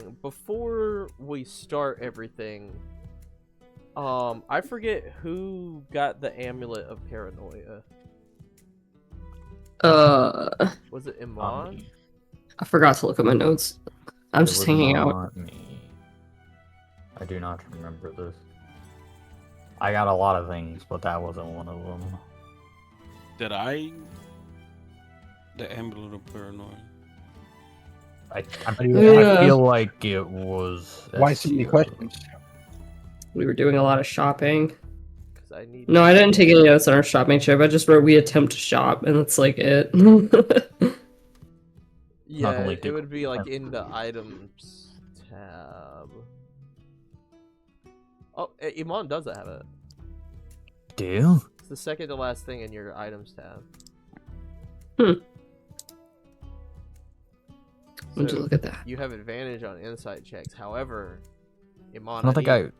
thing. Before we start everything, I forget who got the amulet of paranoia. Was it Iman? I forgot to look at my notes. I'm just hanging out. Not me. I do not remember this. I got a lot of things, but that wasn't one of them. Did I? The amulet of paranoia. I feel like it was. Why so many questions? We were doing a lot of shopping. I need No, I didn't take any notes on our shopping trip. I just wrote we attempt to shop, and that's like it. Yeah, it would be like in the items tab. Oh, Iman does have it. Do? It's the second to last thing in your items tab. Let's look at that. You have advantage on insight checks. However, Iman, I don't think I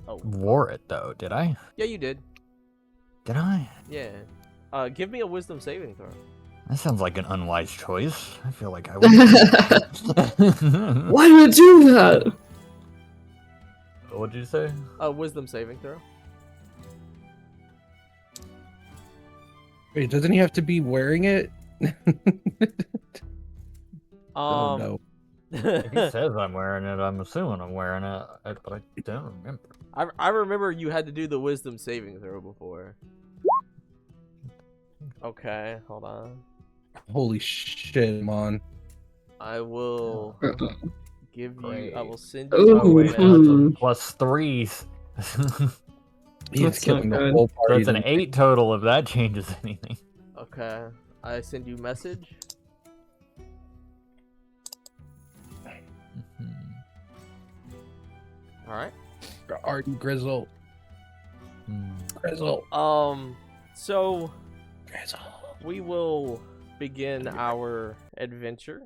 wore it though, did I? Yeah, you did. Did I? Yeah. Give me a wisdom saving throw. That sounds like an unwise choice. I feel like I would. Why do you do that? What'd you say? A wisdom saving throw. Wait, doesn't he have to be wearing it? Oh no. If he says I'm wearing it, I'm assuming I'm wearing it, but I don't remember. I remember you had to do the wisdom saving throw before. Okay, hold on. Holy shit, man. I will give you. I will send Ooh, you. Plus 3s. He's killing the whole So party. it's an 8 total if that changes anything. Okay, I send you message. All right. Art and Grizzle. Grizzle. So Grizzle. we will begin our adventure.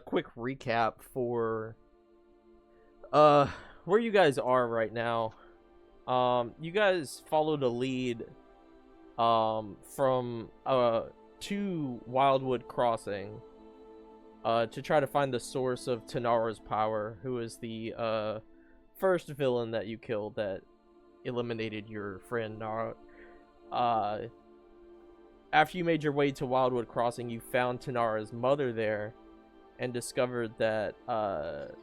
Quick recap for where you guys are right now. You guys followed a lead from to Wildwood Crossing to try to find the source of Tanara's power, who is the first villain that you killed that eliminated your friend Nara. After you made your way to Wildwood Crossing, you found Tanara's mother there and discovered that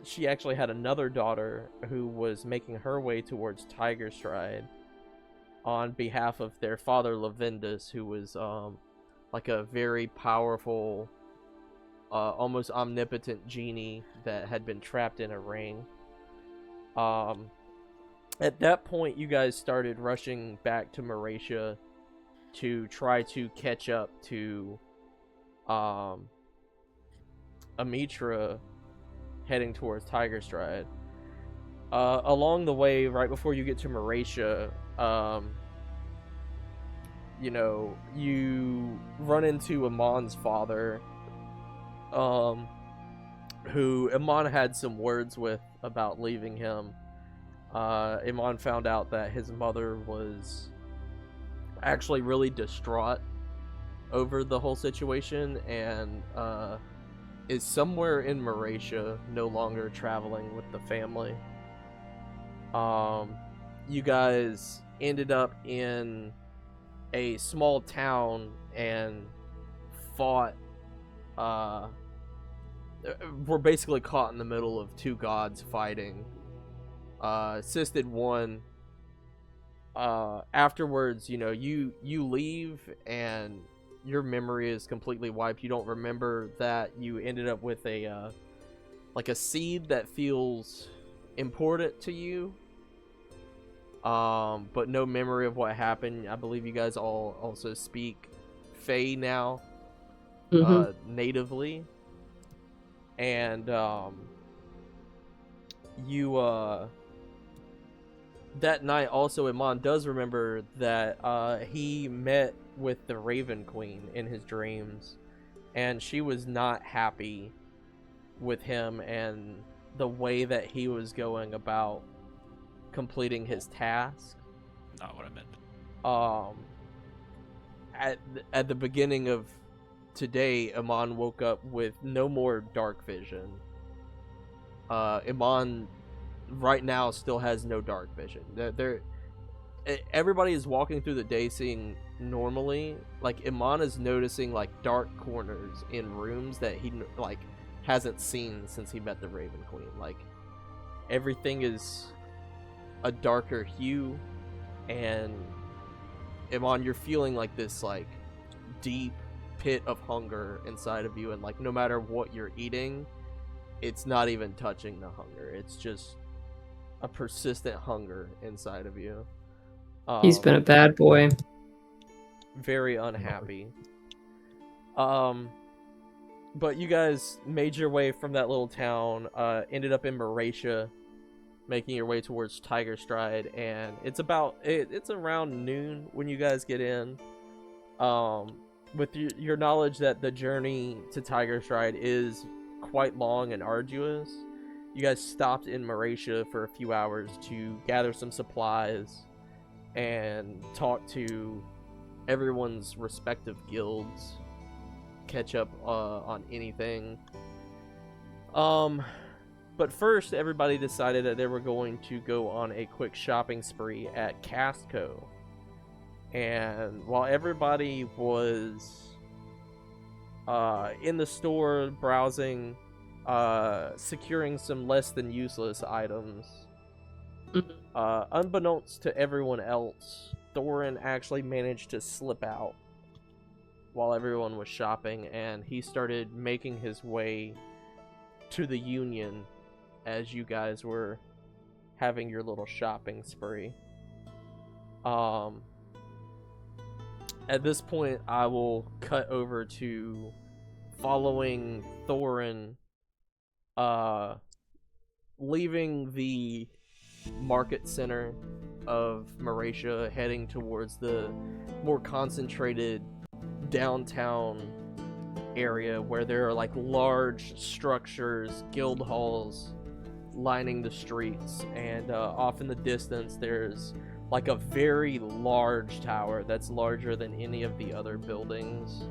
she actually had another daughter who was making her way towards Tiger Stride on behalf of their father Lavendus, who was like a very powerful, almost omnipotent genie that had been trapped in a ring. At that point, you guys started rushing back to Meracia to try to catch up to Amitra heading towards Tiger Stride. Along the way, right before you get to Meracia, you know, you run into Amon's father, who Amon had some words with about leaving him. Amon found out that his mother was actually really distraught over the whole situation and is somewhere in Meracia, no longer traveling with the family. You guys ended up in a small town and fought. We're basically caught in the middle of two gods fighting. Assisted one. Afterwards, you know, you leave and your memory is completely wiped. You don't remember that you ended up with a like a seed that feels important to you, but no memory of what happened. I believe you guys all also speak Fae now, natively, and you that night also Iman does remember that he met with the Raven Queen in his dreams, and she was not happy with him and the way that he was going about completing his task. Not what I meant. At the beginning of today, Iman woke up with no more dark vision. Iman right now still has no dark vision. Everybody is walking through the day seeing normally. Like, Iman is noticing like dark corners in rooms that he like hasn't seen since he met the Raven Queen. Like, everything is a darker hue, and Iman, you're feeling like this like deep pit of hunger inside of you, and like no matter what you're eating, it's not even touching the hunger. It's just a persistent hunger inside of you. He's been a bad boy. Very unhappy. But you guys made your way from that little town, ended up in Meracia, making your way towards Tiger Stride, and it's around noon when you guys get in. With your knowledge that the journey to Tiger Stride is quite long and arduous, you guys stopped in Meracia for a few hours to gather some supplies and talk to everyone's respective guilds, catch up on anything. But first, everybody decided that they were going to go on a quick shopping spree at Castco. And while everybody was in the store browsing, securing some less than useless items, unbeknownst to everyone else, Thorin actually managed to slip out while everyone was shopping, and he started making his way to the Union as you guys were having your little shopping spree. At this point, I will cut over to following Thorin, leaving the market center of Meracia, heading towards the more concentrated downtown area where there are like large structures, guild halls lining the streets, and off in the distance there's like a very large tower that's larger than any of the other buildings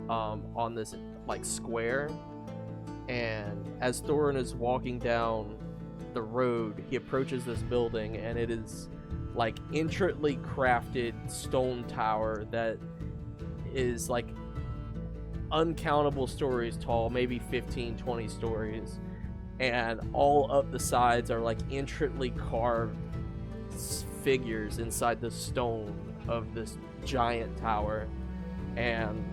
on this like square. And as Thorin is walking down the road, he approaches this building, and it is like intricately crafted stone tower that is like uncountable stories tall, maybe 15-20 stories, and all up the sides are like intricately carved figures inside the stone of this giant tower. And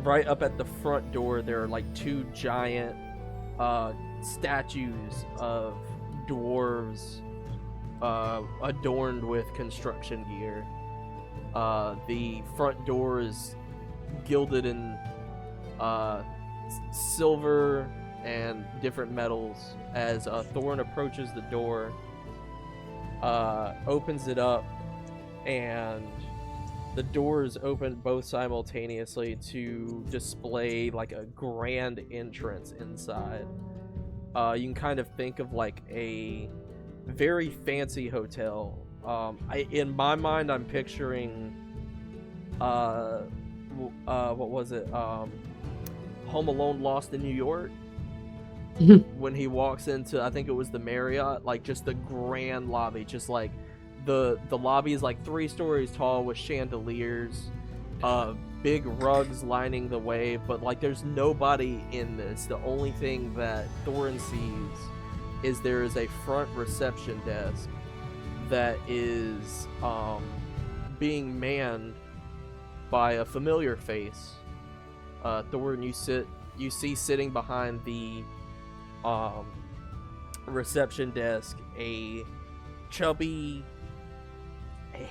right up at the front door there are like two giant statues of dwarves adorned with construction gear. The front door is gilded in silver and different metals. As Thorin approaches the door, opens it up, and the doors open both simultaneously to display like a grand entrance inside. You can kind of think of like a very fancy hotel. In my mind, I'm picturing what was it? Home Alone Lost in New York. When he walks into, I think it was the Marriott, like just the grand lobby, just like the lobby is like 3 stories tall with chandeliers, big rugs lining the way, but like there's nobody in this. The only thing that Thorin sees is there is a front reception desk that is being manned by a familiar face. Thorin, you see sitting behind the reception desk a chubby,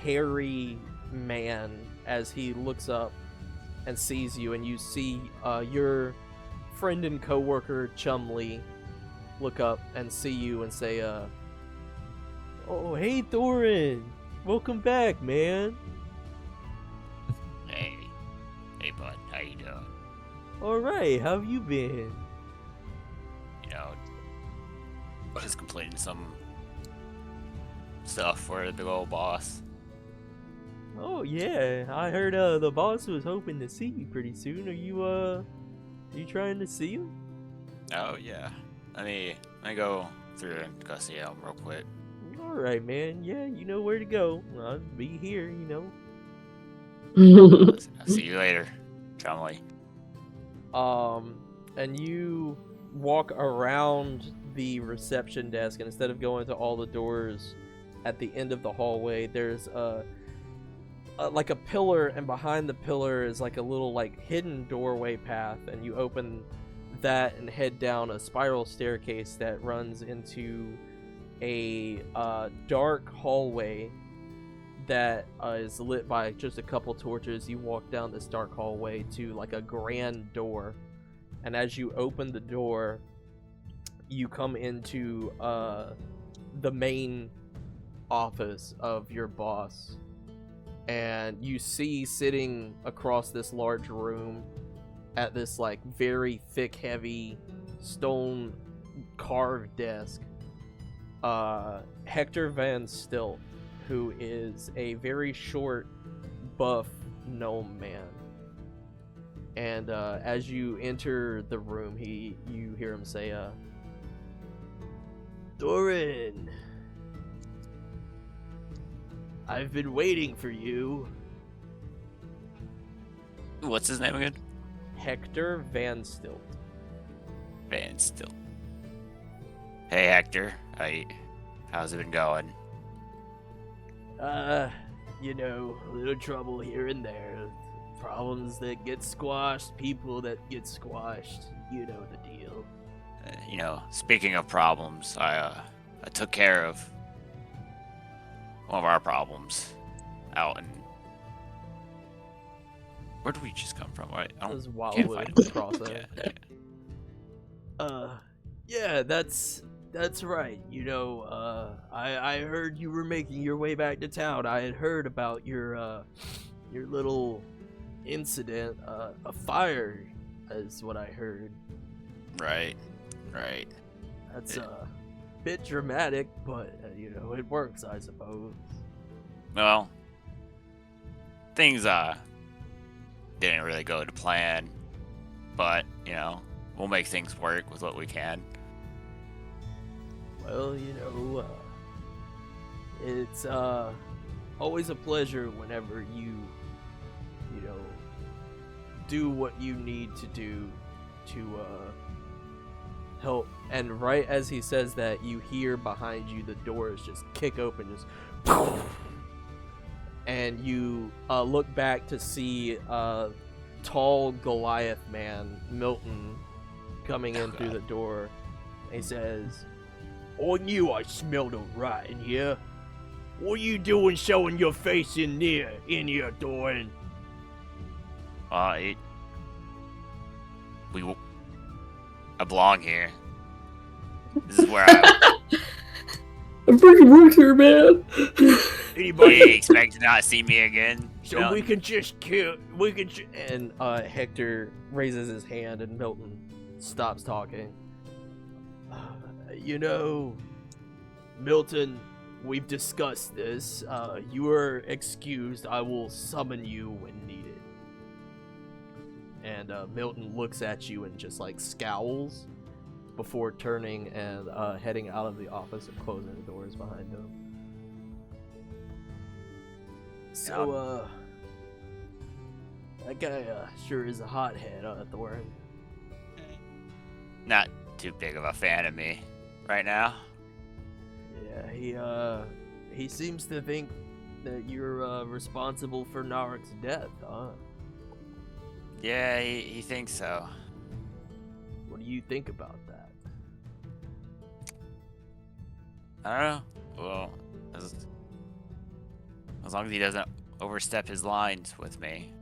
hairy man. As he looks up and sees you, and you see your friend and co-worker Chumley look up and see you and say, "Oh, hey Thorin, welcome back, man." Hey bud, how you doing? All right, how have you been? You know, just completing some stuff for the big old boss. Oh yeah, I heard the boss was hoping to see you pretty soon. Are you trying to see him? Oh yeah. Let me I go through and go see him real quick. All right, man. Yeah, you know where to go. I'll be here, I'll see you later, Chumley. And you walk around the reception desk, and instead of going to all the doors at the end of the hallway, there's like a pillar, and behind the pillar is like a little like hidden doorway path, and you open that and head down a spiral staircase that runs into a dark hallway that is lit by just a couple torches. You walk down this dark hallway to like a grand door, and as you open the door, you come into the main office of your boss, and you see sitting across this large room at this like very thick, heavy stone carved desk, Hector Van Stilt, who is a very short, buff gnome man. And as you enter the room, you hear him say, Thorin, I've been waiting for you. What's his name again? Hector Van Stilt. Van Stilt. Hey, Hector. How's it been going? A little trouble here and there. Problems that get squashed, people that get squashed. You know the deal. Speaking of problems, I took care of one of our problems out in... Where did we just come from? I This is can't Wildwood find it. Crossing. Yeah. Yeah, that's right. I heard you were making your way back to town. I had heard about your little incident. A fire is what I heard. Right. That's a bit dramatic, but it works, I suppose. Well, things didn't really go to plan, but we'll make things work with what we can. Well, it's always a pleasure whenever you do what you need to do to help. And right as he says that, you hear behind you the doors just kick open, just and you look back to see a tall Goliath man, Milton, coming in through the door. He says, I knew I smelled a rat in here. What are you doing showing your face in here, Thorin? I belong here. This is where I'm freaking work here, man. Anybody expect to not see me again? So No. we can just kill. And Hector raises his hand, and Milton stops talking. Milton, we've discussed this. You are excused. I will summon you when needed. And Milton looks at you and just like scowls before turning and heading out of the office and closing the doors behind him. So, that guy sure is a hothead, Thorin. Not too big of a fan of me right now. Yeah, he seems to think that you're responsible for Narek's death, huh? Yeah, he thinks so. What do you think about that? I don't know. Well, as long as he doesn't overstep his lines with me,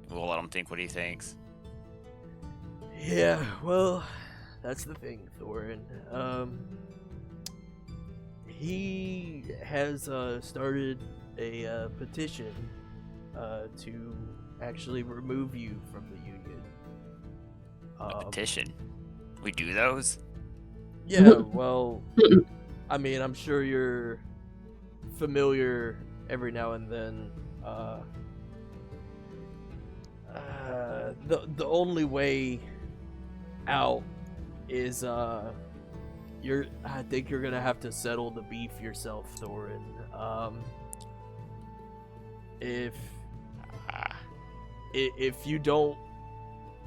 we'll let him think what he thinks. Yeah, well, that's the thing, Thorin. He has started a petition to actually remove you from the Union. A petition? We do those? Yeah, well, I mean, I'm sure you're familiar every now and then. The only way out is I think you're gonna have to settle the beef yourself, Thorin. If you don't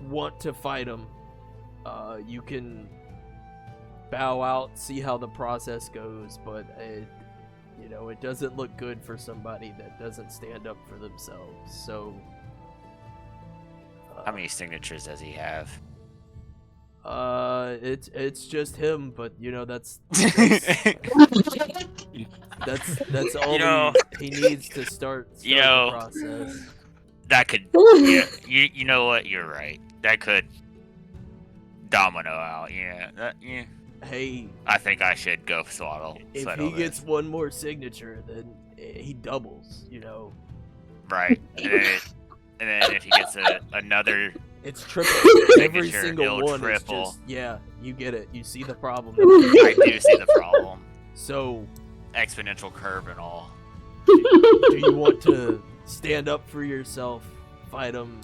want to fight him, you can bow out, see how the process goes, but it doesn't look good for somebody that doesn't stand up for themselves. So, How many signatures does he have? it's just him, but that's that's all he needs to start the process. That could, you know what? You're right. That could domino out. Yeah. Hey, I think I should go settle. If he gets one more signature, then he doubles. Right, and then if he gets another, it's triple. Every single one triple. is just you get it. You see the problem. I do see the problem. So, exponential curve and all. Do you want to stand up for yourself, fight him,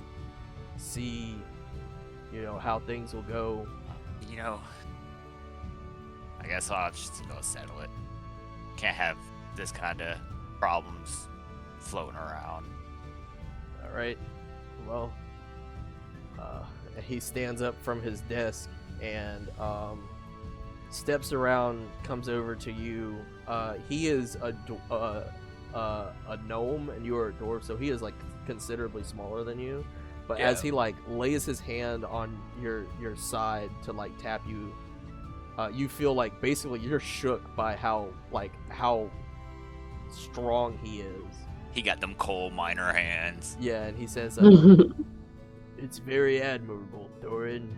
see, how things will go? I guess I'll just go settle it. Can't have this kind of problems floating around. All right. Well, he stands up from his desk and steps around, comes over to you. He is a gnome and you are a dwarf, so he is considerably smaller than you. But as he lays his hand on your side to tap you, you feel basically you're shook by how strong he is. He got them coal miner hands. Yeah, and he says, "It's very admirable, Thorin.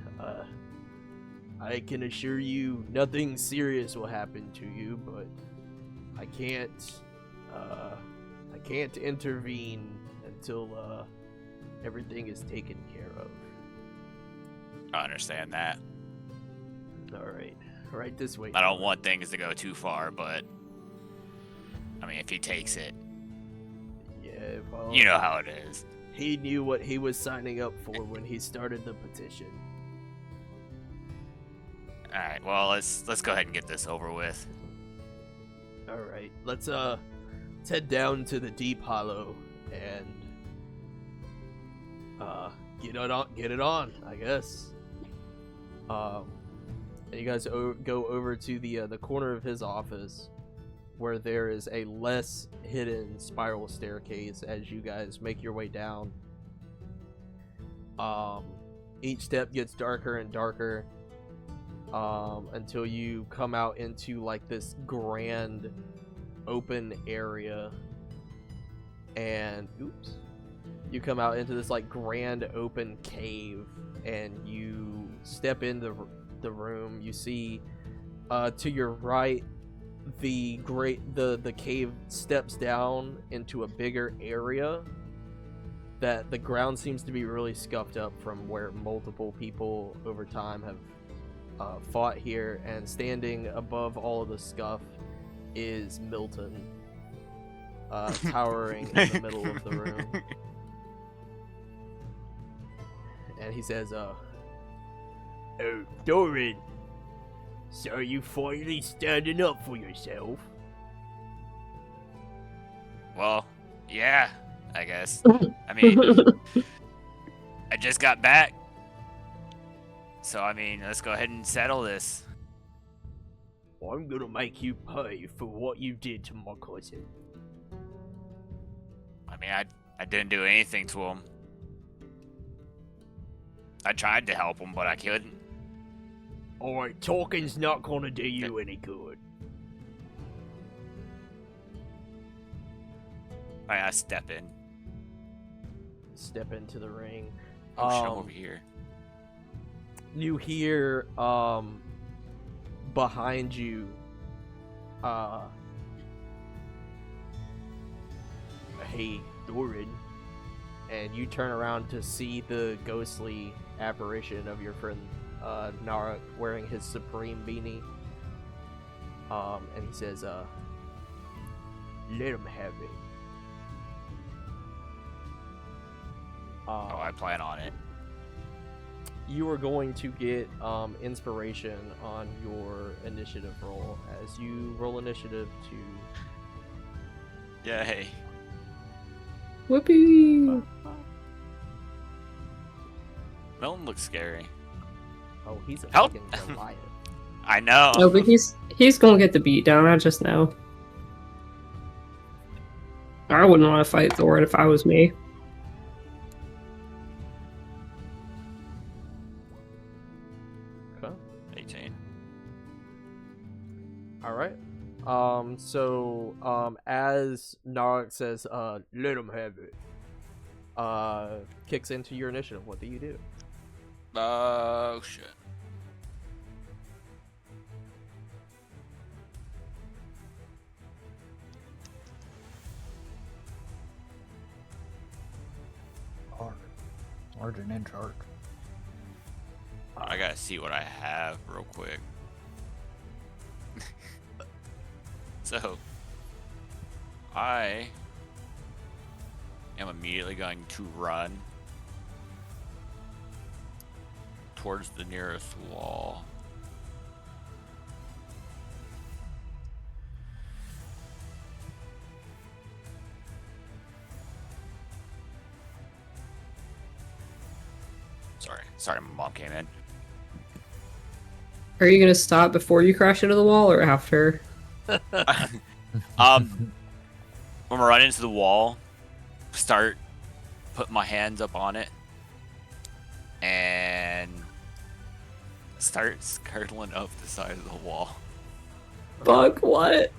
I can assure you nothing serious will happen to you, but I can't intervene until everything is taken care of." I understand that. All right. Right this way. I don't want things to go too far, but I mean, if he takes it, yeah, well, you know how it is. He knew what he was signing up for when he started the petition. All right, well, let's go ahead and get this over with. All right, let's head down to the Deep Hollow and get it on, I guess. And you guys go over to the corner of his office, where there is a less hidden spiral staircase as you guys make your way down. Each step gets darker and darker until you come out into this grand open area, and you come out into this grand open cave, and you step in the room. You see to your right the cave steps down into a bigger area that the ground seems to be really scuffed up from where multiple people over time have fought here, and standing above all of the scuff is Milton, towering in the middle of the room. And he says, "Oh, Thorin, so are you finally standing up for yourself?" Well, yeah, I guess. I mean, I just got back. So, I mean, let's go ahead and settle this. I'm gonna make you pay for what you did to my cousin. I mean, I didn't do anything to him. I tried to help him, but I couldn't. Alright, talking's not gonna do you any good. Alright, I step in. Step into the ring. Oh, shit, I'm over here. You hear, behind you, "Hey, Thorin," and you turn around to see the ghostly apparition of your friend Naruk wearing his supreme beanie, and he says, "Let him have it." I plan on it. you are going to get inspiration on your initiative roll as you roll initiative to. Yay. Whoopee! Milton looks scary. Oh, he's a Help! fucking Goliath. I know. Oh, but he's gonna get the beat down. I just know. I wouldn't want to fight Thorin if I was me. Okay. 18. All right. As Narok says, let him have it. Kicks into your initiative. What do you do? Oh shit. Sergeant in charge. I gotta see what I have real quick. So, I am immediately going to run towards the nearest wall. Sorry, my mom came in. Are you gonna stop before you crash into the wall or after? When I run into the wall, start putting my hands up on it, and start skirtling up the side of the wall. Fuck, what?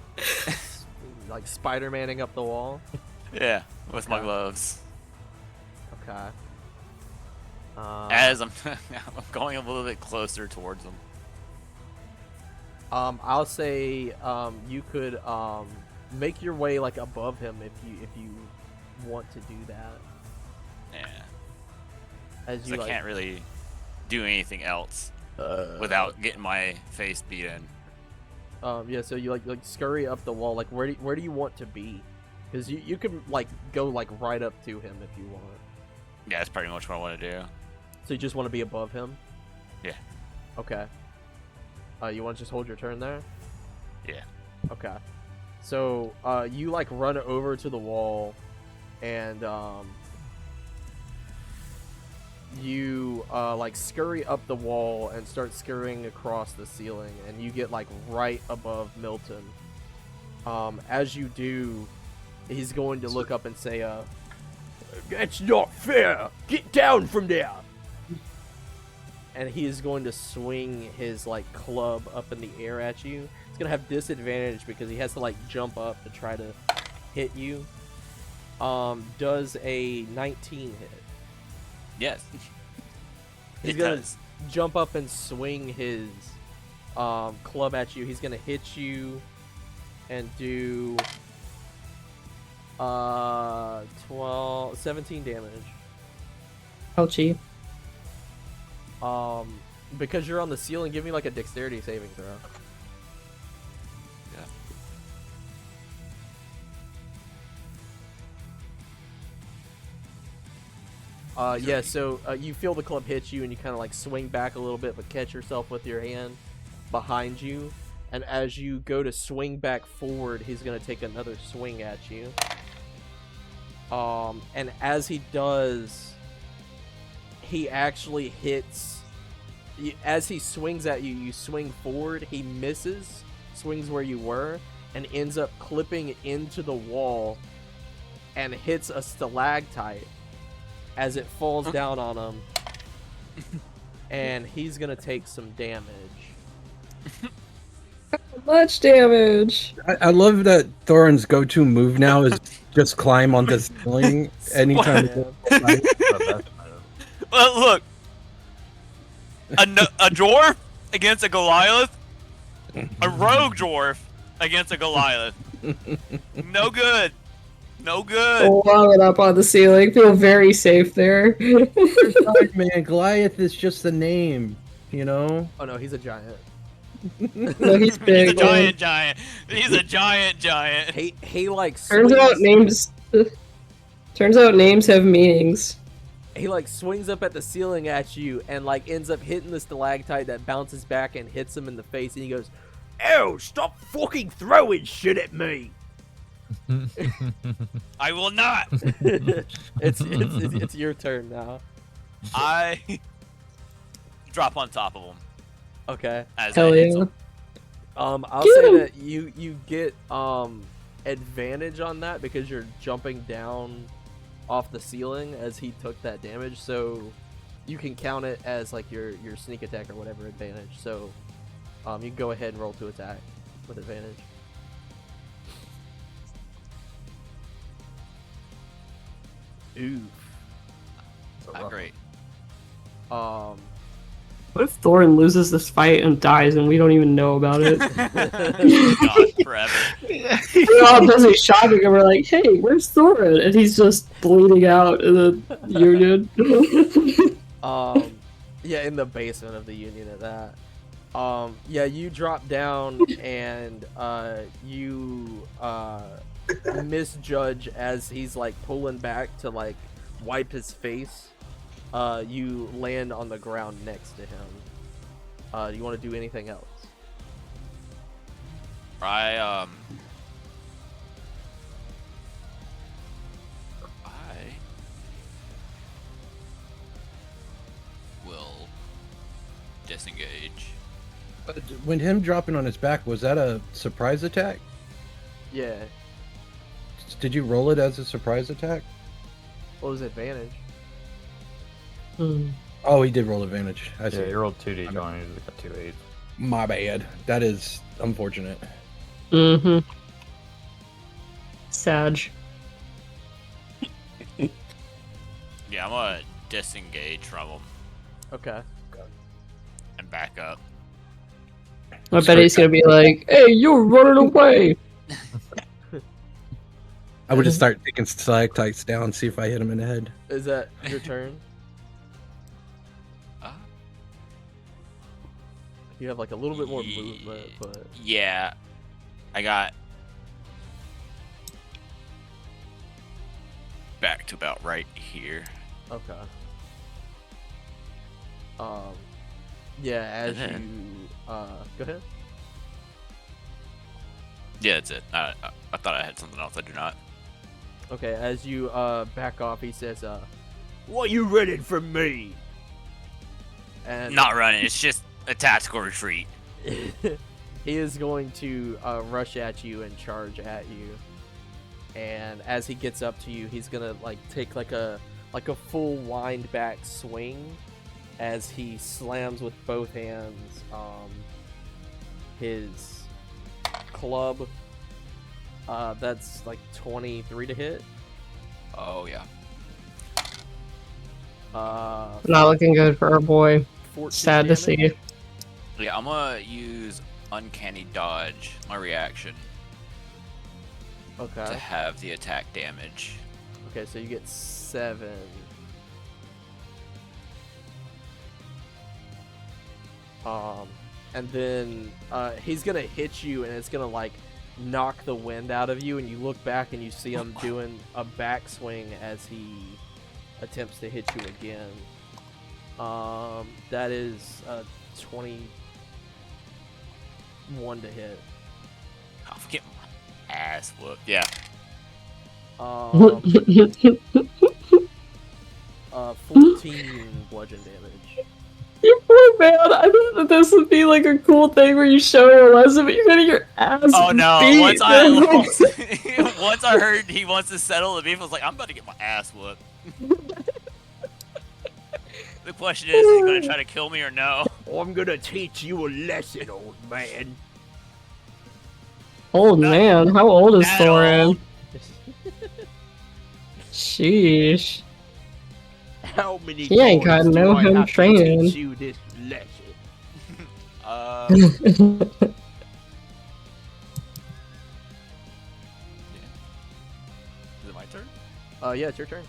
Like Spider-Maning up the wall? Yeah, with my Okay. gloves. Okay. As I'm, I'm going a little bit closer towards them. I'll say you could make your way like above him if you want to do that. Yeah, As 'cause you I like, can't really do anything else without getting my face beat in. yeah. So you like scurry up the wall. Like where do you want to be? Because you can like go like right up to him if you want. Yeah, that's pretty much what I want to do. So you just want to be above him? Yeah. Okay. You want to just hold your turn there? Yeah. Okay. So you like run over to the wall, and you like scurry up the wall and start scurrying across the ceiling, and you get like right above Milton. As you do, he's going to look up and say, "That's not fair! Get down from there!" And he is going to swing his like club up in the air at you. He's gonna have disadvantage because he has to like jump up to try to hit you. Does a 19 hit? Yes. He's It gonna does. jump up and swing his club at you. He's gonna hit you and do 17 damage. Ouchie. Because you're on the ceiling, give me like a dexterity saving throw. Yeah, so you feel the club hit you and you kind of like swing back a little bit, but catch yourself with your hand behind you. And as you go to swing back forward, he's going to take another swing at you. And as he does, he actually hits. As he swings at you, you swing forward. He misses, swings where you were, and ends up clipping into the wall and hits a stalactite as it falls down on him. And he's going to take some damage. Much damage. I love that Thorin's go-to move now is just climb on the ceiling anytime. Yeah. Well, look, a dwarf against a Goliath, a rogue dwarf against a Goliath. No good. No good. Wall it up on the ceiling. Feel very safe there. God, man, Goliath is just a name, you know? Oh no, he's a giant. No, he's big. He's a giant giant. He's a giant giant. He like Turns swings. out names have meanings. he like swings up at the ceiling at you and like ends up hitting the stalactite that bounces back and hits him in the face, and he goes, "Ew, stop fucking throwing shit at me." I will not. It's your turn now. I drop on top of him. Okay. As Hell I hit yeah. him. I'll Get say him. that you get advantage on that because you're jumping down off the ceiling as he took that damage, so you can count it as like your sneak attack or whatever advantage. So you can go ahead and roll to attack with advantage. Oof. Not great. Um, What if Thorin loses this fight and dies and we don't even know about it? God, forever. We're all busy shopping and we're like, hey, where's Thorin? And he's just bleeding out in the union. yeah, in the basement of the union at that. Yeah, you drop down and you misjudge as he's like pulling back to like wipe his face. You land on the ground next to him. Do you want to do anything else? I will disengage. When him dropping on his back, was that a surprise attack? Yeah. Did you roll it as a surprise attack? What was advantage? Hmm. Oh, he did roll advantage. I see. Yeah, you rolled 2d, John. You got 2 8s. My bad. That is unfortunate. Mm-hmm. Sag. Yeah, I'm gonna disengage from him Okay. and back up. I bet he's gonna be like, hey, you're running away! I would just start taking stalactites down, see if I hit him in the head. Is that your turn? You have like a little bit more movement, but Yeah, I got back to about right here. okay. Yeah, as And you go ahead. Yeah, that's it. I thought I had something else. I do not. Okay, as you back off, he says, "What you running from me?" And Not running. It's just a tactical retreat. he is going to rush at you and charge at you. And as he gets up to you, he's gonna like take like a full wind back swing as he slams with both hands his club. That's like 23 to hit. Oh yeah. Not looking good for our boy. 14 Sad to damage. see. Yeah, I'm gonna use uncanny dodge, my reaction, to Okay. have the attack damage. Okay, so you get 7. And then he's gonna hit you, and it's gonna like knock the wind out of you, and you look back and you see him doing a backswing as he attempts to hit you again. That is 21 to hit. I'm getting my ass whooped. Yeah. 14 bludgeon damage. You poor man. I thought that this would be like a cool thing where you show him a lesson, but you're getting your ass Oh no! beat. Once I heard he wants to settle the beef, I was like, I'm about to get my ass whooped. The question is he gonna try to kill me or no? I'm gonna teach you a lesson, old man. Old Not man, how old is that Thorin? old. Sheesh. How many He ain't times got do no I him have to training. teach you this lesson? Is it my turn? Yeah, it's your turn.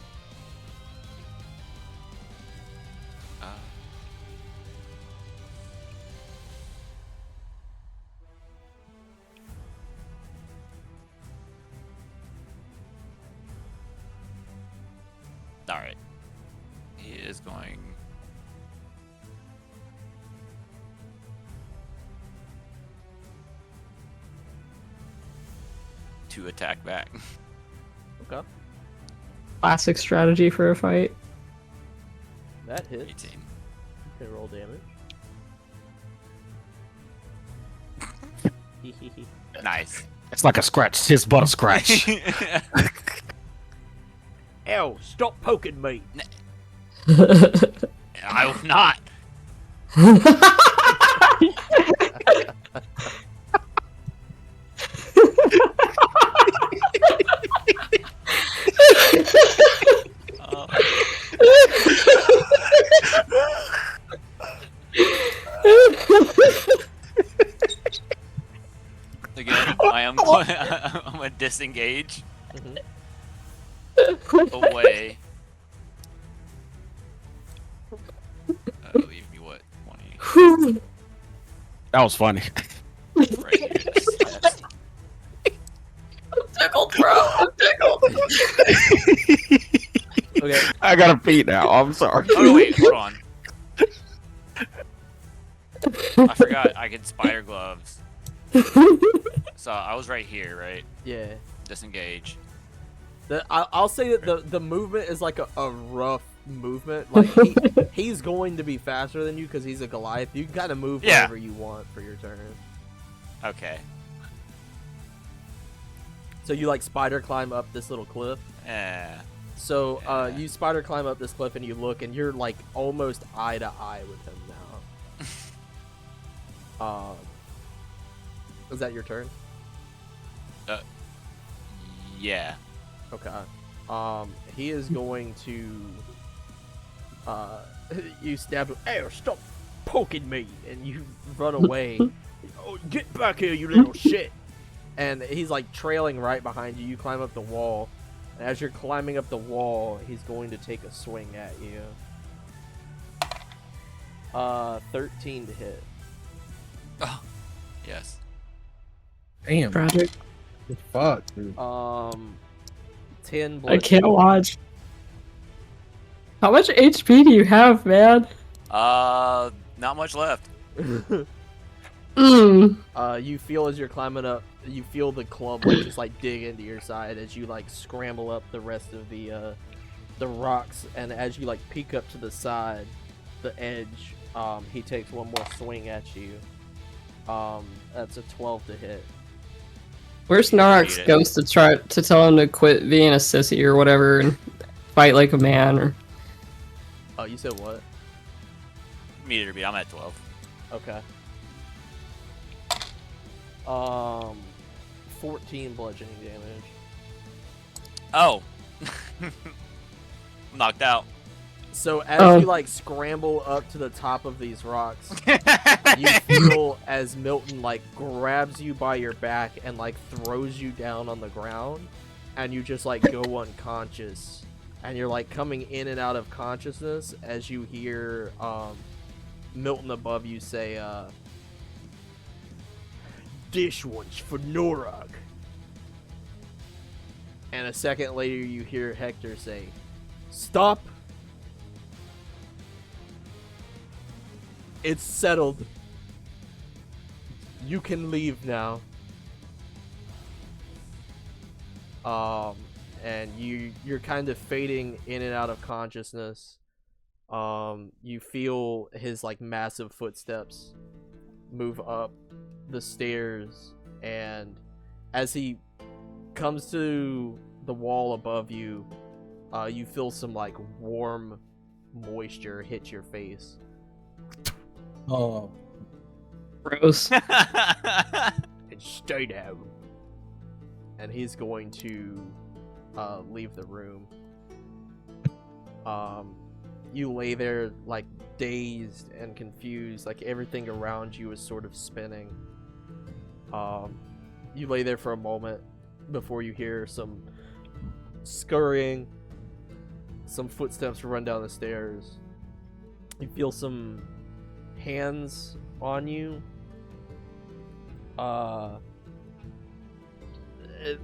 All right. he is going to attack back. Okay. Classic strategy for a fight. That hits. 18. You can roll damage. Nice. It's like a scratch. His butt a scratch. Ew, stop poking me. I will not. Again, I'm gonna disengage away. Leave me what? 20 That was funny. right here. That's- Tickled, bro. I'm tickled. Okay. I gotta pee now. I'm sorry. Oh no, wait, hold on. I forgot I could spider gloves. So I was right here, right? Yeah. Disengage. I'll say that the movement is like a rough movement. Like he's going to be faster than you because he's a Goliath. You can kind of move Yeah. wherever you want for your turn. Okay. So you like spider climb up this little cliff. So you spider climb up this cliff and you look and you're like almost eye to eye with him now. Is that your turn? Yeah. Okay. He is going to you stab him. Hey, stop poking me, and you run away. Oh, get back here, you little shit! And he's like trailing right behind you. You climb up the wall, and as you're climbing up the wall, he's going to take a swing at you. 13 to hit. Oh, yes. Damn. Tragic. Fuck, dude. 10 blood. I can't watch. How much HP do you have, man? Not much left. You feel as you're climbing up, you feel the club like just like dig into your side as you like scramble up the rest of the rocks, and as you like peek up to the side, the edge, he takes one more swing at you. That's a 12 to hit. Where's Beat Narok's it. ghost to try to tell him to quit being a sissy or whatever and fight like a man? Or Oh, you said what? Meter beat. I'm at 12. Okay. 14 bludgeoning damage. Oh. Knocked out. So as you like scramble up to the top of these rocks, you feel as Milton like grabs you by your back and like throws you down on the ground, and you just like go unconscious, and you're like coming in and out of consciousness as you hear Milton above you say, "This one's for Norog." And a second later you hear Hector say, "Stop. It's settled. You can leave now." And you're kind of fading in and out of consciousness. You feel his like massive footsteps move up the stairs, and as he comes to the wall above you, you feel some like warm moisture hit your face. Oh. gross. And stay down. And he's going to leave the room. You lay there like dazed and confused, like everything around you is sort of spinning. You lay there for a moment before you hear some scurrying, some footsteps run down the stairs. You feel some hands on you,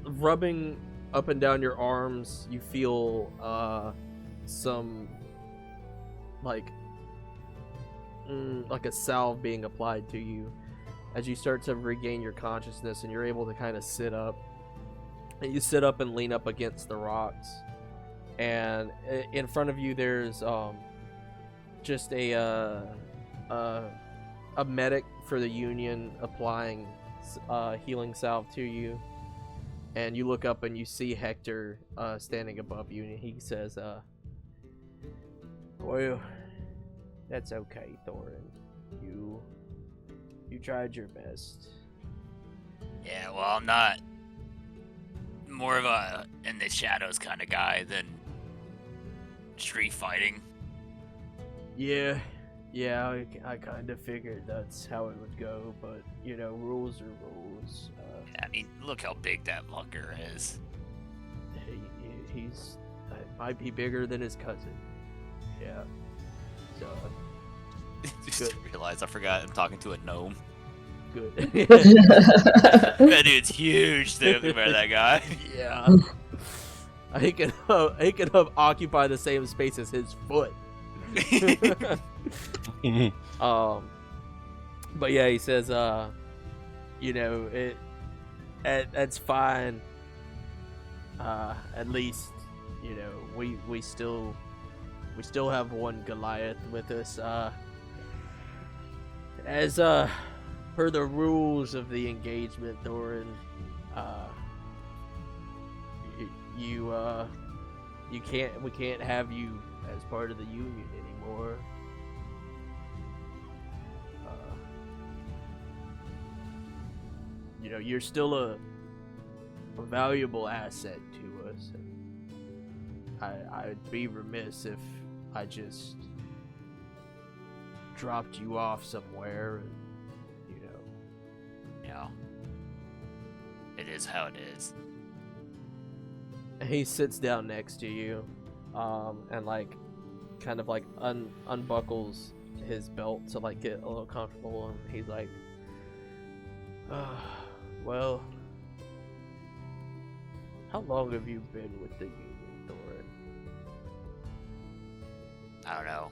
rubbing up and down your arms. You feel some like a salve being applied to you as you start to regain your consciousness, and you're able to kind of sit up. And you sit up and lean up against the rocks, and in front of you there's just a medic for the Union applying healing salve to you. And you look up and you see Hector standing above you, and he says, well, that's okay, Thorin. You tried your best. Yeah, well, I'm not more of a in the shadows kind of guy than street fighting. Yeah, I kind of figured that's how it would go, but, you know, rules are rules. I mean, look how big that fucker is. He's might be bigger than his cousin. Yeah. So, Just realized I forgot I'm talking to a gnome. good. That dude's huge, too. Remember that guy? Yeah. He can occupy the same space as his foot. But yeah, he says, you know, that's fine. At least, you know, we still have one Goliath with us. As per the rules of the engagement, Thorin, we can't have you as part of the Union anymore. You know, you're still a valuable asset to us, and I'd be remiss if I just dropped you off somewhere, and, you know. It is how it is. He sits down next to you, and like, kind of like unbuckles his belt to like get a little comfortable, and he's like, well, how long have you been with the Union, Thorin? I don't know.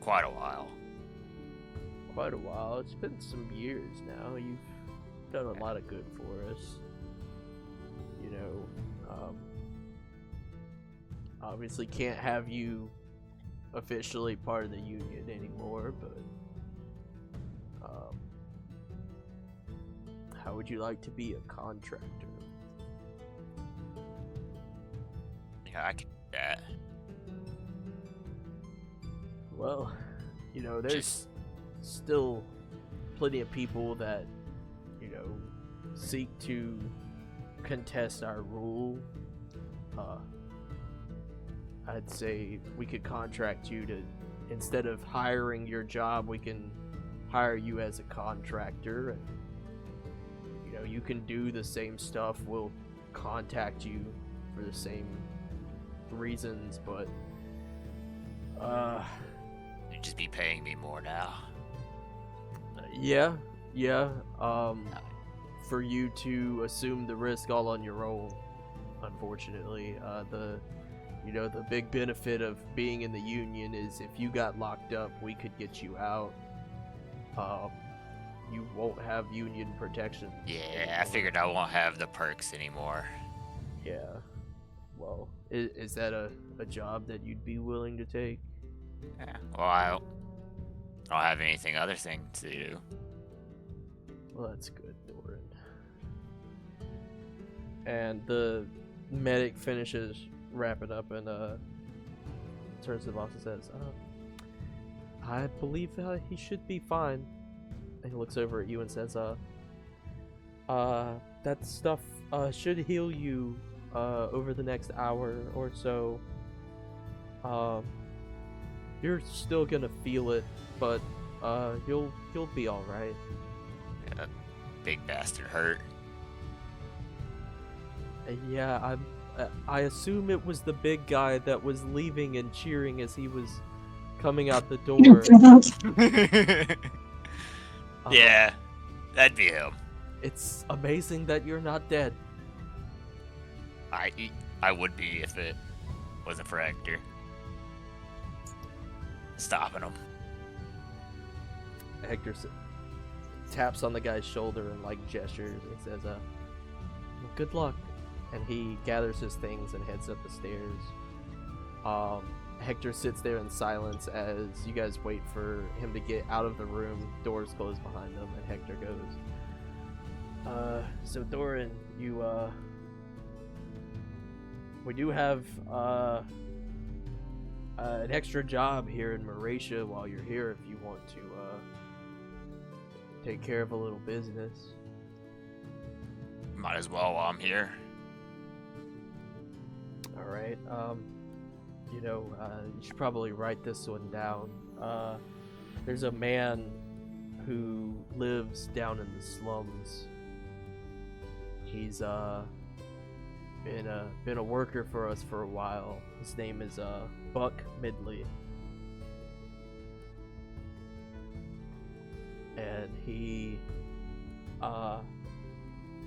Quite a while. Quite a while. It's been some years now. You've done a lot of good for us. You know, obviously can't have you officially part of the Union anymore, but how would you like to be a contractor? Yeah, I can do that. Well, you know, there's still plenty of people that, you know, seek to contest our rule. I'd say we could contract you to, instead of hiring your job, we can hire you as a contractor, and, you know, you can do the same stuff. We'll contact you for the same reasons, but You'd just be paying me more now. yeah, for you to assume the risk all on your own, unfortunately. The big benefit of being in the Union is if you got locked up, we could get you out. You won't have Union protection. Yeah, I figured I won't have the perks anymore. Yeah. Well, is that a job that you'd be willing to take? Yeah. Well, I don't have anything other thing to do. Well, that's good, Thorin. And the medic finishes wrapping up and turns to the boss and says, I believe he should be fine. And he looks over at you and says, that stuff should heal you over the next hour or so. You're still gonna feel it, but you'll be all right. Yeah, that big bastard hurt. Yeah, I assume it was the big guy that was leaving and cheering as he was coming out the door. Yeah, that'd be him. It's amazing that you're not dead. I would be if it wasn't for Hector. stopping them. Hector taps on the guy's shoulder and like gestures and says, well, good luck. And he gathers his things and heads up the stairs. Hector sits there in silence as you guys wait for him to get out of the room. Doors close behind him, and Hector goes, so Thorin, you, we do have, an extra job here in Meracia while you're here if you want to, take care of a little business. Might as well while I'm here. Alright, you know, you should probably write this one down. There's a man who lives down in the slums. He's been a worker for us for a while. His name is Buck Midley. And he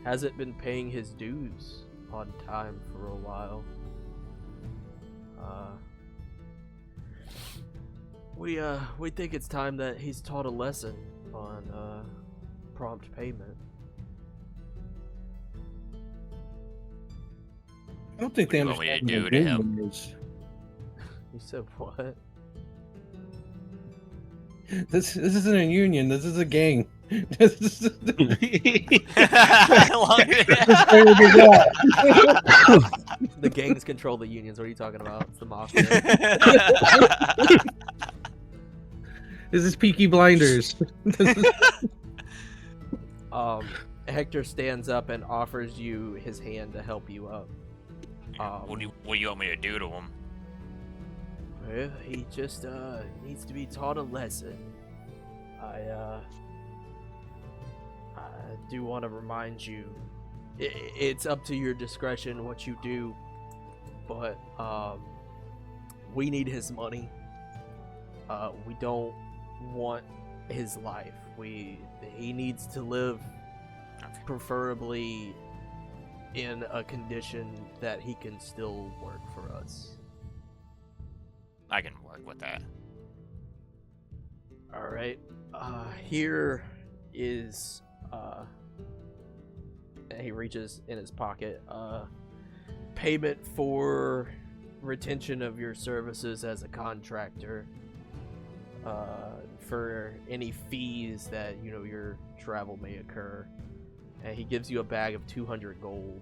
hasn't been paying his dues on time for a while. We think it's time that he's taught a lesson on prompt payment. I don't think they What do you want me to understand do to him? unions. You said what? This isn't a union. This is a gang. This is The gangs control the unions. What are you talking about? It's the mafia. This is Peaky Blinders. Hector stands up and offers you his hand to help you up. What do you want me to do to him? Well, he just needs to be taught a lesson. I do want to remind you, it's up to your discretion what you do, but we need his money. We don't want his life. He needs to live, preferably in a condition that he can still work for us. I can work with that. All right. Here is and he reaches in his pocket payment for retention of your services as a contractor, for any fees that your travel may occur, and he gives you a bag of 200 gold.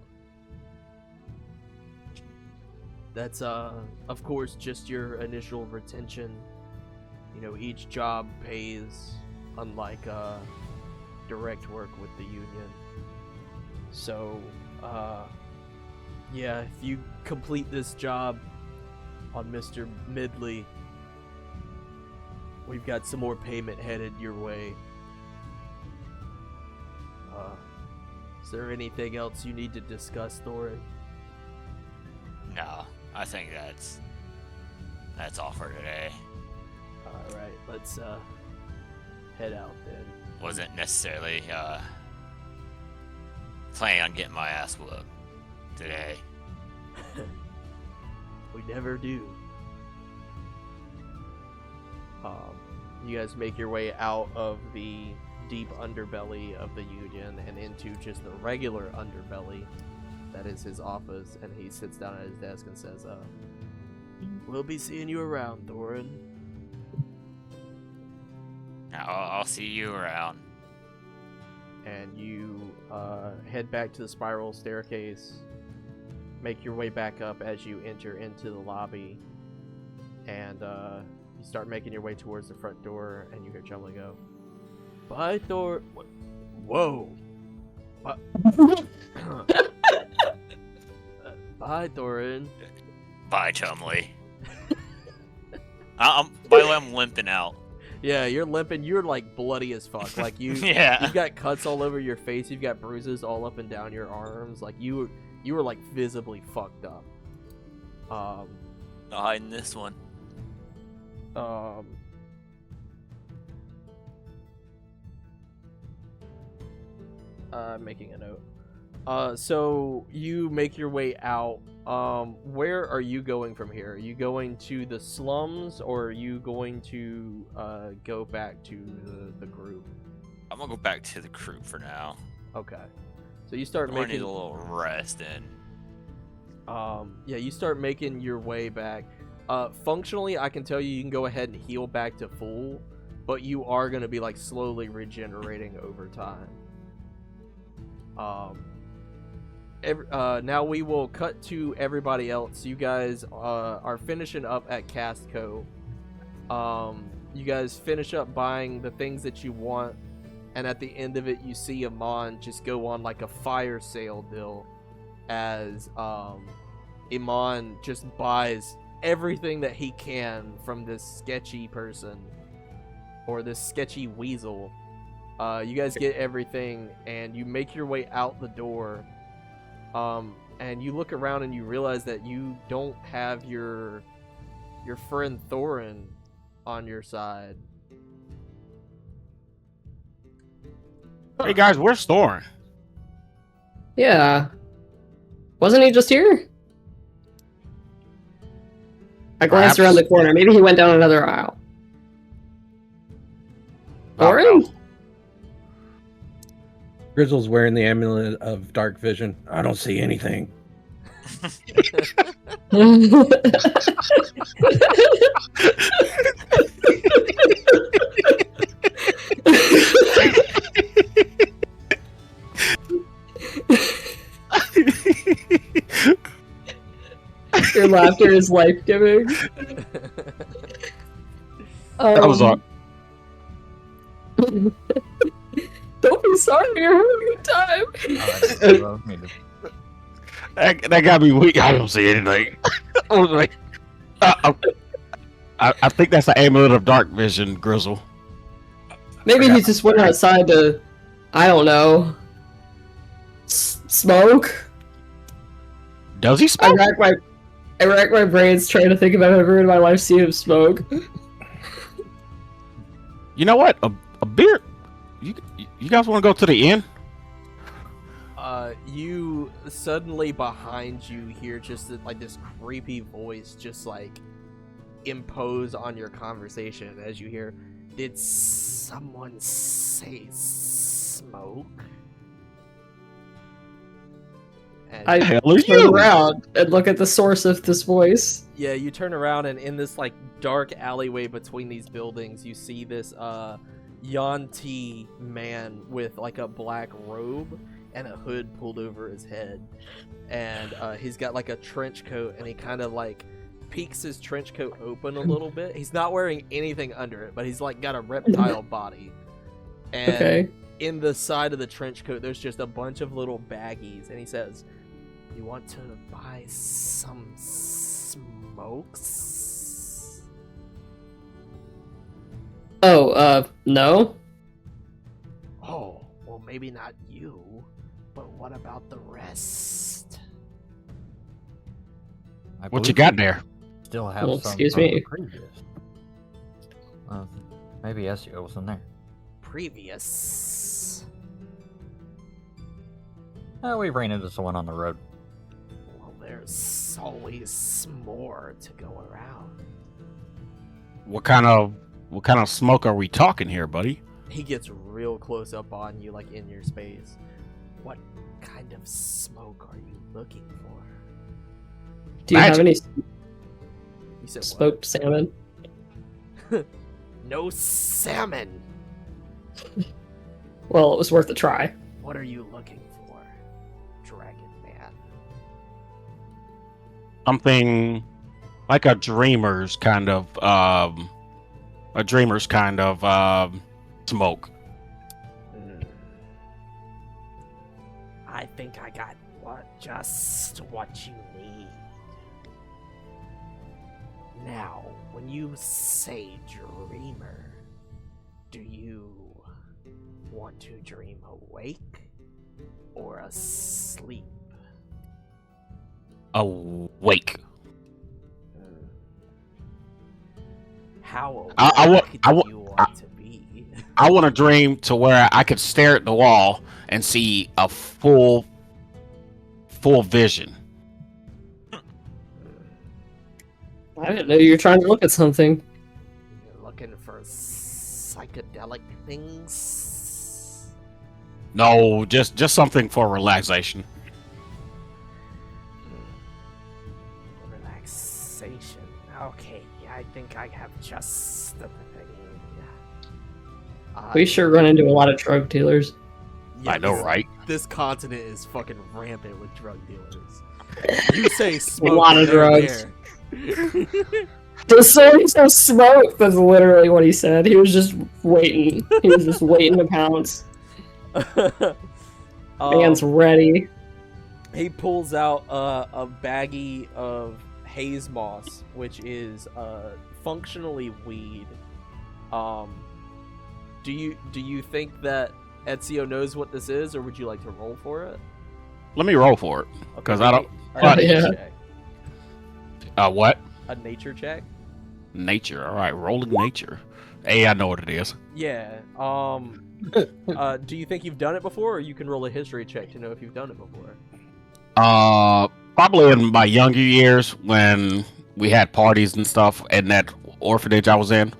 That's of course just your initial retention. Each job pays, unlike direct work with the union. So yeah, if you complete this job on Mr. Midley, we've got some more payment headed your way. Is there anything else you need to discuss, Thorin? No, I think that's all for today. Alright, let's head out then. Wasn't necessarily planning on getting my ass whooped today. We never do. You guys make your way out of the deep underbelly of the Union and into just the regular underbelly that is his office, and he sits down at his desk and says, we'll be seeing you around, Thorin. I'll see you around. And you head back to the spiral staircase, make your way back up as you enter into the lobby, and you start making your way towards the front door, and you hear Chumley go, "Bye, Thor." Whoa. Bye, Thorin. Bye, Chumley. By the way, I'm limping out. Yeah, you're limping. You're like bloody as fuck. Like Yeah. You've got cuts all over your face. You've got bruises all up and down your arms. Like you were like visibly fucked up. Not hiding this one. Making a note. So you make your way out. Where are you going from here? Are you going to the slums, or are you going to go back to the group? I'm gonna go back to the crew for now. Okay. So you start I need making a little rest and. yeah, you start making your way back. Functionally, I can tell you can go ahead and heal back to full, but you are going to be like slowly regenerating over time. Now we will cut to everybody else. You guys are finishing up at Castco. You guys finish up buying the things that you want, and at the end of it, you see Amon just go on like a fire sale deal, as Iman just buys everything that he can from this sketchy person, or this sketchy weasel. You guys get everything, and you make your way out the door. And you look around and you realize that you don't have your friend Thorin on your side. Hey guys, where's Thorin? Yeah. Wasn't he just here? I glanced around the corner. Maybe he went down another aisle. Thorin? Grizzle's wearing the amulet of dark vision. I don't see anything. Your laughter is life-giving. That was all. Don't be sorry, you're having a good time. That got me weak. I don't see anything. I was like, I think that's the amulet of dark vision, Grizzle. Maybe he just went outside to, I don't know, smoke? Does he smoke? I rack my brains trying to think if I've ever in my life seen him smoke. You know what? A beer. You guys want to go to the inn? You suddenly behind you hear just like this creepy voice just like impose on your conversation as you hear, "Did someone say smoke?" And I turn around and look at the source of this voice. yeah, you turn around, and in this like dark alleyway between these buildings, you see this Yanti man with like a black robe and a hood pulled over his head, and he's got like a trench coat, and he kind of like peeks his trench coat open a little bit. He's not wearing anything under it, but he's like got a reptile body, and in the side of the trench coat there's just a bunch of little baggies, and he says, "You want to buy some smokes?" Oh, no? Oh, well, maybe not you, but what about the rest? What you got there? Still have Well, some excuse from me. the previous. Maybe SEO was in there. Previous. We ran into someone on the road. Well, there's always more to go around. What kind of smoke are we talking here, buddy? He gets real close up on you, like in your space. What kind of smoke are you looking for? Do you have any You said smoked salmon? what? No salmon. Well, it was worth a try. What are you looking for, Dragon Man? Something like a dreamer's kind of smoke. I think I got just what you need. Now, when you say dreamer, do you want to dream awake or asleep? Awake. How I awake want- do you want to be? I want to dream to where I could stare at the wall and see a full full vision. I didn't know you were trying to look at something. You're looking for psychedelic things. No, just something for relaxation. Relaxation. Okay, I think I have just the thing. We sure run into a lot of drug dealers. I know, right? This continent is fucking rampant with drug dealers. You say smoke, A lot of they're drugs. there. The stories of smoke. That's literally what he said. He was just waiting. He was just waiting to pounce. Man's ready. He pulls out a baggie of haze moss, which is functionally weed. Do you think that Ezio knows what this is, or would you like to roll for it? Let me roll for it, because I don't. A nature yeah. check. What? A nature check? Nature. All right, rolling nature. Hey, I know what it is. Yeah. Do you think you've done it before, or you can roll a history check to know if you've done it before? Probably in my younger years when we had parties and stuff in that orphanage I was in.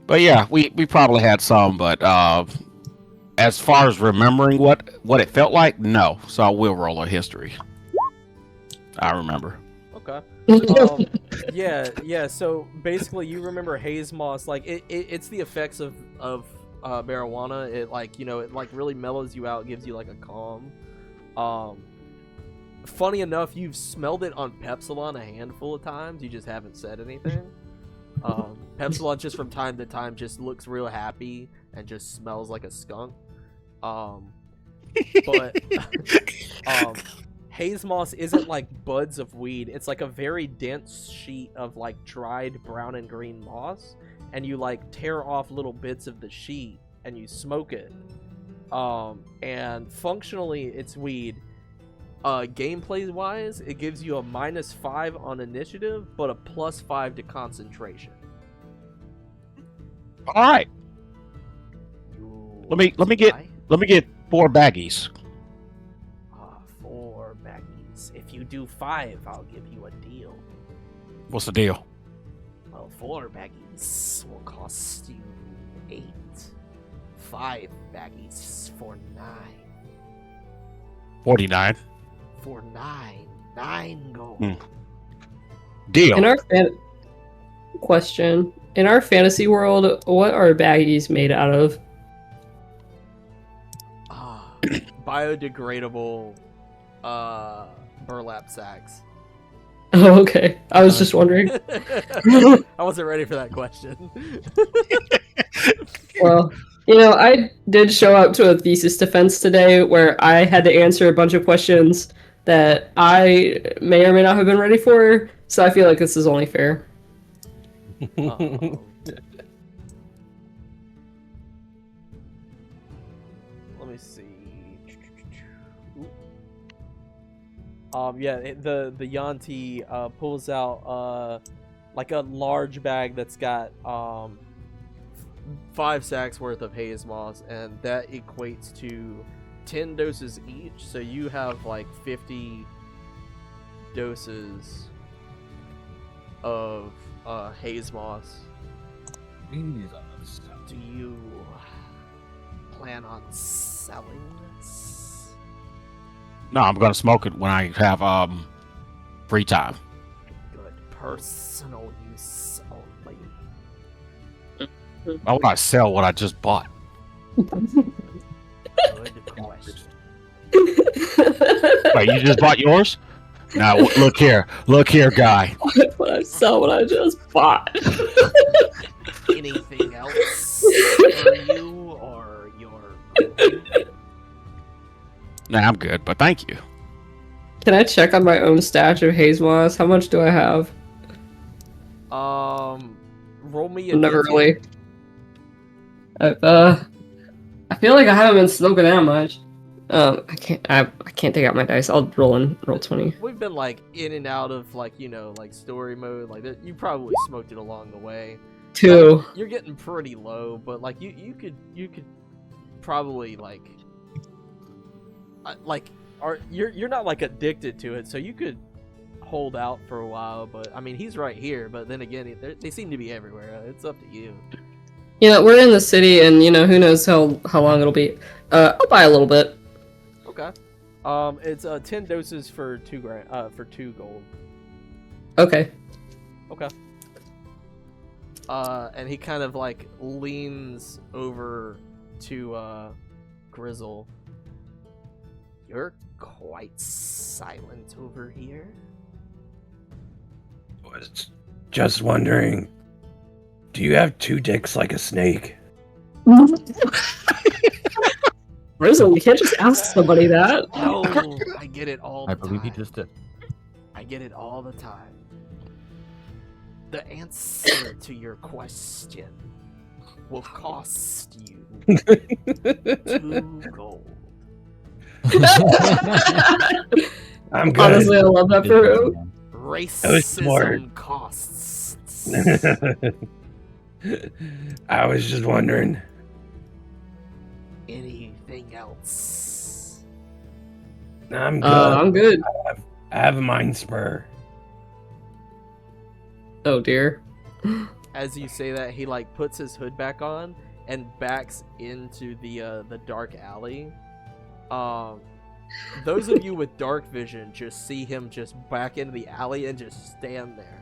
But yeah, we probably had some, but as far as remembering what it felt like, no. So I will roll a history. I remember. Okay. Yeah. So basically, you remember haze moss, like it's the effects of marijuana. It it really mellows you out, gives you like a calm. Funny enough, you've smelled it on Pepsilon a handful of times. You just haven't said anything. Pepsilon just from time to time just looks real happy and just smells like a skunk. But haze moss isn't like buds of weed. It's like a very dense sheet of like dried brown and green moss, and you like tear off little bits of the sheet and you smoke it. And functionally it's weed. Gameplay wise, it gives you a -5 on initiative, but a +5 to concentration. All right. Let me get 4 baggies. 4 baggies. If you do 5, I'll give you a deal. What's the deal? Well, 4 baggies will cost you 8. 5 baggies for 9. 49. For 9 gold. Deal. In our question, in our fantasy world, what are baggies made out of? Biodegradable burlap sacks. Oh, okay. I was just wondering. I wasn't ready for that question. Well, I did show up to a thesis defense today where I had to answer a bunch of questions that I may or may not have been ready for, so I feel like this is only fair. Let me see. The Yanti pulls out like a large bag that's got 5 sacks worth of haze moss, and that equates to 10 doses each, so you have like 50 doses of haze moss. Do you plan on selling this? No, I'm gonna smoke it when I have free time. Good. Personal use only. Why would I sell what I just bought? Good question. Wait, you just bought yours? Now look here, guy. But I sell what I just bought. Anything else for you, or your? Nah, I'm good, but thank you. Can I check on my own stash of haze moss? How much do I have? Roll me a Never D10. really. I feel like I haven't been smoking that much. I can't take out my dice. I'll roll 20. We've been like in and out of like story mode like that. You probably smoked it along the way. 2. You're getting pretty low, but like you could probably like like, you're not like addicted to it, so you could hold out for a while. But I mean, he's right here. But then again, they seem to be everywhere. It's up to you. You know, we're in the city, and you know, who knows how long it'll be. I'll buy a little bit. Okay. It's 10 doses for 2 gold. Okay. Okay. And he kind of like leans over to Grizzle. You're quite silent over here. Was just wondering, do you have 2 dicks like a snake? Rizzo, you can't just ask somebody that. No, I get it all the I believe he time. just did. I get it all the time. The answer to your question will cost you 2 gold. I'm good. Honestly, I love that for him. Racism costs. I was just wondering. Anything else? I'm good. I'm good. I have a mind spur. Oh dear. As you say that, he like puts his hood back on and backs into the dark alley. Those of you with dark vision just see him just back into the alley and just stand there.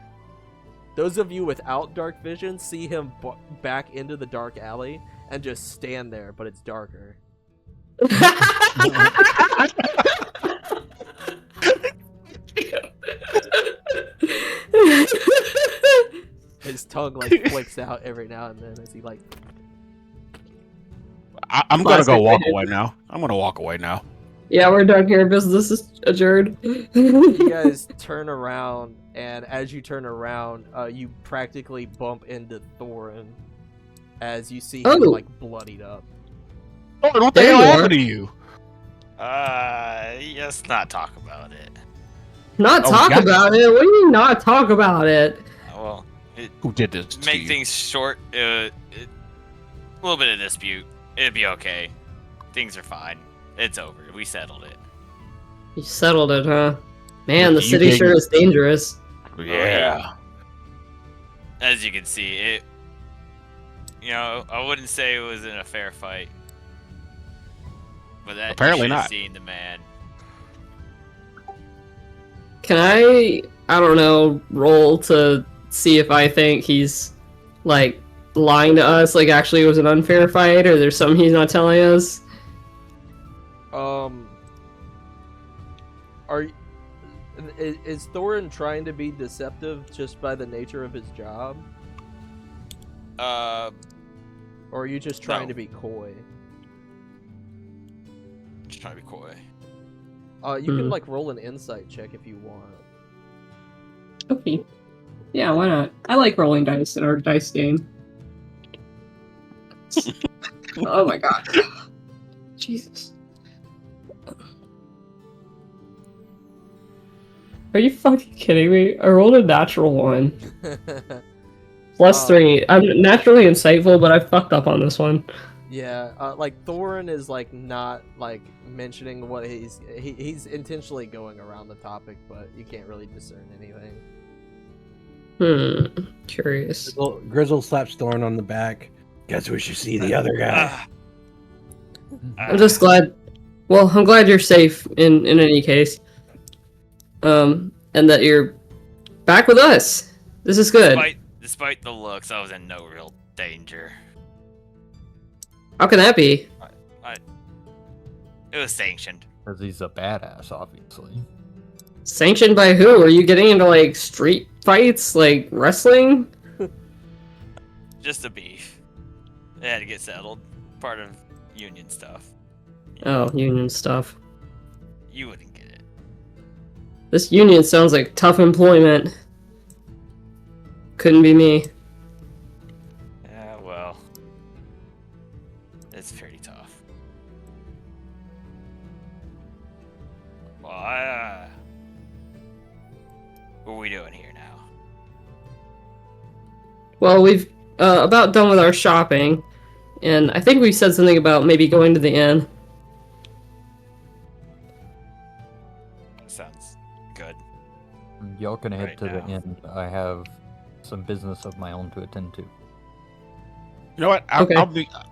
Those of you without dark vision see him back into the dark alley and just stand there, but it's darker. His tongue like flicks out every now and then as he like. I'm gonna go walk away now. I'm gonna walk away now. Yeah, we're done here. Business is adjourned. You guys turn around, and as you turn around, you practically bump into Thorin as you see him like bloodied up. Oh, what the There hell you are. happened to you? Let's not talk about it. Not Oh, talk gotcha. about it? What do you mean not talk about it? Well, Who did this to make you? things short. A little bit of dispute. It'd be okay. Things are fine. It's over. We settled it. You settled it, huh? Man, the You city gave sure me- is dangerous. Yeah. As you can see, it. You know, I wouldn't say it was in a fair fight, but that Apparently you should have not. seen the man. Can I don't know, roll to see if I think he's, like, lying to us, like actually it was an unfair fight, or there's something he's not telling us? Is Thorin trying to be deceptive just by the nature of his job? Or are you just trying No. to be coy? Just trying to be coy. You can like roll an insight check if you want. Okay. Yeah, why not? I like rolling dice in our dice game. Oh my god. Jesus. Are you fucking kidding me? I rolled a natural 1. Plus 3. I'm naturally insightful, but I fucked up on this one. Yeah, like Thorin is like not like mentioning what he's intentionally going around the topic, but you can't really discern anything. Curious. Grizzle slaps Thorn on the back. Guess we should see the other guy. I'm just glad. Well, I'm glad you're safe in any case. And that you're back with us. This is good. Despite the looks, I was in no real danger. How can that be? It was sanctioned. Because he's a badass, obviously. Sanctioned by who? Are you getting into like street fights, like wrestling? Just a beef. It had to get settled. Part of union stuff. Oh, union stuff. You wouldn't get it. This union sounds like tough employment. Couldn't be me. Yeah, well. It's pretty tough. Well, what are we doing here now? Well, we've about done with our shopping, and I think we said something about maybe going to the inn. y'all can head Right to the now. inn. I have some business of my own to attend to. You know what? Okay.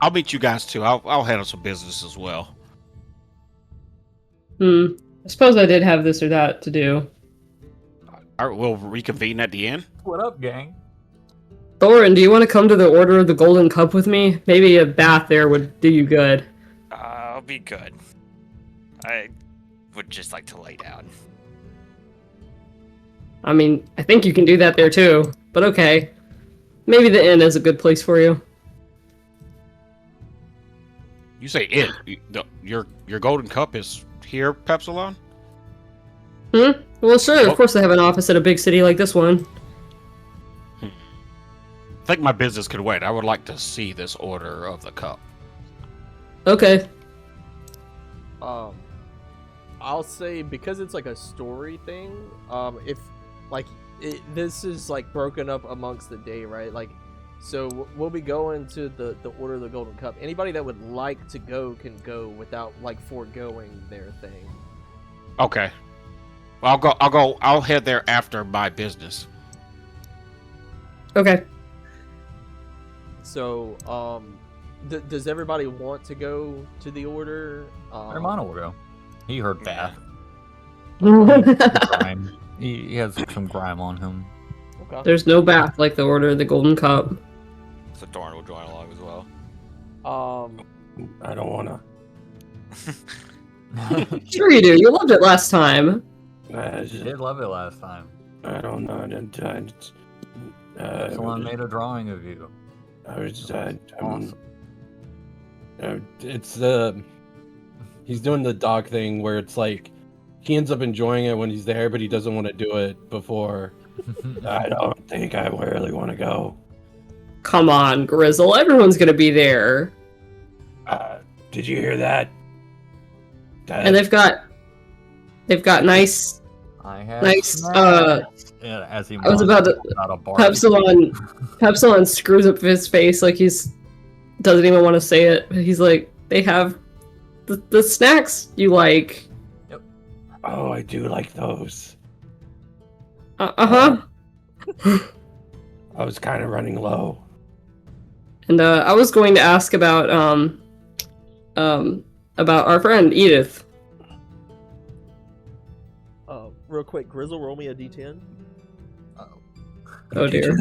I'll meet you guys too. I'll handle some business as well. I suppose I did have this or that to do. All right, we'll reconvene at the end. What up, gang? Thorin, do you want to come to the Order of the Golden Cup with me? Maybe a bath there would do you good. I'll be good. I would just like to lay down. I mean, I think you can do that there too, but okay. Maybe the inn is a good place for you. You say it. Your golden cup is here, Pepsilon? Well, sure, Oh. of course they have an office in a big city like this one. I think my business could wait. I would like to see this order of the cup. Okay. I'll say because it's like a story thing. If like this is like broken up amongst the day, right? Like, so we'll be going to the Order of the Golden Cup. Anybody that would like to go can go without like foregoing their thing. Okay. Well, I'll head there after my business. Okay. So, does everybody want to go to the Order? Hermano will go. He heard Yeah. bath. Grime. He has some grime on him. Okay. There's no bath like the Order of the Golden Cup. So Thorin will join along as well. I don't wanna. Sure you do. You loved it last time. I He did love it last time. don't know. Someone made a drawing of you. Awesome. It's he's doing the dog thing where it's like he ends up enjoying it when he's there, but he doesn't want to do it before. I don't think I really want to go. Come on, Grizzle. Everyone's gonna be there. Did you hear that? And they've got nice I have Nice, snacks. Yeah, as he I was about to out a bar. Pepsilon screws up his face like he's doesn't even want to say it. He's like, they have the snacks you like. Oh, I do like those. Uh-huh. I was kind of running low. And I was going to ask about our friend Edith. Real quick, Grizzle, roll me a d10. Oh dear.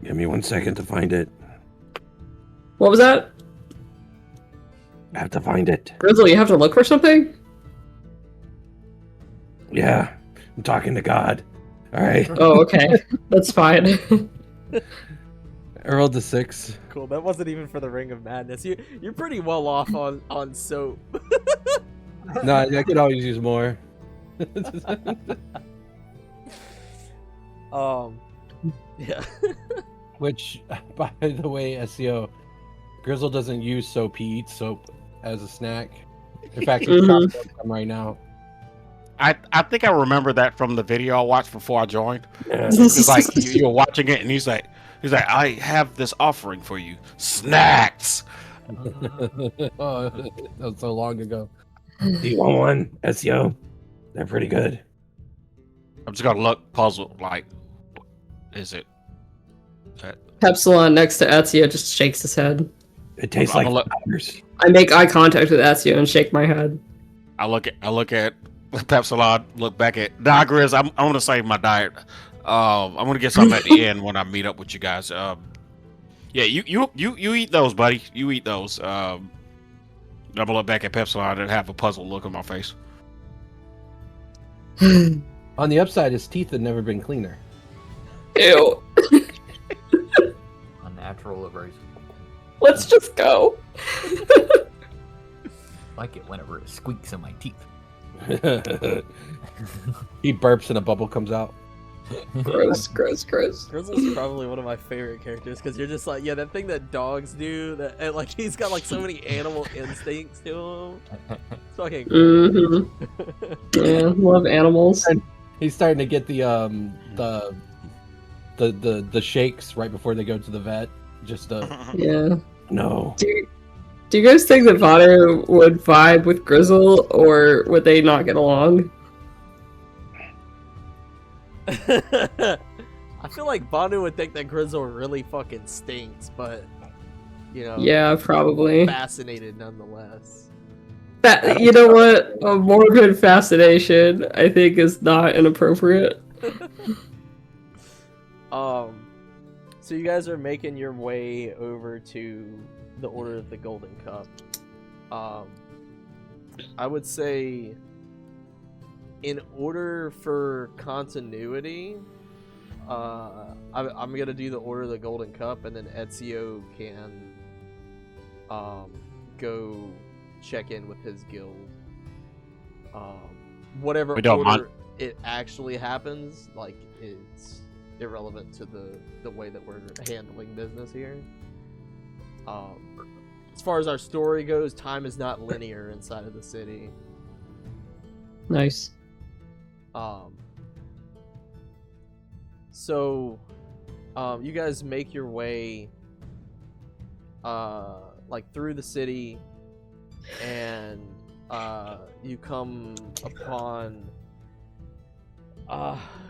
Give me 1 second to find it. What was that? I have to find it. Grizzle, you have to look for something? Yeah, I'm talking to God. All right. Oh, okay. That's fine. I rolled a 6. Cool. That wasn't even for the Ring of Madness. You're pretty well off on soap. No, I could always use more. Yeah. Which, by the way, SEO, Grizzle doesn't use soap. He eats soap as a snack. In fact, it's chopped up right now. I think I remember that from the video I watched before I joined. Yeah. It's like you were watching it, and he's like, I have this offering for you, snacks. Oh, that was so long ago. Do you want one, SEO? They're pretty good. I'm just gonna look puzzled. Like, is it? Pepsilon next to Ezio just shakes his head. It tastes I'm like gonna flowers. I make eye contact with Ezio and shake my head. I look at Pepsilon. Look back at Grizz. I'm gonna save my diet. I'm gonna get something at the end when I meet up with you guys. Yeah, you eat those, buddy. You eat those. I'm gonna look back at Pepsilon and have a puzzled look on my face. On the upside, his teeth had never been cleaner. Ew. A natural abrasive. Let's just go. Like it whenever it squeaks in my teeth. He burps and a bubble comes out. Gross, gross, gross. Grizzle's probably one of my favorite characters because you're just like, yeah, that thing that dogs do. That and, like he's got like so many animal instincts to him. It's fucking. Mm-hmm. Yeah, love animals. He's starting to get the shakes right before they go to the vet. Just Yeah. no. Do you guys think that Vado would vibe with Grizzle, or would they not get along? I feel like Banu would think that Grizzle really fucking stinks, but you know, Yeah, probably. fascinated nonetheless. You know what? A morbid fascination, I think, is not inappropriate. So you guys are making your way over to the Order of the Golden Cup. I would say, in order for continuity, I'm gonna do the Order of the Golden Cup, and then Ezio can go check in with his guild. Whatever order it actually happens, like, it's irrelevant to the way that we're handling business here. As far as our story goes, time is not linear inside of the city. Nice. So, you guys make your way, like, through the city, and you come upon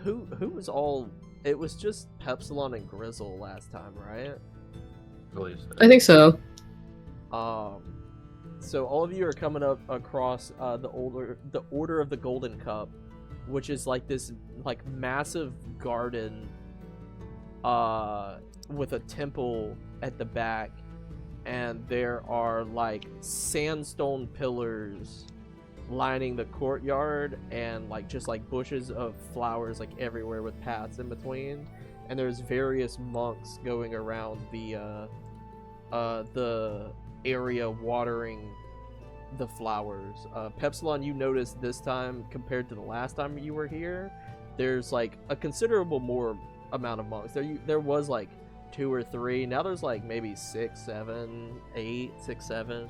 who was all. It was just Pepsilon and Grizzle last time, right? I think so. So all of you are coming up across the Order of the Golden Cup, which is like this like massive garden with a temple at the back, and there are like sandstone pillars lining the courtyard, and like just like bushes of flowers like everywhere with paths in between, and there's various monks going around the area watering the flowers. Pepsilon, you noticed this time compared to the last time you were here, there's like a considerable more amount of monks. There was like 2 or 3. Now there's like maybe 6, 7, 8, 6, 7.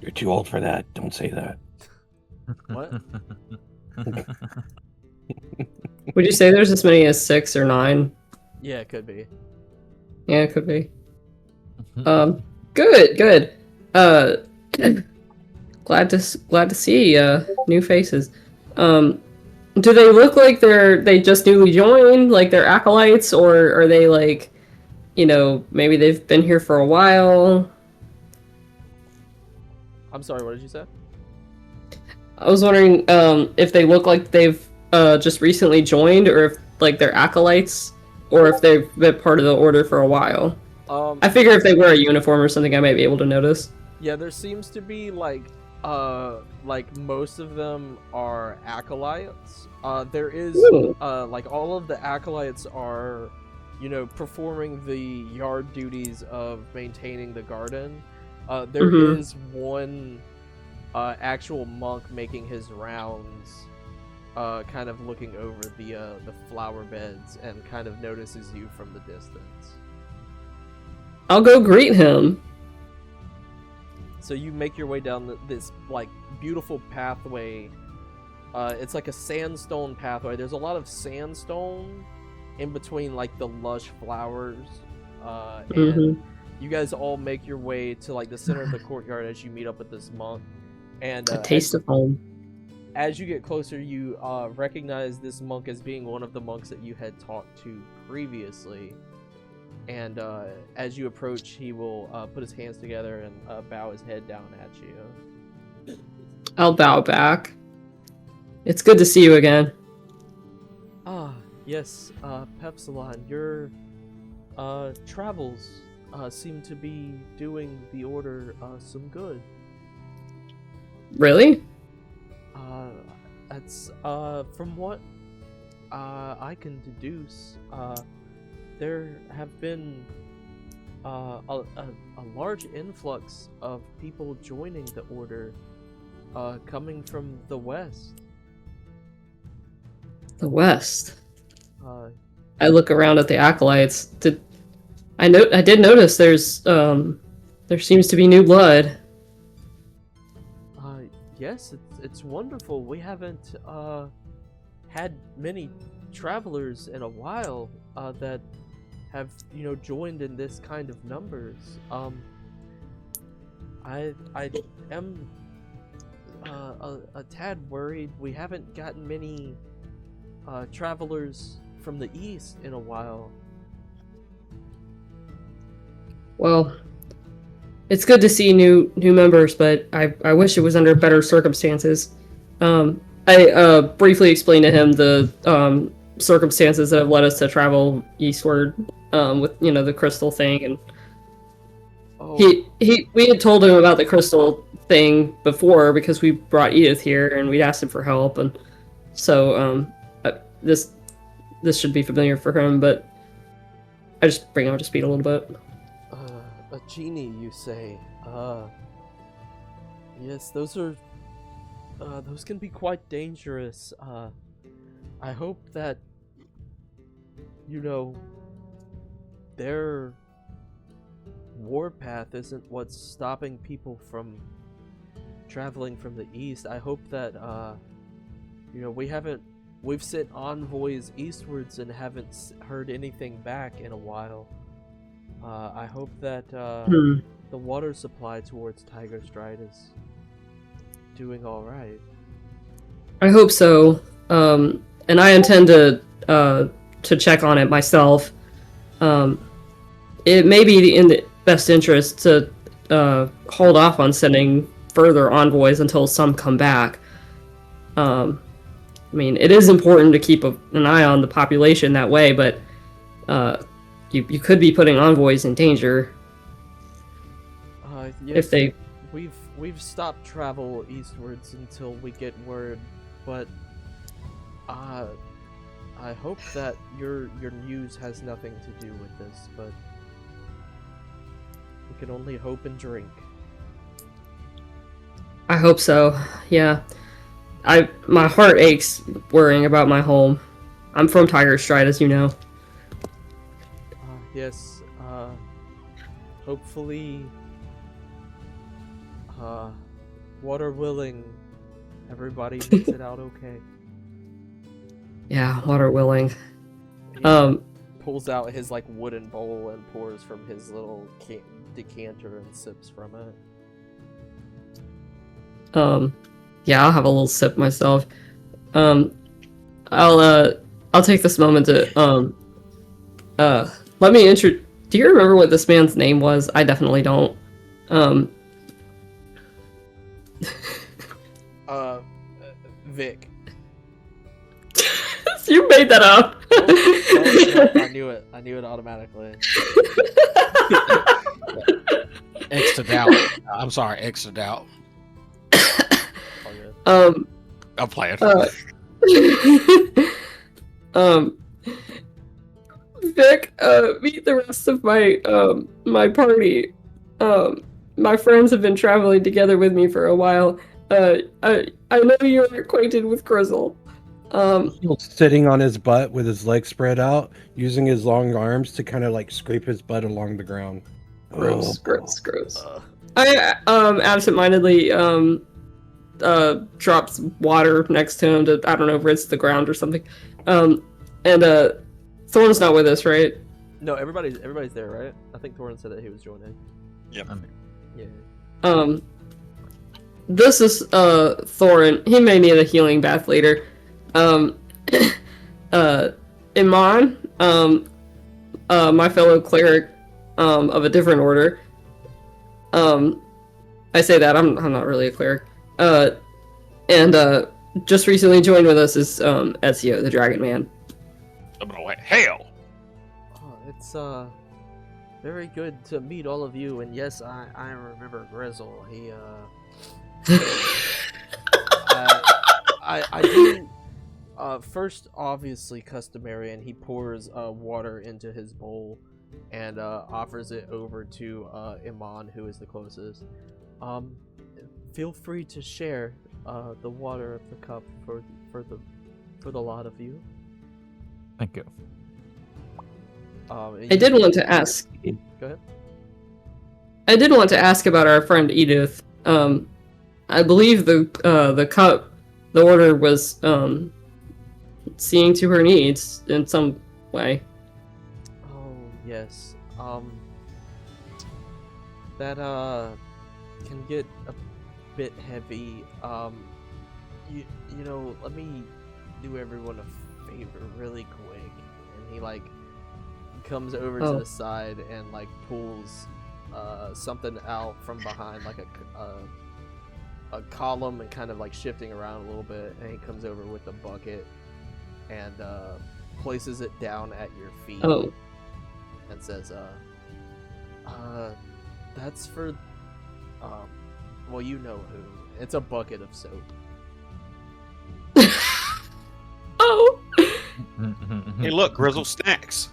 You're too old for that. Don't say that. What? Would you say there's as many as 6 or 9? Yeah, it could be. Yeah, it could be. Good. Glad to see new faces. Do they look like they just newly joined, like they're acolytes, or are they like, you know, maybe they've been here for a while? I'm sorry, what did you say? I was wondering if they look like they've just recently joined, or if like they're acolytes, or if they've been part of the order for a while. I figure if they wear a uniform or something, I might be able to notice. Yeah, there seems to be like most of them are acolytes. There is like all of the acolytes are, you know, performing the yard duties of maintaining the garden. There is one actual monk making his rounds, kind of looking over the flower beds, and kind of notices you from the distance. I'll go greet him. So you make your way down this like beautiful pathway. It's like a sandstone pathway. There's a lot of sandstone in between like the lush flowers, and you guys all make your way to like the center of the courtyard as you meet up with this monk. And a taste of home. As you get closer, you recognize this monk as being one of the monks that you had talked to previously. And as you approach, he will put his hands together and bow his head down at you. I'll bow back. It's good to see you again. Ah, yes, Pepsilon, your travels seem to be doing the order some good. Really? That's from what I can deduce, there have been a large influx of people joining the order, coming from the west. The west. I look around at the acolytes. I did notice there seems to be new blood. Yes, it's wonderful. We haven't had many travelers in a while that have, you know, joined in this kind of numbers. I am a tad worried. We haven't gotten many travelers from the east in a while. Well, it's good to see new members, but I wish it was under better circumstances. I briefly explained to him the circumstances that have led us to travel eastward, with the crystal thing, and we had told him about the crystal thing before because we brought Edith here and we'd asked him for help, and so this should be familiar for him, but I just bring him up to speed a little bit. A genie, you say? Yes, those can be quite dangerous. I hope that, their warpath isn't what's stopping people from traveling from the east. I hope that, we've sent envoys eastwards and haven't heard anything back in a while. I hope that the water supply towards Tiger Stride is doing all right. I hope so, and I intend to check on it myself. It may be in the best interest to hold off on sending further envoys until some come back. I mean, it is important to keep an eye on the population that way, but you could be putting envoys in danger. Yes, if they... We've stopped travel eastwards until we get word, but I hope that your news has nothing to do with this, but we can only hope and drink. I hope so, yeah. My heart aches worrying about my home. I'm from Tiger Stride, as you know. Yes, hopefully, water willing, everybody makes it out okay. Yeah, water willing. He pulls out his wooden bowl and pours from his little decanter and sips from it. Yeah, I'll have a little sip myself. I'll take this moment to let me introduce. Do you remember what this man's name was? I definitely don't. Vic. You made that up. I knew it. I knew it automatically. Extra doubt. I'm sorry, extra doubt. I'm playing. Vic, meet the rest of my party. My friends have been traveling together with me for a while. I know you're acquainted with Grizzle. Sitting on his butt with his legs spread out, using his long arms to kind of scrape his butt along the ground. Gross. I absentmindedly drops water next to him to, I don't know, rinse the ground or something. And Thorn's not with us, right? No, everybody's there, right? I think Thorin said that he was joining. Yep. Yeah. This is Thorin. He may need a healing bath later. Iman, my fellow cleric of a different order. I say that I'm not really a cleric. And just recently joined with us is Ezio, the Dragon Man. Hail! Oh, it's very good to meet all of you, and yes, I remember Grizzle. He I do first, obviously customary, and he pours water into his bowl and offers it over to Iman, who is the closest. Feel free to share the water of the cup for the lot of you. Thank you. I did want to ask. Go ahead. I did want to ask about our friend Edith. I believe the cup, the order was seeing to her needs in some way. Oh yes. That can get bit heavy. You know, let me do everyone a favor really quick. And he like comes over to the side and like pulls something out from behind, like a column, and kind of like shifting around a little bit. And he comes over with a bucket and places it down at your feet. And says, that's for, well, you know who. It's a bucket of soap. Hey, look, Grizzle, snacks.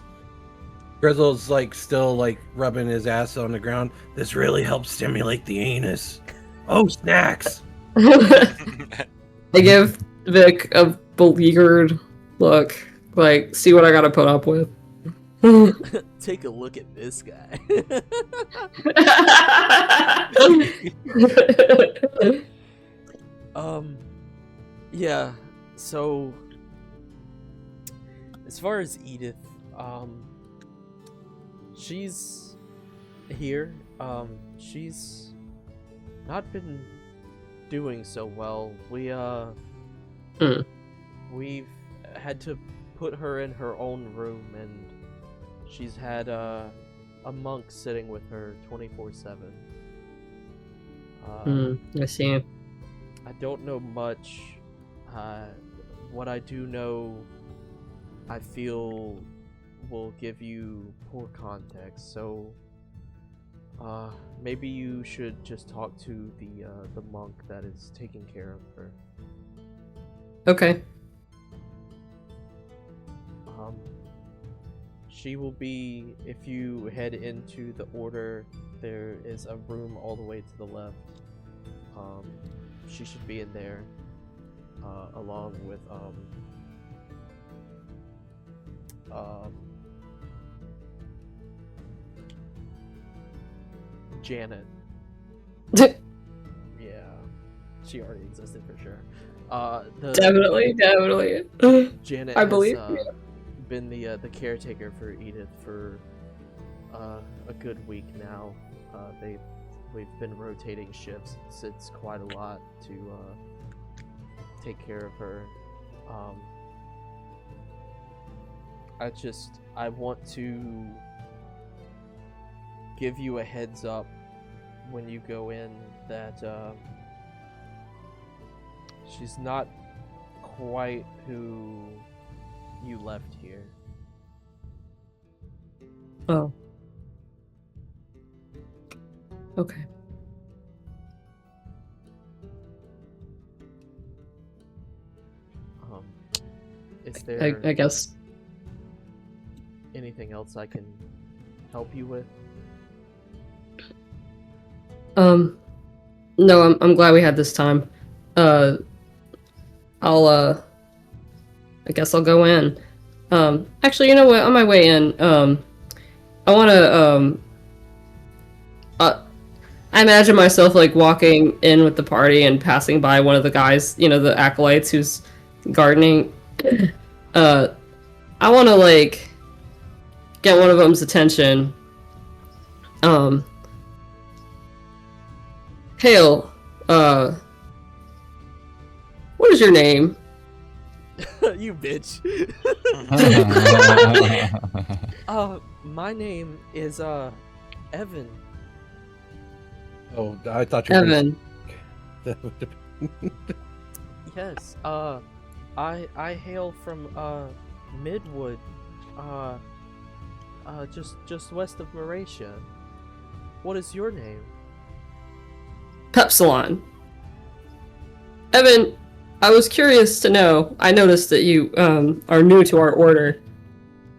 Grizzle's like still like rubbing his ass on the ground. This really helps stimulate the anus. Oh, snacks! I give Vic a beleaguered look, like, see what I gotta put up with. Take a look at this guy. Yeah, so as far as Edith, she's here. She's not been doing so well. We've had to put her in her own room, and she's had a monk sitting with her 24/7. I see. I don't know much. What I do know, I feel will give you poor context. So, maybe you should just talk to the monk that is taking care of her. Okay. She will be, if you head into the order, there is a room all the way to the left. She should be in there, along with, Janet. Yeah, she already existed for sure. Definitely. Janet I has believe been the caretaker for Edith for a good week now. We've been rotating shifts. It's quite a lot to take care of her. I want to give you a heads up when you go in that she's not quite who you left here. Oh. Okay. Is there I guess anything else I can help you with? No, I'm glad we had this time. I guess I'll go in. Actually, you know what? On my way in, I wanna, I imagine myself, like, walking in with the party and passing by one of the guys, you know, the acolytes who's gardening. I wanna, like, get one of them's attention. Hail, what is your name? You bitch. My name is Evan. Oh, I thought you were Evan. Yes. I hail from Midwood. Just west of Meracia. What is your name? Pepsilon. Evan, I was curious to know, I noticed that you are new to our order.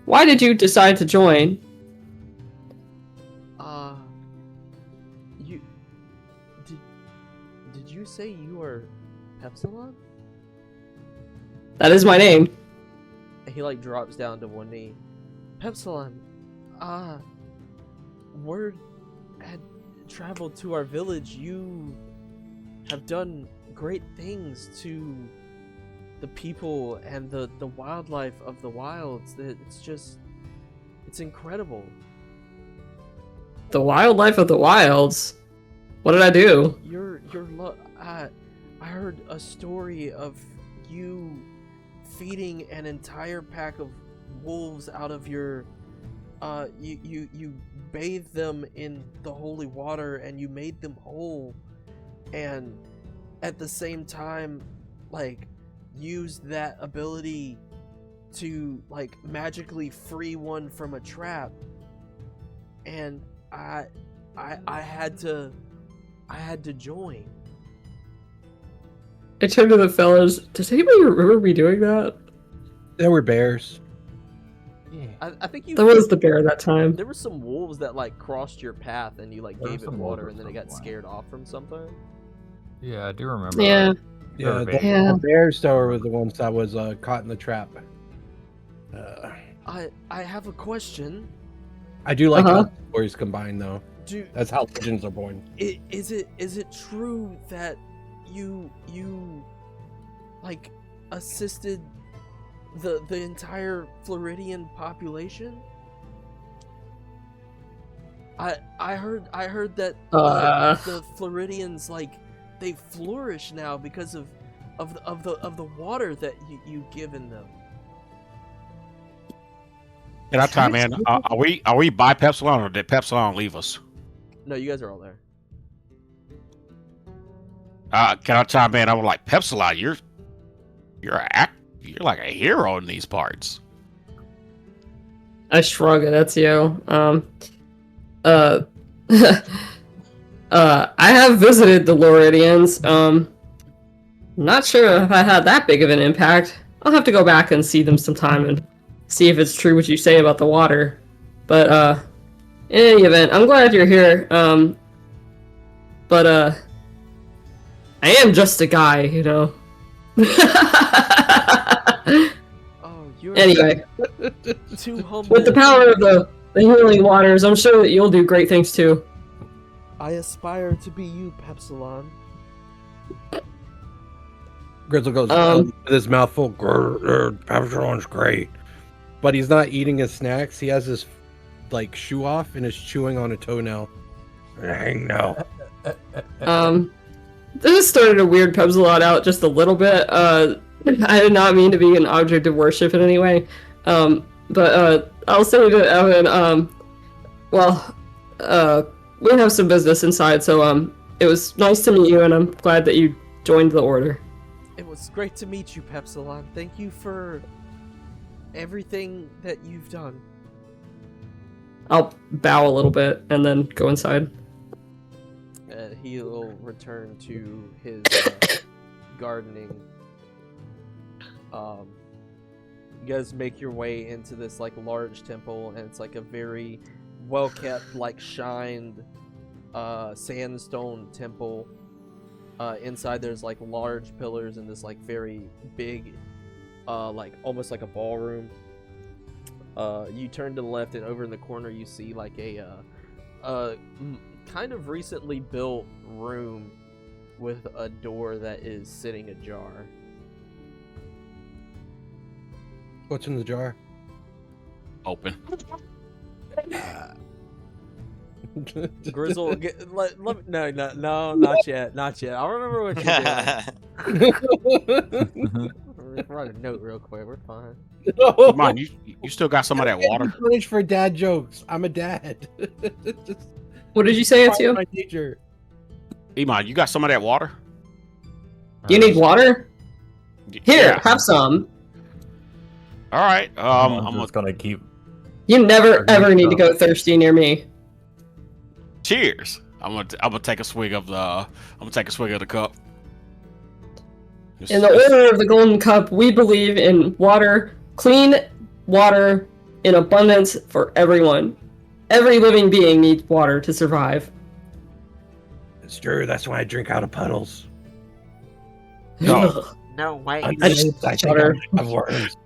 Why did you decide to join? Did you say you are Pepsilon? That is my name. He like drops down to one knee. Pepsilon, word had traveled to our village. You have done great things to the people and the wildlife of the wilds. It's incredible. The wildlife of the wilds? What did I do? I heard a story of you feeding an entire pack of wolves out of your you bathed them in the holy water and you made them whole, and at the same time like used that ability to like magically free one from a trap. And I had to join. I turned to the fellas. Does anybody remember me doing that? There were bears. Yeah. I think you. That was the bear that time. There were some wolves that like crossed your path, and you like gave it water, and then it got scared off from something. Yeah, I do remember. Yeah. Yeah, Yeah. the bears though were the ones that was caught in the trap. I have a question. I do like how the stories combine though. Do That's how legends are born. is it true that you like assisted the entire Floridian population? I heard that the Floridians like they flourish now because of the water that you given them. Can I time in? Are we by Pepsilon or did Pepsilon leave us? No, you guys are all there. Can I chime in? I was like, Pepsilon, you're like a hero in these parts. I shrug at Ezio. I have visited the Loridians. Not sure if I had that big of an impact. I'll have to go back and see them sometime and see if it's true what you say about the water. But in any event, I'm glad you're here. But I am just a guy, you know. Oh, you're Anyway, too humble. with the power of the healing waters, I'm sure that you'll do great things too. I aspire to be you, Pepsilon. Grizzle goes with his mouth full. Pepsilon's great, but he's not eating his snacks. He has his like shoe off and is chewing on a toenail. Hang no. This has started to weird Pepsilon out just a little bit. I did not mean to be an object of worship in any way. But I'll say to Evan, we have some business inside, so it was nice to meet you, and I'm glad that you joined the order. It was great to meet you, Pepsilon. Thank you for everything that you've done. I'll bow a little bit and then go inside. He'll return to his gardening. You guys make your way into this like large temple, and it's like a very well kept, like shined sandstone temple. Inside there's like large pillars and this like very big like almost like a ballroom. You turn to the left, and over in the corner you see like a kind of recently built room with a door that is sitting ajar. What's in the jar? Open. Grizzle, no, not yet. I'll remember what you're doing. Write a note real quick. We're fine. Come on, you still got some of that water. Punished for dad jokes. I'm a dad. What did you say, Ezio? My teacher. Iman, you got some of that water? You need water? Here, Yeah. have some. All right. I'm just gonna keep. You never ever need to go thirsty near me. Cheers. I'm gonna take a swig of the. Cup. In the order of the Golden Cup, we believe in water, clean water in abundance for everyone. Every living being needs water to survive. It's true. That's why I drink out of puddles. No. No, wait. I just think shudder. I've worms.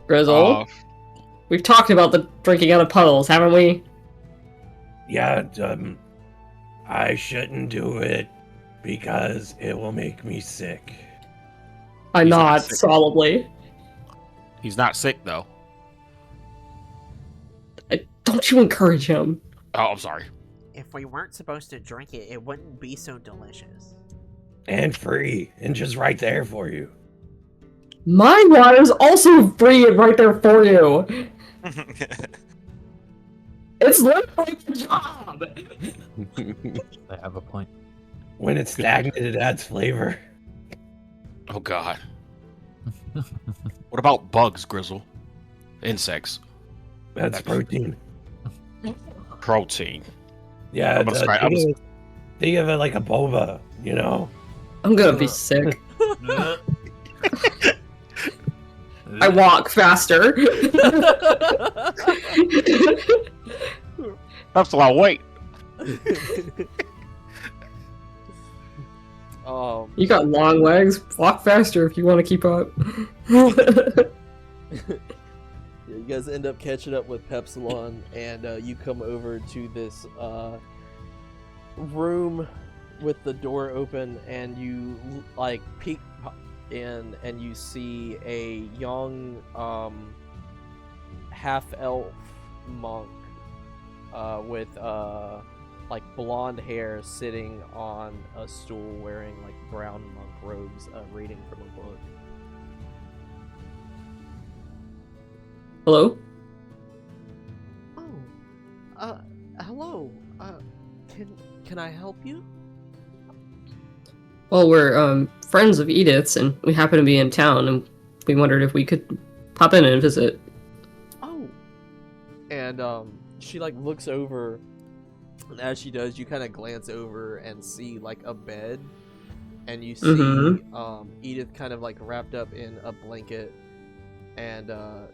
Grizzle, we've talked about the drinking out of puddles, haven't we? Yeah, I shouldn't do it because it will make me sick. I He's not nod sick. solemnly. He's not sick though. Don't you encourage him. Oh, I'm sorry. if we weren't supposed to drink it, it wouldn't be so delicious. And free, and just right there for you. My water's also free and right there for you. It's literally the job. They have a point. When it's stagnant, it adds flavor. Oh God. What about bugs, Grizzle? Insects. That's protein. Protein. Yeah, I'm gonna think of it like a boba, you know? I'm gonna be sick. I walk faster. That's a lot of weight. You got long legs. Walk faster if you want to keep up. Yeah, you guys end up catching up with Pepsilon, and you come over to this room with the door open, and you like peek in, and you see a young half-elf monk with like blonde hair sitting on a stool wearing like brown monk robes, reading from a book. Hello? Oh, hello. Can I help you? Well, we're friends of Edith's, and we happen to be in town, and we wondered if we could pop in and visit. Oh. And she like looks over, and as she does, you kind of glance over and see like a bed, and you see Edith kind of like wrapped up in a blanket, and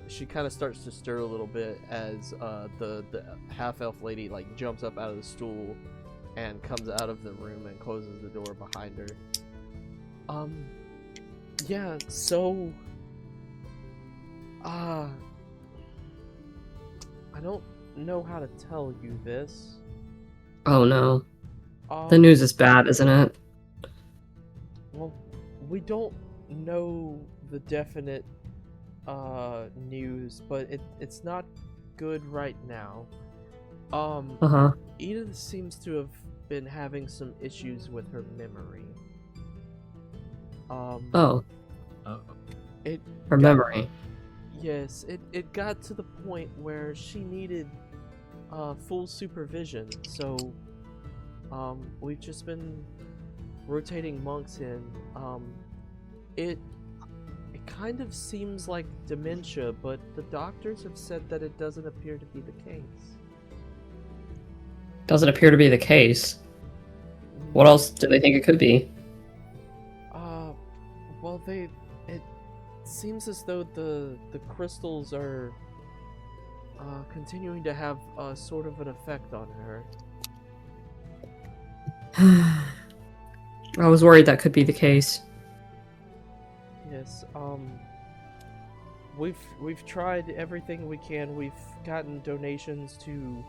she kind of starts to stir a little bit as the half-elf lady like jumps up out of the stool and comes out of the room and closes the door behind her. Yeah, so I don't know how to tell you this. Oh no. The news is bad, isn't it? Well, we don't know the definite news, but it's not good right now. Edith seems to have been having some issues with her memory. Her memory. Yes, it got to the point where she needed full supervision, so we've just been rotating monks in. It kind of seems like dementia, but the doctors have said that it doesn't appear to be the case. Doesn't appear to be the case. What else do they think it could be? Well, it seems as though the crystals are continuing to have sort of an effect on her. I was worried that could be the case. Yes, we've tried everything we can. We've gotten donations to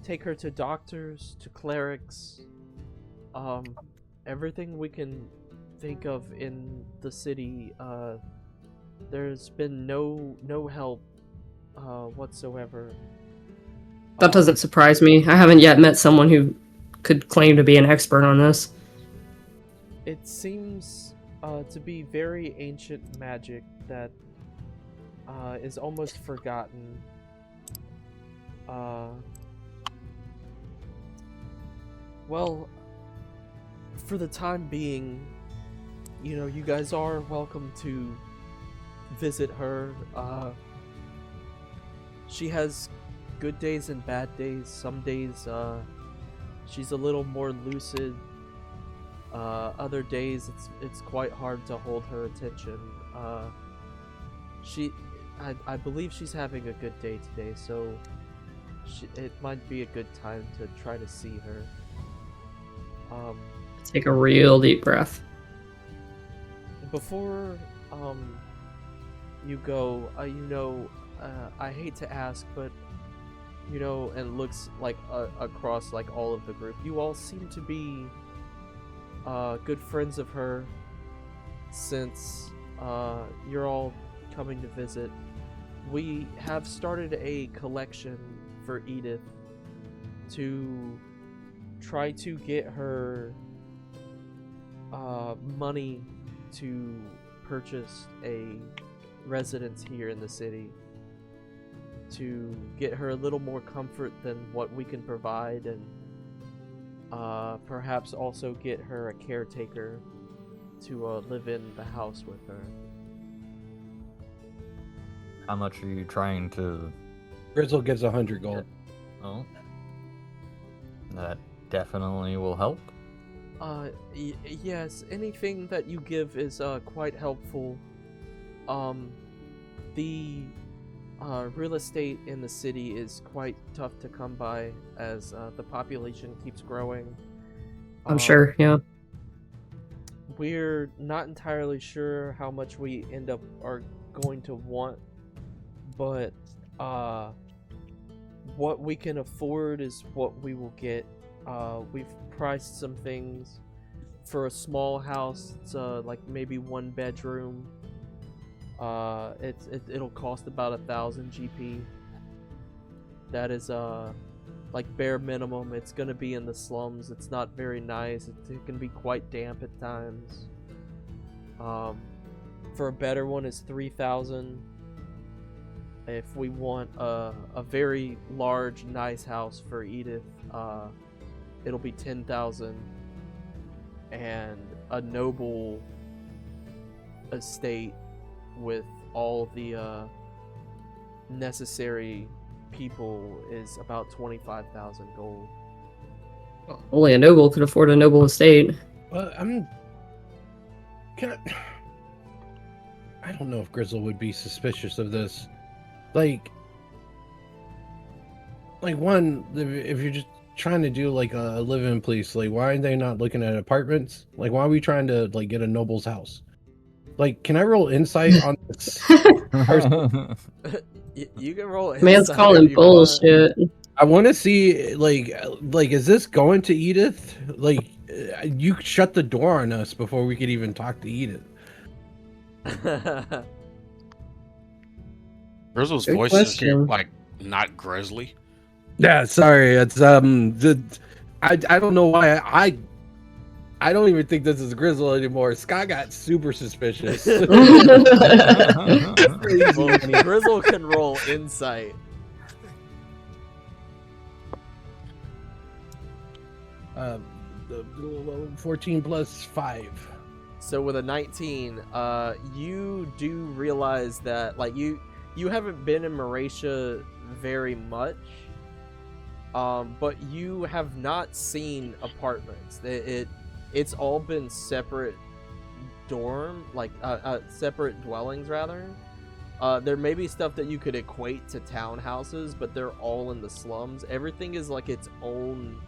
take her to doctors, to clerics, everything we can think of in the city. There's been no help whatsoever. That doesn't surprise me. I haven't yet met someone who could claim to be an expert on this. It seems to be very ancient magic that is almost forgotten. Well, for the time being, you know, you guys are welcome to visit her. She has good days and bad days. Some days she's a little more lucid. Other days it's quite hard to hold her attention. I believe she's having a good day today, so it might be a good time to try to see her. Take a real deep breath. Before you go, I hate to ask, but and looks like across like all of the group, you all seem to be good friends of her since you're all coming to visit. We have started a collection for Edith to try to get her money to purchase a residence here in the city, to get her a little more comfort than what we can provide, and perhaps also get her a caretaker to live in the house with her. How much are you trying to... Grizzle gives 100 gold. Oh. That definitely will help. Yes, anything that you give is quite helpful. The real estate in the city is quite tough to come by as the population keeps growing. I'm sure, yeah. We're not entirely sure how much we are going to want, but what we can afford is what we will get. We've priced some things for a small house. It's like maybe 1 bedroom. It'll cost about 1,000 GP. That is like bare minimum. It's gonna be in the slums. It's not very nice. It can be quite damp at times. For a better one is 3,000. If we want a very large, nice house for Edith, it'll be 10,000. And a noble estate with all the necessary people is about 25,000 gold. Only a noble could afford a noble estate. Well, I don't know if Grizzle would be suspicious of this. Like one, if you're just trying to do like a live-in place, like why are they not looking at apartments? Like why are we trying to like get a noble's house? Like, can I roll insight on this? You can roll insight. Man's calling bullshit. I want to see like is this going to Edith? Like you shut the door on us before we could even talk to Edith. Grizzle's Good voice question. is like not grizzly. Yeah, sorry. It's I don't know why I don't even think this is Grizzle anymore. Scott got super suspicious. Grizzle can roll insight. The 14 plus 5. So with a 19, you do realize that like you haven't been in Meracia very much, but you have not seen apartments. It's all been separate separate dwellings rather. There may be stuff that you could equate to townhouses, but they're all in the slums. Everything is like its own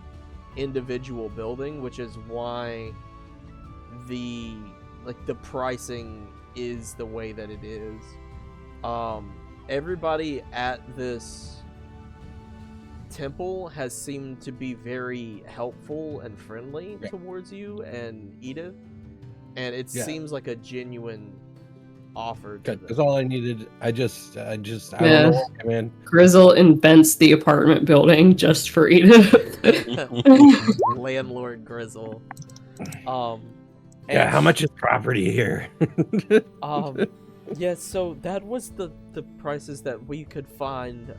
individual building, which is why the pricing is the way that it is. Everybody at this temple has seemed to be very helpful and friendly towards you and Edith, and it seems like a genuine offer to them. That's all I needed. I don't know, man. Grizzle invents the apartment building just for Edith. Landlord Grizzle. How much is property here? Yeah, so that was the prices that we could find.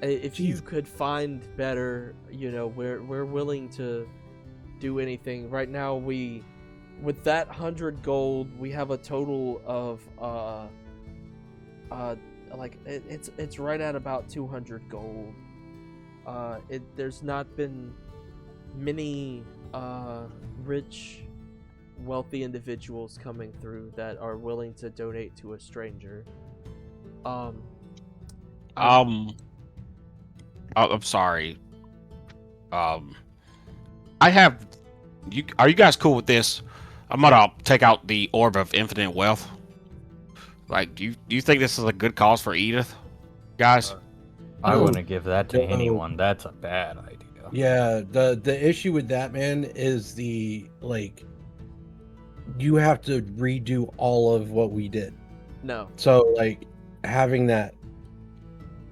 If you could find better, we're willing to do anything. Right now, with that 100 gold, we have a total of it's right at about 200 gold. There's not been many rich, wealthy individuals coming through that are willing to donate to a stranger. I'm sorry. I have. Are you guys cool with this? I'm gonna take out the Orb of Infinite Wealth. Like, do you think this is a good cause for Edith, guys? I wouldn't give that to anyone. That's a bad idea. Yeah, the issue with that, man, is you have to redo all of what we did. No. So having that.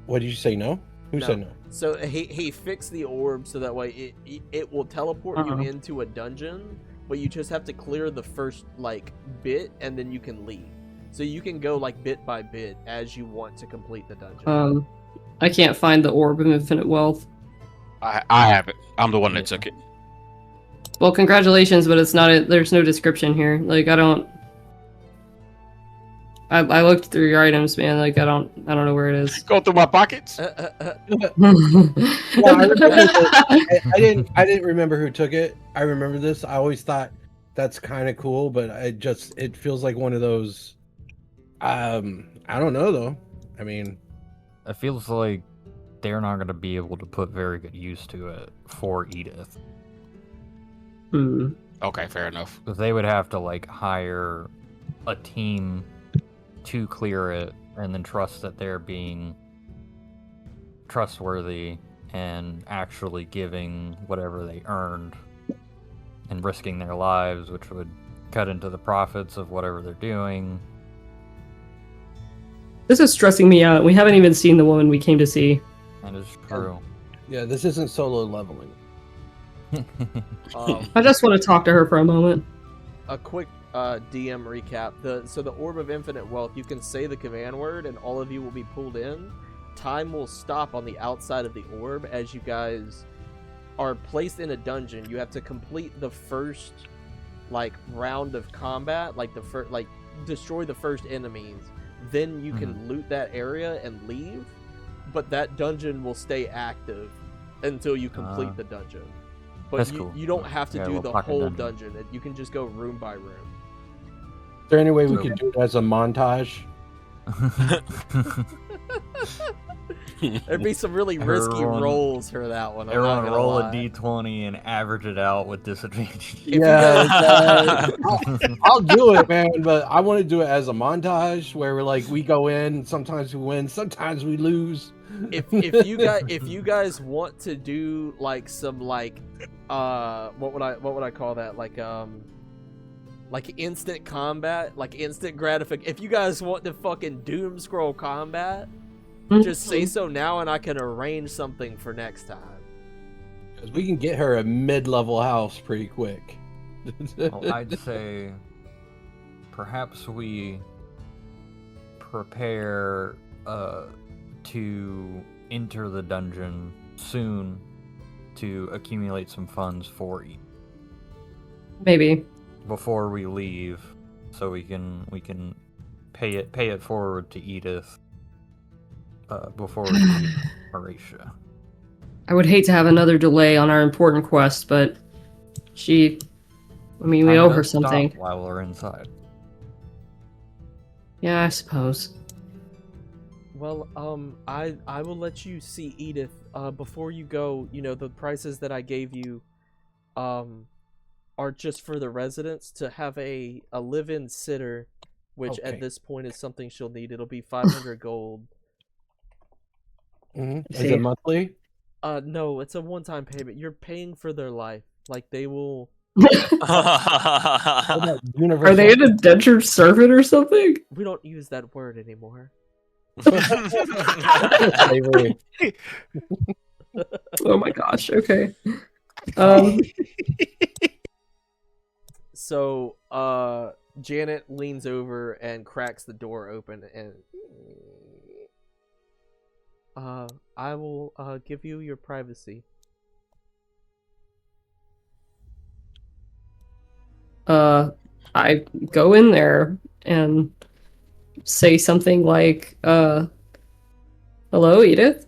What did you say? No. Who said no? So he fixed the orb so that way it will teleport you into a dungeon, but you just have to clear the first like bit and then you can leave. So you can go like bit by bit as you want to complete the dungeon. I can't find the orb of infinite wealth. I have it. I'm the one that took it. Well, congratulations, but it's not. There's no description here. Like I looked through your items, man. Like I don't know where it is. Go through my pockets. Yeah, I didn't remember who took it. I remember this. I always thought that's kind of cool, but it feels like one of those. I don't know though. I mean, it feels like they're not going to be able to put very good use to it for Edith. Okay, fair enough. Because they would have to like hire a team to clear it, and then trust that they're being trustworthy and actually giving whatever they earned and risking their lives, which would cut into the profits of whatever they're doing. This is stressing me out. We haven't even seen the woman we came to see. That is true. Yeah, this isn't solo leveling. I just want to talk to her for a moment. A quick DM recap. So the Orb of Infinite Wealth, you can say the command word and all of you will be pulled in. Time will stop on the outside of the orb as you guys are placed in a dungeon. You have to complete the first like round of combat, like destroy the first enemies. Then you can loot that area and leave, but that dungeon will stay active until you complete the dungeon. But you don't have to do the whole dungeon. You can just go room by room. Is there any way we could do it as a montage? There'd be some really risky rolls for that one. Everyone roll a d20 and average it out with disadvantage. Yeah, I'll do it, man. But I want to do it as a montage where we go in. Sometimes we win, sometimes we lose. If you guys want to do like some like what would I call that, like instant combat, like instant gratification. If you guys want the fucking doom scroll combat, just say so now and I can arrange something for next time. Because we can get her a mid-level house pretty quick. Well, I'd say perhaps we prepare to enter the dungeon soon to accumulate some funds for Edith. Maybe before we leave, so we can pay it forward to Edith before we leave Meracia. I would hate to have another delay on our important quest, but we owe her something. While we're inside. Yeah, I suppose. Well, I will let you see Edith. Before you go, the prices that I gave you, are just for the residents to have a live-in sitter, which at this point is something she'll need. It'll be 500 gold. Is it monthly? No, it's a one-time payment. You're paying for their life. Like they will. Are they an indentured servant or something? We don't use that word anymore. Oh my gosh. Okay. So, Janet leans over and cracks the door open, and I will give you your privacy. I go in there and say something like, "Hello, Edith."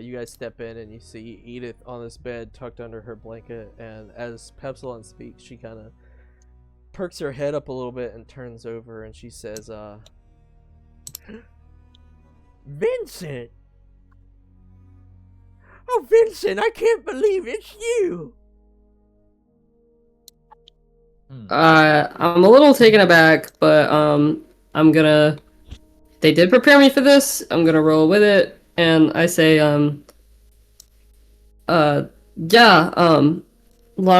You guys step in and you see Edith on this bed tucked under her blanket, and as Pepsilon speaks, she kind of perks her head up a little bit and turns over and she says, Vincent! Oh, Vincent, I can't believe it's you! I'm a little taken aback, but they did prepare me for this. I'm gonna roll with it. And I say, long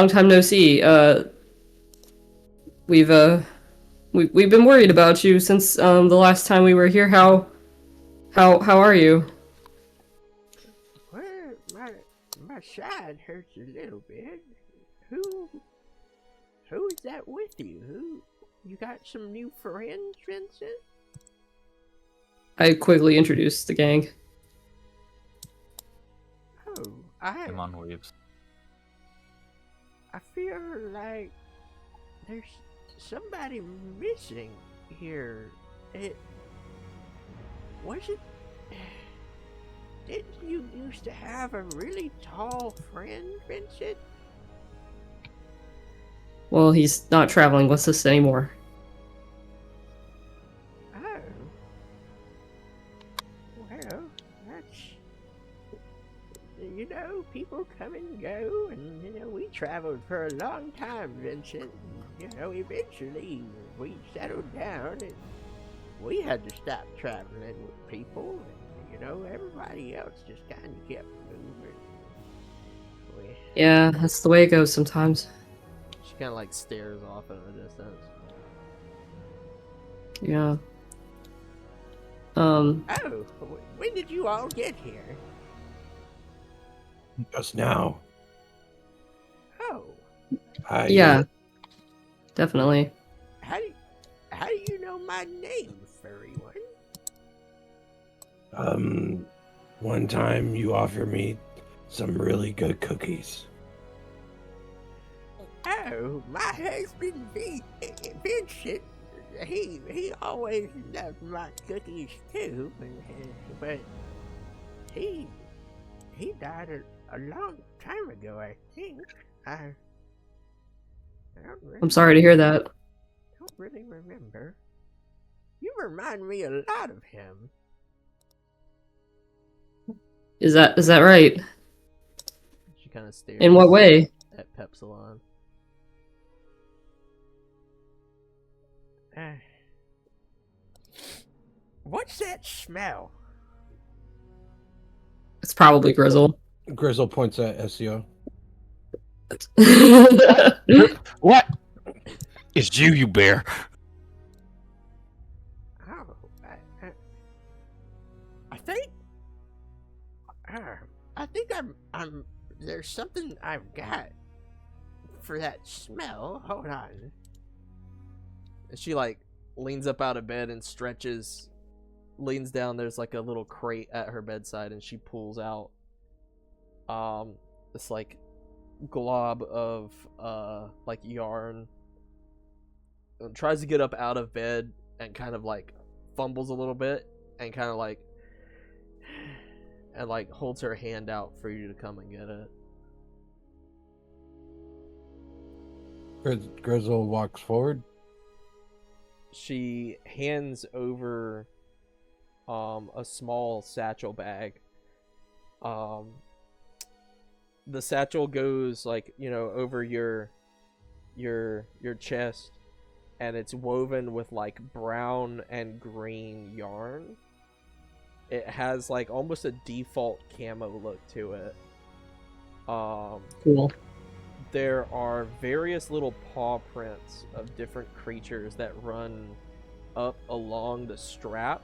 time no see. We've been worried about you since the last time we were here. How are you? my side hurts a little bit. Who's that with you? You got some new friends, Vincent? I quickly introduced the gang. Oh, Him on waves. I feel like there's somebody missing here. Didn't you used to have a really tall friend, Vincent? Well, he's not traveling with us anymore. Oh. Well, that's... people come and go, and, we traveled for a long time, Vincent. Eventually, we settled down, and we had to stop traveling with people, and, everybody else just kind of kept moving. Yeah, that's the way it goes sometimes. She kind of like stares off in the distance. Yeah. Oh, when did you all get here? Just now. Oh. Yeah. Definitely. How do you know my name, furry one? One time you offered me some really good cookies. Oh, my husband, Vincent, he always loved my cookies too, but he died a long time ago, I think. I don't really, I'm sorry to hear that. don't really remember. You remind me a lot of him. Is that right? She kind of stares. In what way? At Pepsilon. What's that smell? It's probably Grizzle. Grizzle points at SEO. What? It's you bear. Oh, I think I'm. There's something I've got for that smell. Hold on. And she like leans up out of bed and leans down. There's like a little crate at her bedside, and she pulls out this like glob of like yarn. And tries to get up out of bed and kind of like fumbles a little bit and kind of like holds her hand out for you to come and get it. Grizzle walks forward. She hands over a small satchel bag. The satchel goes like, over your chest, and it's woven with like brown and green yarn. It has like almost a default camo look to it. Cool. There are various little paw prints of different creatures that run up along the strap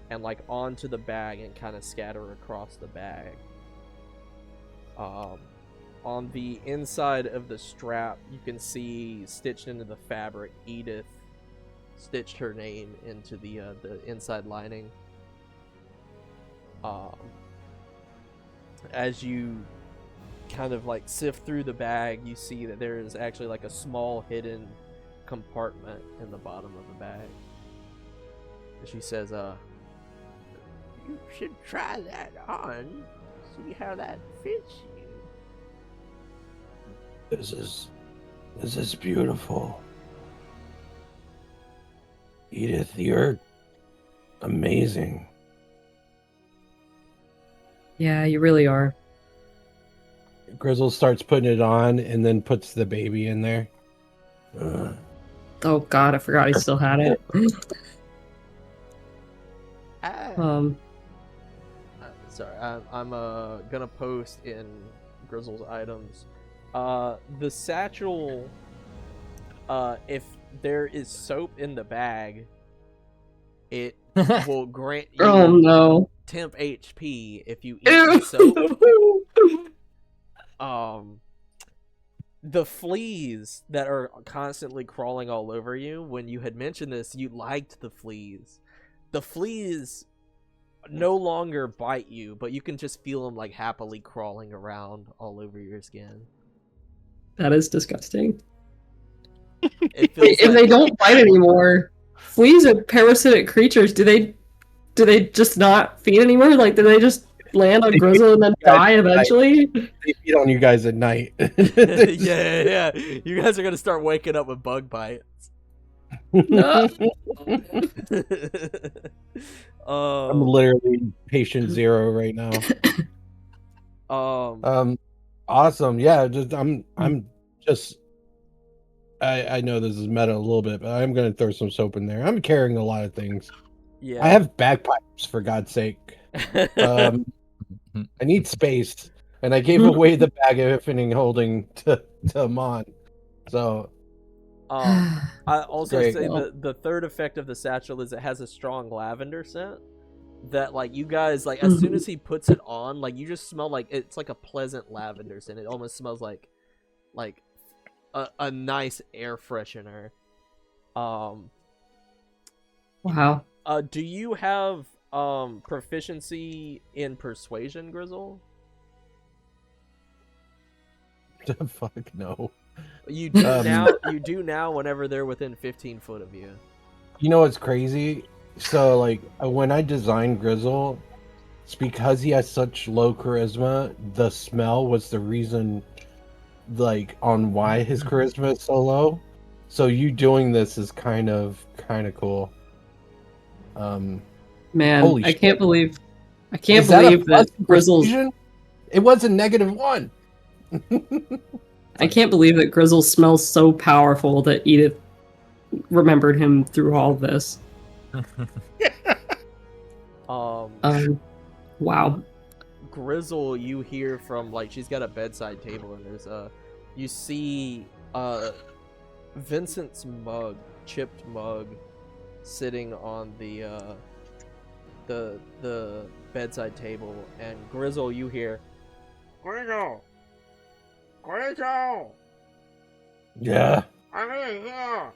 and like onto the bag and kind of scatter across the bag. On the inside of the strap, you can see stitched into the fabric, Edith stitched her name into the inside lining. As you kind of like sift through the bag, you see that there is actually like a small hidden compartment in the bottom of the bag. She says, you should try that on. See how that fits you. This is beautiful. Edith, you're amazing. Yeah, you really are. Grizzle starts putting it on and then puts the baby in there. Oh god, I forgot he still had it. Sorry, I'm gonna post in Grizzle's items. The satchel, if there is soap in the bag, it will grant you Oh no. temp HP if you eat the soap. the fleas that are constantly crawling all over you, when you had mentioned this, you liked the fleas. The fleas no longer bite you, but you can just feel them like happily crawling around all over your skin. That is disgusting. It feels If they don't bite anymore, fleas are parasitic creatures. Do they just not feed anymore? Like, do they just land on Grizzle and then die eventually? They feed on you guys at night. yeah. You guys are gonna start waking up with bug bites. I'm literally patient 0 right now. Awesome. Yeah, I know this is meta a little bit, but I'm gonna throw some soap in there. I'm carrying a lot of things. Yeah. I have bagpipes, for God's sake. I need space, and I gave away the bag of Ifning holding to Mon. So I also Great. say the third effect of the satchel is it has a strong lavender scent that, like, you guys, like, as soon as he puts it on, like, you just smell like it's like a pleasant lavender scent. It almost smells like a nice air freshener. Wow. Do you have proficiency in persuasion, Grizzle? Fuck no. You do now. You do now. Whenever they're within 15 foot of you. You know what's crazy? So, like, when I designed Grizzle, it's because he has such low charisma. The smell was the reason, like, on why his charisma is so low. So you doing this is kind of cool. Man, holy I shit. can't believe Is that a plus Grizzle's. persuasion? It was a -1. I can't believe that Grizzle smells so powerful that Edith remembered him through all of this. Wow. Grizzle, you hear from, like, she's got a bedside table, and there's you see Vincent's mug, chipped mug, sitting on the bedside table, and Grizzle, you hear, Grizzle, Yeah. I'm in here.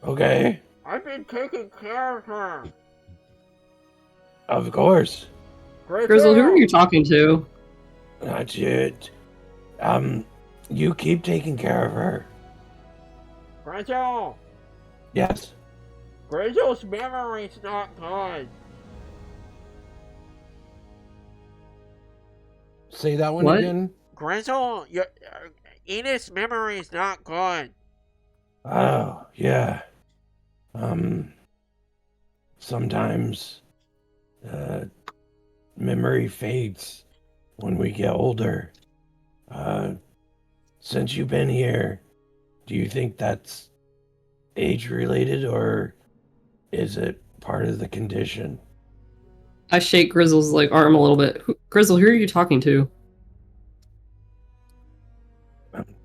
Okay. I've been taking care of her. Of course. Grizzle, who are you talking to? Not yet. You keep taking care of her. Grizzle, Yes. Grizzle's memory's not good. Say that one What? again. Grizzle, your Edith's memory's not good. Oh, yeah. Sometimes memory fades when we get older. Since you've been here, do you think that's age related, or is it part of the condition? I shake Grizzle's like arm a little bit. Grizzle, who are you talking to?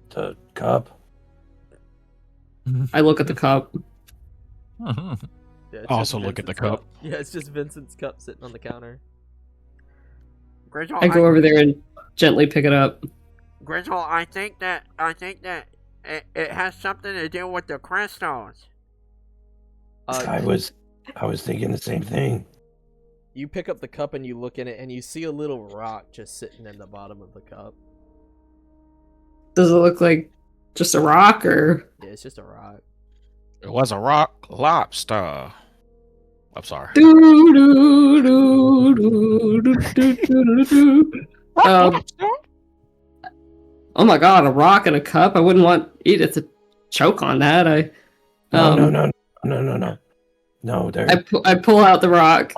The cup. I look at the cup. Yeah, it's Also just look at the Vincent's cup. Yeah, it's just Vincent's cup sitting on the counter. Grizzle, I go over there and gently pick it up. Grizzle, I think that it has something to do with the crystals. I was thinking the same thing. You pick up the cup and you look in it, and you see a little rock just sitting in the bottom of the cup. Does it look like just a rock, or? Yeah, it's just a rock. It was a rock lobster. I'm sorry. Oh my god, a rock in a cup? I wouldn't want Edith to choke on that. No. I pull out the rock.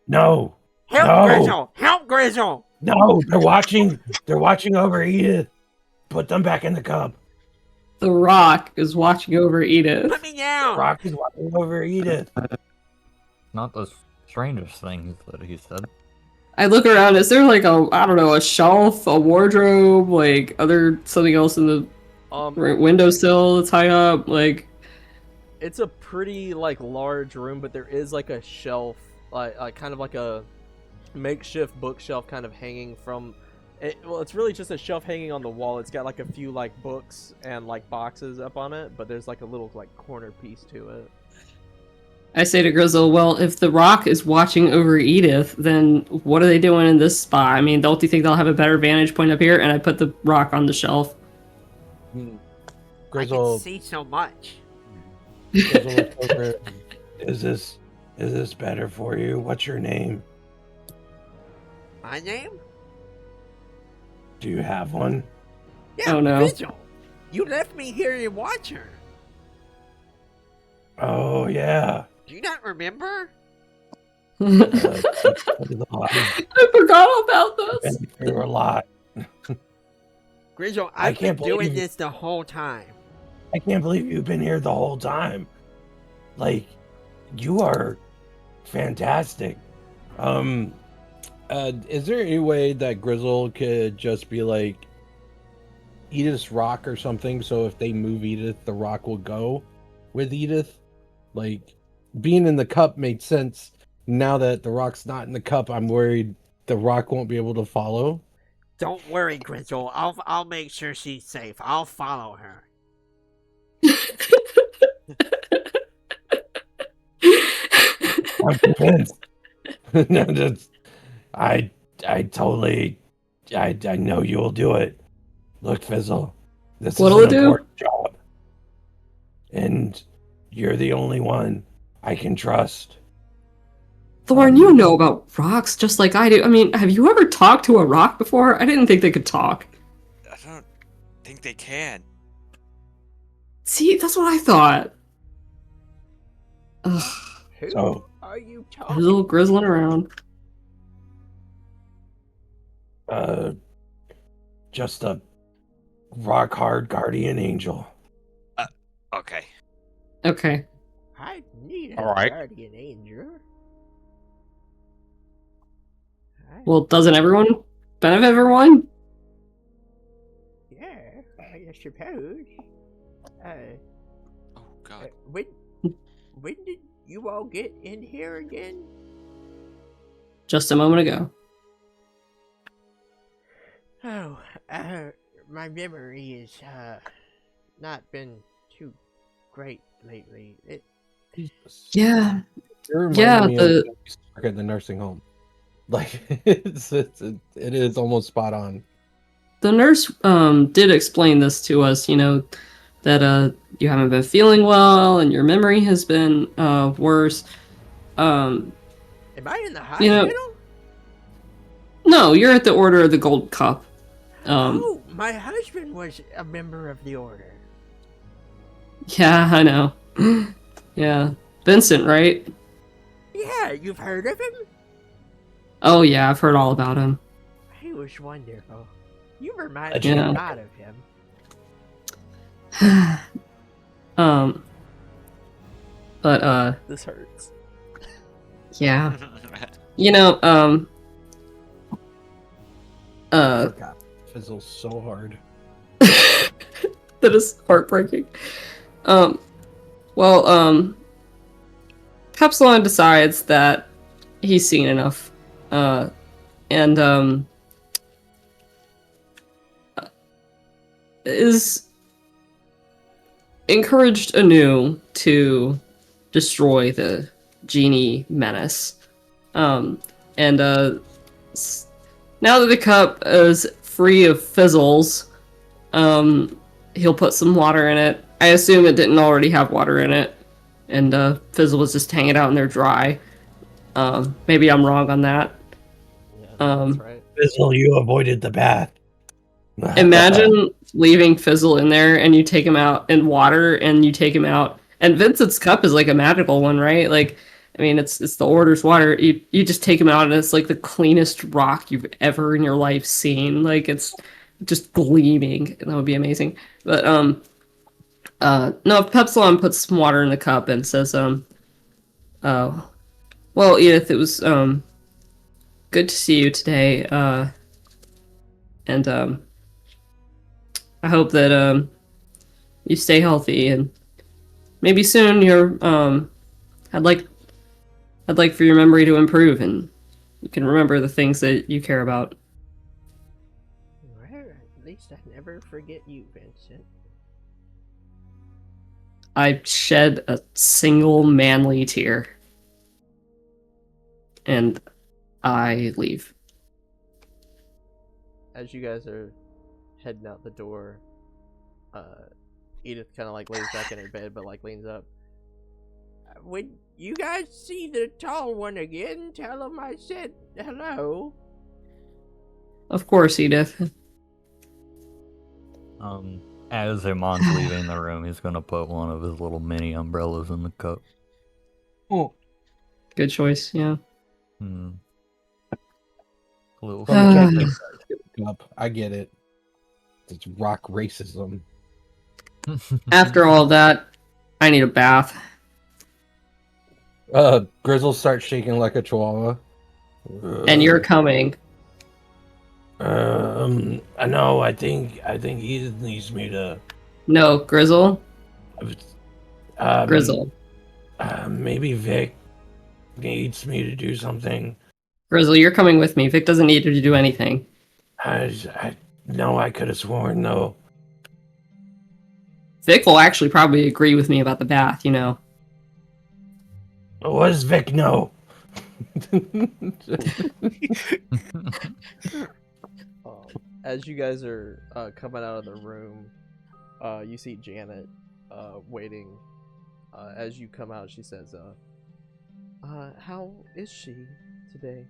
No. Help, No. Grizzle! Help, Grizzle! No, they're watching. They're watching over Edith. Put them back in the cup. The rock is watching over Edith. Put me down! Rock is watching over Edith. Not the strangest things that he said. I look around. Is there like a shelf, a wardrobe, like something else in the windowsill that's high up? Like, it's a pretty, like, large room, but there is, like, a shelf, like kind of like a makeshift bookshelf kind of hanging from Well, it's really just a shelf hanging on the wall. It's got like a few like books and like boxes up on it, but there's like a little like corner piece to it. I say to Grizzle, well, if the Rock is watching over Edith, then what are they doing in this spot? I mean, don't you think they'll have a better vantage point up here? And I put the Rock on the shelf. Grizzle, I can see so much. Grizzle looks over. Is this better for you? What's your name? My name? Do you have one? Yeah, Oh, no. Vigil. You left me here to watch her. Oh yeah. Do you not remember? I forgot about this. Been through a lot. Grizzle, I I've been can't doing believe- this the whole time. I can't believe you've been here the whole time. Like, you are fantastic. Is there any way that Grizzle could just be like Edith's rock or something? So if they move Edith, the rock will go with Edith. Like, being in the cup made sense. Now that the rock's not in the cup, I'm worried the rock won't be able to follow. Don't worry, Grizzle. I'll make sure she's safe. I'll follow her. I'm convinced. No, I totally, I know you'll do it. Look, Fizzle, this What'll is it an do? important job, and you're the only one I can trust. Thorin, you know about rocks just like I do. I mean, have you ever talked to a rock before? I didn't think they could talk. I don't think they can. See, that's what I thought. Ugh, Who So, are you a talking little grizzling around. just a rock hard guardian angel. Okay. Okay. I need a All right. guardian angel. Well, doesn't everyone benefit everyone? Yeah, I suppose. Oh God. When did you all get in here again? Just a moment ago. Oh, my memory is not been too great lately. Yeah. You remind Yeah, me of when we used to work at the nursing home. Like, it is almost spot on. The nurse did explain this to us, you know, that you haven't been feeling well and your memory has been worse. Am I in the You know- hospital? No, you're at the Order of the Gold Cup. Oh, my husband was a member of the order. Yeah, I know. Yeah. Vincent, right? Yeah, you've heard of him? Oh yeah, I've heard all about him. He was wonderful. You remind me Yeah. a lot of him. But This hurts. yeah. You know, God, fizzles so hard. that is heartbreaking. Capsalon decides that he's seen enough, and is encouraged anew to destroy the genie menace. Now that the cup is free of fizzles, he'll put some water in it. I assume it didn't already have water in it, and fizzle was just hanging out in there dry. Maybe I'm wrong on that. Yeah, that's right. Fizzle, you avoided the bath. Imagine leaving Fizzle in there and you take him out in water and you take him out. And Vincent's cup is like a magical one, right? Like, I mean, it's the Order's water. You just take him out and it's like the cleanest rock you've ever in your life seen. Like, it's just gleaming. That would be amazing. But no, Pepsilon puts some water in the cup and says, well, Edith, it was good to see you today. And I hope that you stay healthy and maybe soon I'd like for your memory to improve and you can remember the things that you care about. least I never forget you, Vincent. I shed a single manly tear. And I leave. As you guys are heading out the door, Edith kind of like lays back in her bed, but like leans up. When you guys see the tall one again, tell him I said hello. Of course, Edith. As Iman's leaving the room, he's gonna put one of his little mini umbrellas in the cup. Oh, Good choice, yeah. A little. up. I get it. It's rock racism. After all that, I need a bath. Grizzle starts shaking like a chihuahua. And you're coming. I know. I think Edith needs me to. No, Grizzle. Grizzle. Maybe Vic needs me to do something. Grizzle, you're coming with me. Vic doesn't need you to do anything. I know. I could have sworn though. Vic will actually probably agree with me about the bath, you know. What does Vic know? As you guys are coming out of the room, you see Janet waiting. As you come out, she says, how is she today?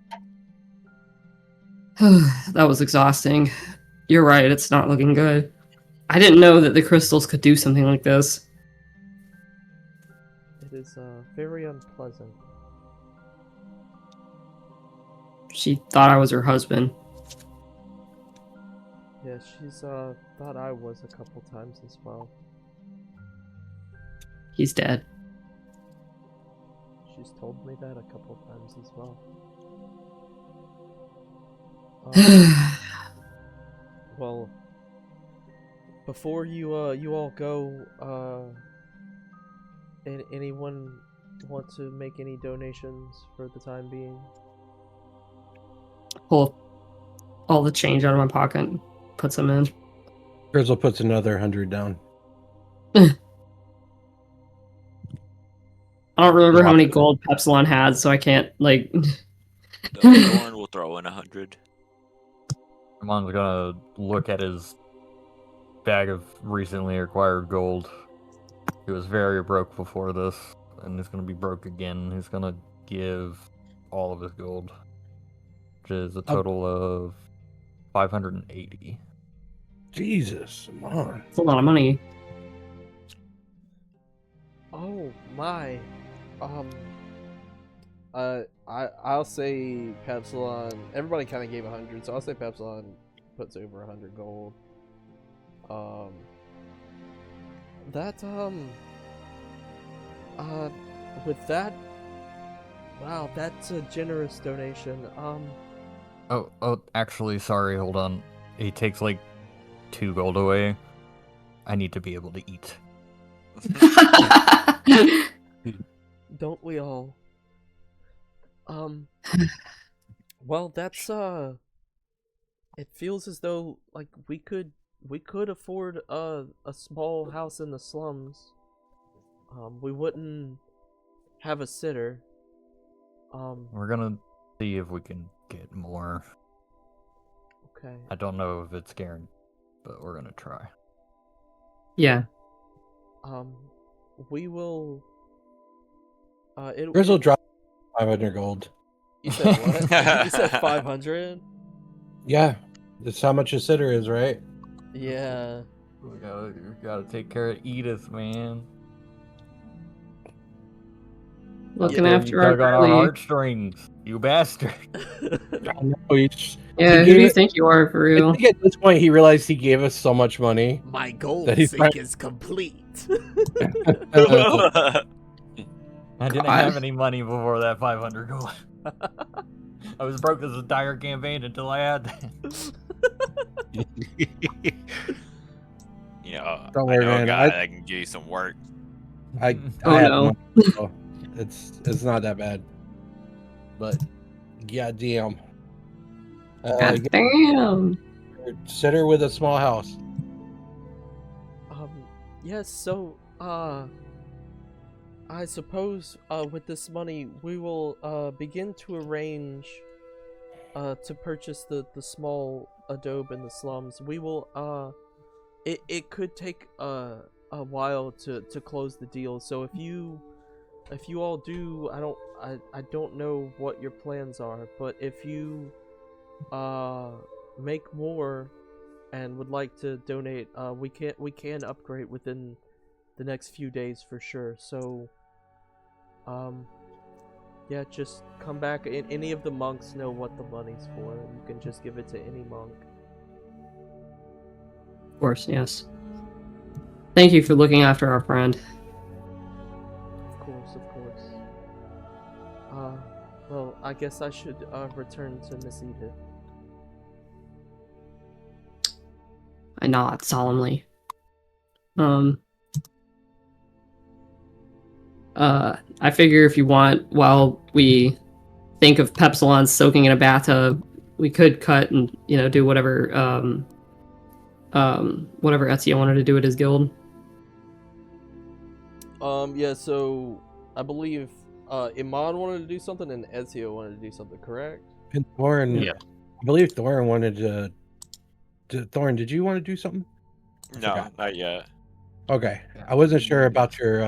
That was exhausting. You're right, it's not looking good. I didn't know that the crystals could do something like this. It is very unpleasant. She thought I was her husband. Yeah, she's thought I was a couple times as well. He's dead. She's told me that a couple times as well. Well, before you all go, anyone want to make any donations for the time being? Pull all the change out of my pocket and put some in. Grizzle puts another 100 down. I don't remember how many gold Pepsilon had, so I can't, like... Thorin will throw in 100. Iman's gonna look at his bag of recently acquired gold. He was very broke before this, and he's gonna be broke again. He's gonna give all of his gold, which is a total of 580. Jesus, come on. That's a lot of money. Oh my. I'll say Pepsilon. Everybody kind of gave 100, so I'll say Pepsilon puts over 100 gold. With that, wow, that's a generous donation. Oh, actually, sorry, hold on. He takes like 2 gold away. I need to be able to eat. Don't we all? Well, that's it feels as though like we could afford a small house in the slums. We wouldn't have a sitter. We're gonna see if we can get more. Okay. I don't know if it's guaranteed, but we're gonna try. Yeah. We will. Grizzle dropped 500 gold. You said what? You said 500? Yeah, that's how much a sitter is, right? Yeah. We gotta take care of Edith, man. Looking after our girlie. heartstrings, you bastard. Yeah, who do you think you are, for real? I think at this point he realized he gave us so much money. My gold that he's sink is complete. I didn't have any money before that 500 gold. I was broke this entire campaign until I had that. You know, Don't I worry, know a man. guy that can give you some work. I Oh, have no. money, so it's not that bad. But goddamn. God damn. Sit her with a small house. Yes, so, I suppose, with this money, we will, begin to arrange, to purchase the small adobe in the slums. We will, it could take, a while to close the deal, so if you all do, I don't know what your plans are, but if you, make more and would like to donate, we can upgrade within the next few days for sure. So, yeah, just come back. Any of the monks know what the money's for. You can just give it to any monk. Of course, yes. Thank you for looking after our friend. Of course, of course. Well, I guess I should return to Miss Edith. I nod solemnly. I figure if you want, while we think of Pepsilon soaking in a bathtub, we could cut and, do whatever, whatever Ezio wanted to do at his guild. Yeah, so I believe Iman wanted to do something and Ezio wanted to do something, correct? And Thorin, Yeah. I believe Thorin wanted to. Thorin, did you want to do something? No, not yet. Okay, I wasn't sure about your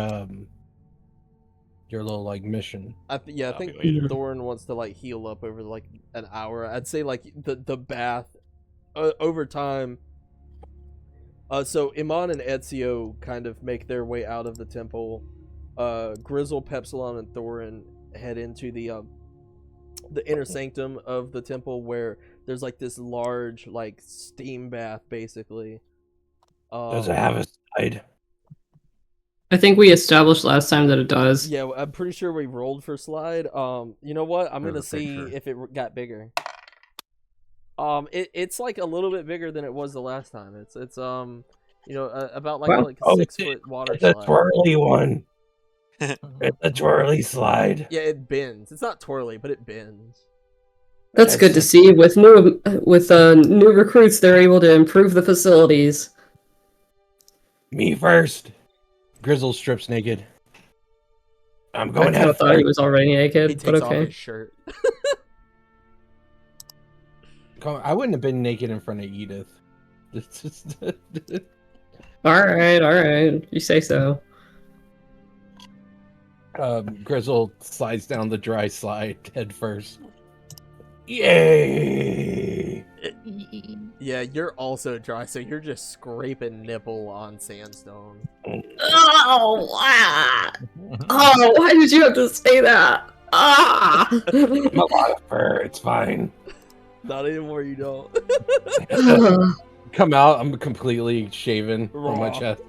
little like mission. I think Thorin wants to like heal up over like an hour. I'd say like the bath over time. So Iman and Ezio kind of make their way out of the temple. Grizzle, Pepsilon, and Thorin head into the inner sanctum of the temple, where there's like this large like steam bath basically. Does it have a side? I think we established last time that it does. Yeah, I'm pretty sure we rolled for slide. You know what? I'm gonna see if it got bigger. It's like a little bit bigger than it was the last time. It's about like a 6 foot water slide. It's a twirly one. It's a twirly slide. Yeah, it bends. It's not twirly, but it bends. That's good to see. With new recruits, they're able to improve the facilities. Me first. Grizzle strips naked. I'm going to I thought he was already naked, he takes but okay. off his shirt. I wouldn't have been naked in front of Edith. All right. You say so. Grizzle slides down the dry slide head first. Yay! Yeah, you're also dry, so you're just scraping nipple on sandstone. Oh, wow. Oh, why did you have to say that? Ah! I'm a lot of fur, it's fine. Not anymore, you don't. Come out, I'm completely shaven Raw. on my chest.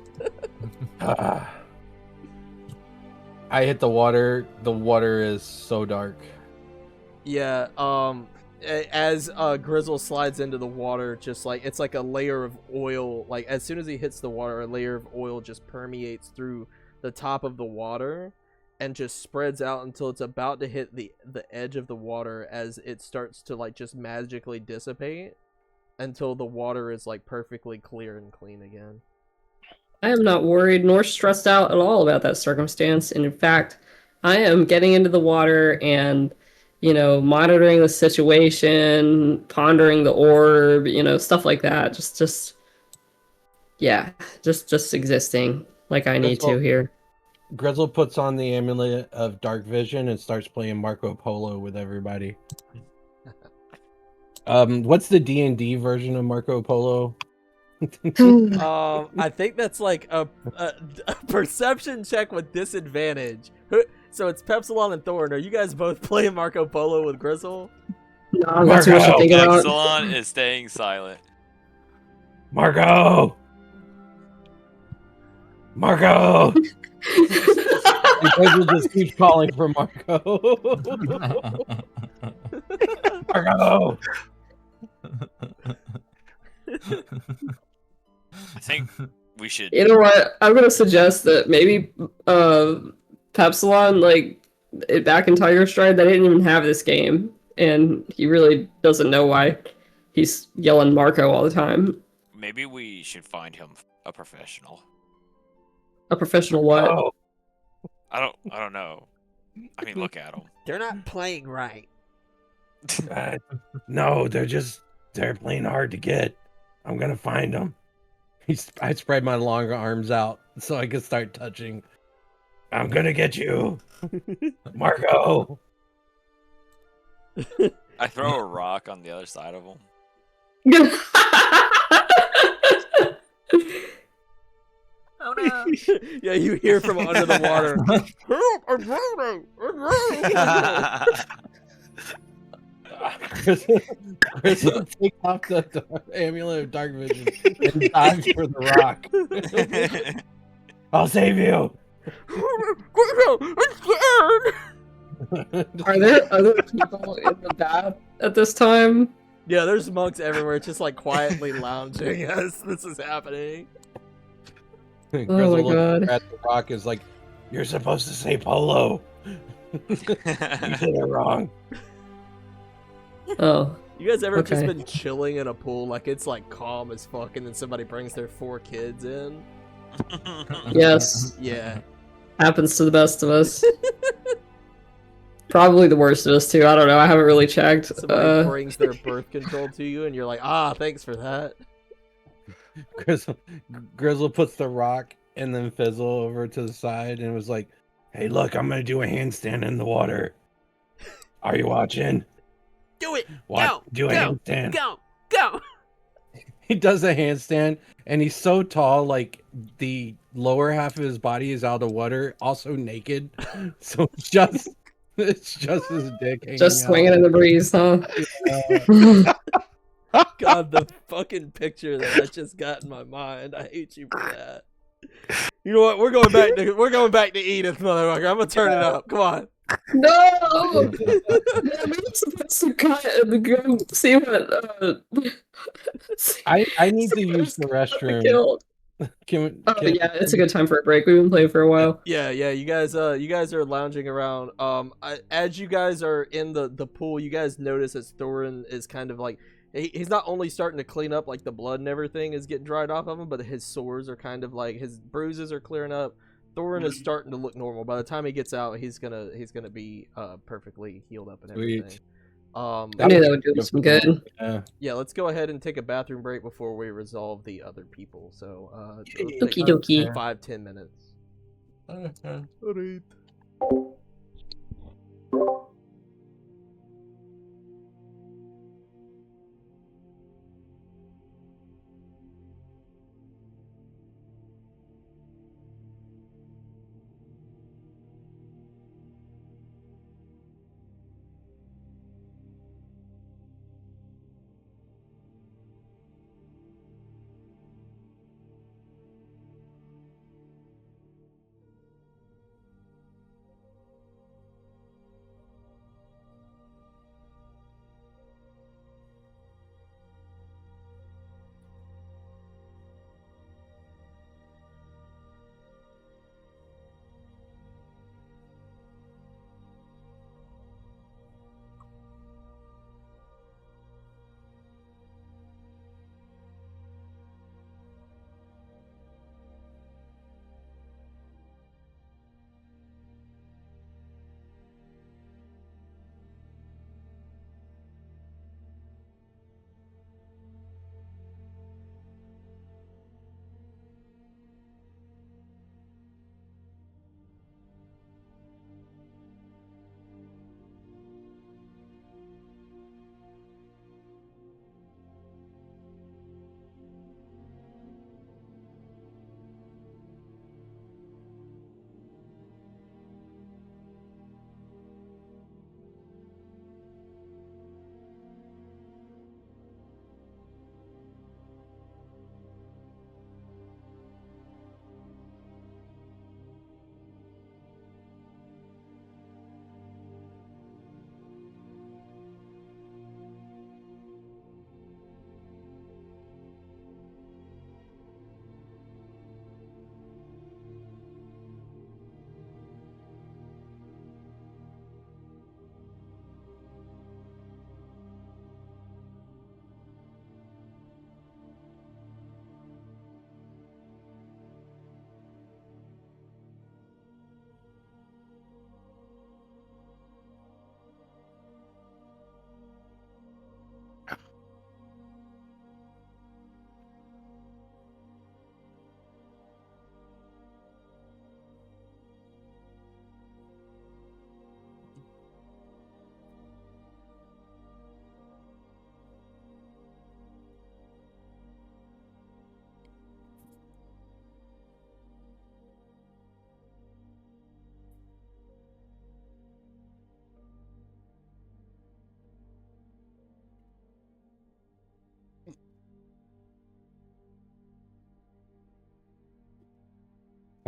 I hit the water. The water is so dark. Yeah, as Grizzle slides into the water, just like it's like a layer of oil. Like as soon as he hits the water, a layer of oil just permeates through the top of the water and just spreads out until it's about to hit the edge of the water, as it starts to like just magically dissipate until the water is like perfectly clear and clean again. I am not worried nor stressed out at all about that circumstance. And in fact, I am getting into the water and, monitoring the situation, pondering the orb, stuff like that. Just existing like I need to here. Grizzle puts on the amulet of dark vision and starts playing Marco Polo with everybody. What's the D&D version of Marco Polo? I think that's like a perception check with disadvantage. So it's Pepsilon and Thorin. Are you guys both playing Marco Polo with Grizzle? No, that's what you think about. Epsilon is staying silent. Marco! Grizzle just keeps calling for Marco. Marco! I think we should. You know what? I'm gonna suggest that maybe Pepsilon, back in Tiger Stride, they didn't even have this game, and he really doesn't know why he's yelling Marco all the time. Maybe we should find him a professional. A professional what? Oh, I don't know. I mean, look at him. They're not playing right. no, they're playing hard to get. I'm gonna find them. I spread my long arms out so I can start touching. I'm gonna get you, Marco. I throw a rock on the other side of him. Oh no! Yeah, you hear from under the water. Help! I'm drowning! I'm drowning! Chris will take off the amulet of dark vision and dive for the rock. I'll save you. I'm scared! Are there other people in the bath at this time? Yeah, there's monks everywhere, just like quietly lounging as this is happening. Grizzle my looks God. at the rock is like, "You're supposed to say polo. You did it wrong." Oh, You guys ever just Okay. been chilling in a pool, like it's like calm as fuck, and then somebody brings their 4 kids in? yes. Yeah. Happens to the best of us. Probably the worst of us too. I don't know. I haven't really checked. Somebody brings their birth control to you, and you're like, thanks for that. Grizzle puts the rock and then Fizzle over to the side and was like, "Hey, look, I'm gonna do a handstand in the water. Are you watching? Do it! Watch, do a handstand." Go! He does a handstand, and he's so tall, like the lower half of his body is out of water, also naked. So it's just his dick hanging Just out. swinging in the breeze, huh? God, the fucking picture that just got in my mind. I hate you for that. You know what? We're going back to Edith, motherfucker. I'm gonna turn it up. Come on. No! Maybe it's supposed to cut and go see what. I need to use the restroom. Killed. Yeah, it's a good time for a break. We've been playing for a while. Yeah. You guys are lounging around. As you guys are in the pool, you guys notice that Thorin is kind of like he's not only starting to clean up, like the blood and everything is getting dried off of him, but his sores are kind of like his bruises are clearing up. Thorin is starting to look normal. By the time he gets out, he's gonna be perfectly healed up and everything. Sweet. I knew that would do some good. Yeah. Let's go ahead and take a bathroom break before we resolve the other people. So, Okie dokie. 5-10 minutes. Alright.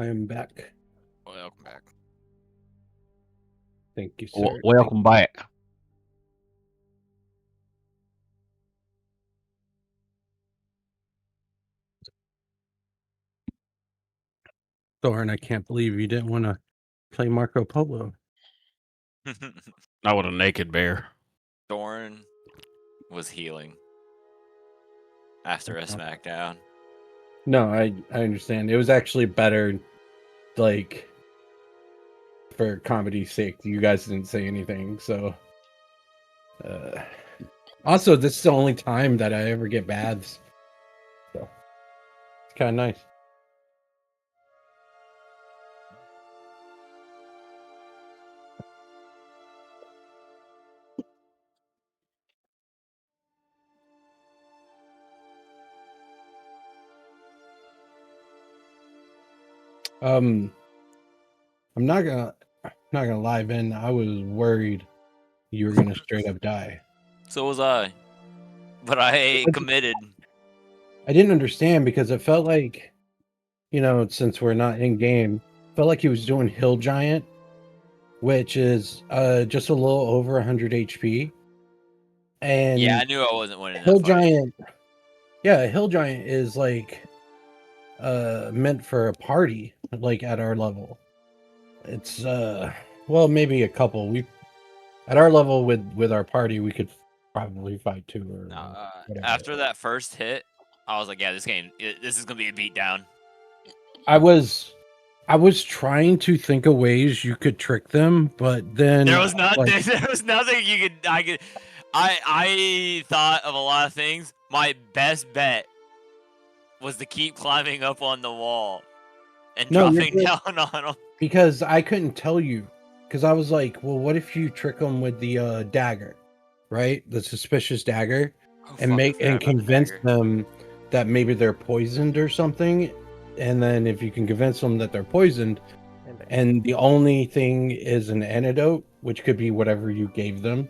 I am back. Welcome back. Thank you, sir. Welcome back. Thorin, I can't believe you didn't want to play Marco Polo. Not with a naked bear. Thorin was healing after a SmackDown. No, I understand. It was actually better, like, for comedy's sake. You guys didn't say anything, so. Also, this is the only time that I ever get baths. So, it's kind of nice. I'm not gonna lie, Ben. I was worried you were gonna straight up die. So was I. But I committed. I didn't understand because it felt like, since we're not in game, felt like he was doing Hill Giant, which is just a little over 100 HP. And yeah, I knew I wasn't winning. Hill that fight. Giant, yeah, Hill Giant is like meant for a party, like at our level. It's well, maybe a couple. We at our level with our party, we could probably fight two or whatever. After that first hit, I was like, yeah, this is gonna be a beatdown. I was trying to think of ways you could trick them, but then There was not there was nothing I thought of a lot of things. My best bet was to keep climbing up on the wall and dropping down on them. Because I couldn't tell you. Because I was like, well, what if you trick them with the dagger, right? The suspicious dagger, and convince them that maybe they're poisoned or something. And then if you can convince them that they're poisoned, and the only thing is an antidote, which could be whatever you gave them.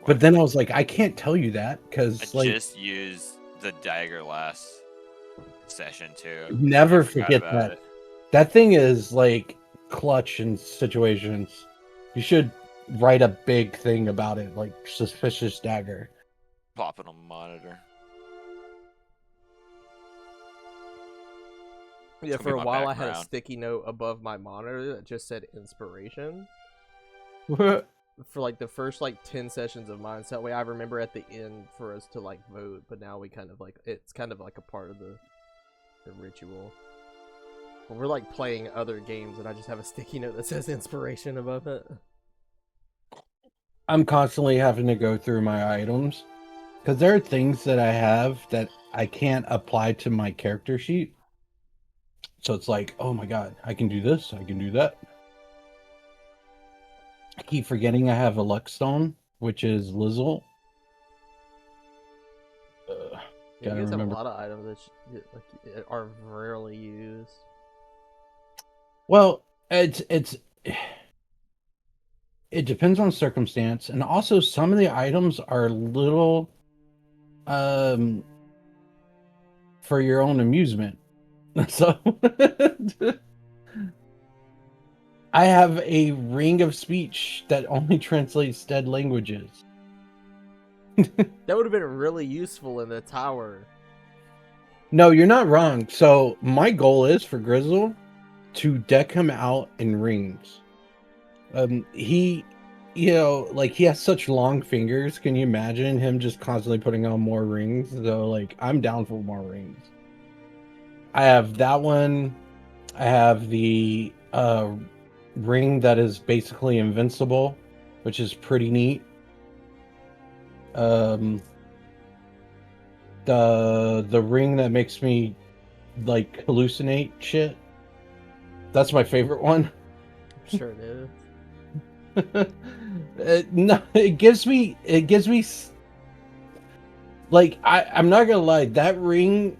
But then I was like, I can't tell you that because I just used the dagger last session too. Never forget that. It. That thing is like clutch in situations. You should write a big thing about it, like suspicious dagger. Pop it on the monitor. Yeah, for a while I had a sticky note above my monitor that just said inspiration. For like the first 10 sessions of mine, so that way I remember at the end for us to vote. But now we kind of it's kind of like a part of the ritual. When we're playing other games and I just have a sticky note that says inspiration above it. I'm constantly having to go through my items because there are things that I have that I can't apply to my character sheet. So it's like, oh my god, I can do this, I can do that. I keep forgetting I have a luck stone, which is Nizzles. You guys have a lot of items that are rarely used. Well, it depends on circumstance, and also some of the items are little for your own amusement. So I have a ring of speech that only translates dead languages. That would have been really useful in the tower. No, you're not wrong. So my goal is for Grizzle to deck him out in rings. He has such long fingers. Can you imagine him just constantly putting on more rings? So I'm down for more rings. I have that one. I have the ring that is basically invincible, which is pretty neat. The ring that makes me hallucinate shit. That's my favorite one. Sure it is. No, it gives me I'm not gonna lie, that ring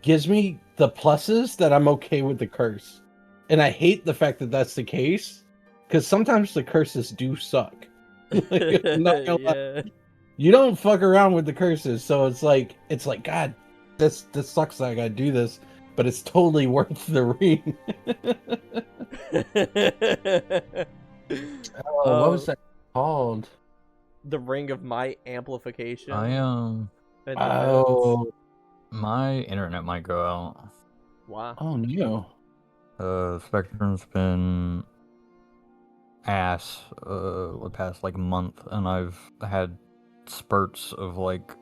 gives me the pluses that I'm okay with the curse. And I hate the fact that that's the case, because sometimes the curses do suck. I'm not gonna lie. You don't fuck around with the curses, so it's like God, this sucks that I gotta do this. but it's totally worth the ring. Oh, what was that called? The Ring of Might amplification. I Oh, my internet might go out. Wow. oh no. Spectrum's been ass the past like month, and I've had spurts of like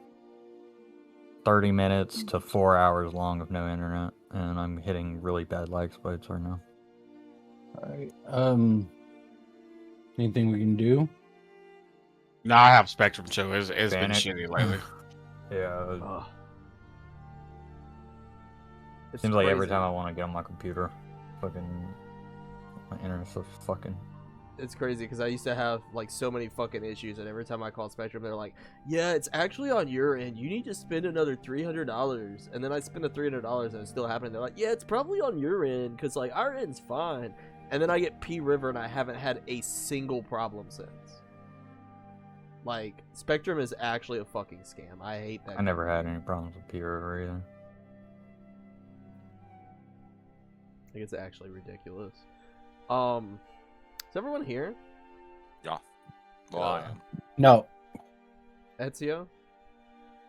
30 minutes to 4 hours long of no internet, and I'm hitting really bad lag spikes right now. Alright. Anything we can do? No, I have Spectrum too. It's been Ban it. shitty lately. Yeah, Ugh. It's seems like every crazy. time I want to get on my computer, fucking my internet's so fucking. It's crazy because I used to have like so many fucking issues, and every time I called Spectrum, they're like, "Yeah, it's actually on your end. You need to spend another $300." And then I spend the $300, and it's still happening. They're like, "Yeah, it's probably on your end because like our end's fine." And then I get P River, and I haven't had a single problem since. Like Spectrum is actually a fucking scam. I hate that. I never had any problems with P River either. I think it's actually ridiculous. Is everyone here? Yeah. Well, I am. No. Ezio?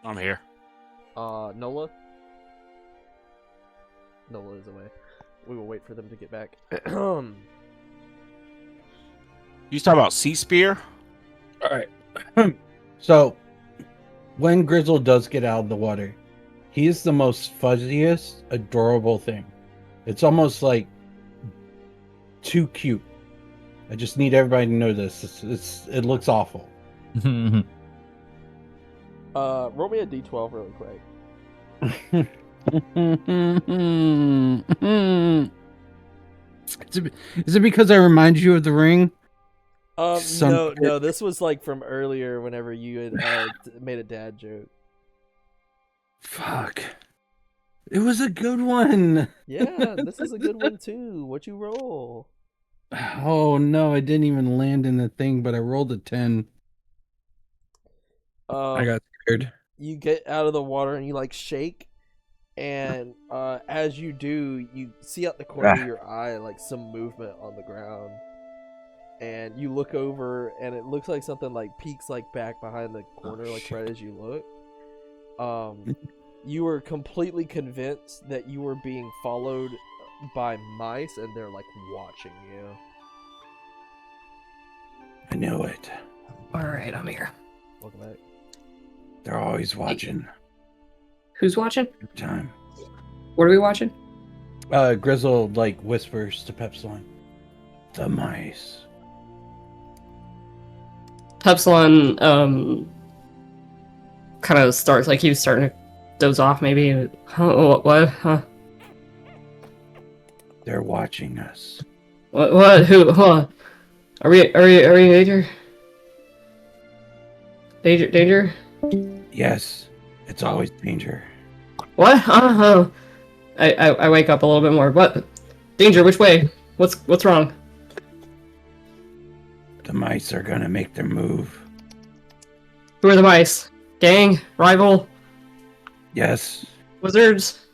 I'm here. Nola? Nola is away. We will wait for them to get back. You talking about Sea Spear? Alright. So, when Grizzle does get out of the water, he's the most fuzziest, adorable thing. It's almost like too cute. I just need everybody to know this. It looks awful. Roll me a d12 really quick. Is it because I remind you of the ring? No, this was like from earlier whenever you had made a dad joke. Fuck. It was a good one. Yeah, this is a good one too. What you roll? Oh no, I didn't even land in the thing, but I rolled a 10. I got scared. You get out of the water and you like shake, and as you do, you see out the corner of your eye like some movement on the ground, and you look over, and it looks like something like peeks like back behind the corner, like right as you look. You were completely convinced that you were being followed by mice, and they're like watching you. I know it. Alright, I'm here. Welcome back. They're always watching. Who's watching? Every time. What are we watching? Grizzle like whispers to Pepsilon. The mice. Pepsilon kind of starts like he was starting to doze off maybe. Huh, what? Huh? They're watching us. What? Who? Huh? Are we danger? Danger? Yes. It's always danger. What? I wake up a little bit more. What? Danger? Which way? What's wrong? The mice are gonna make their move. Who are the mice? Gang? Rival? Yes. Wizards?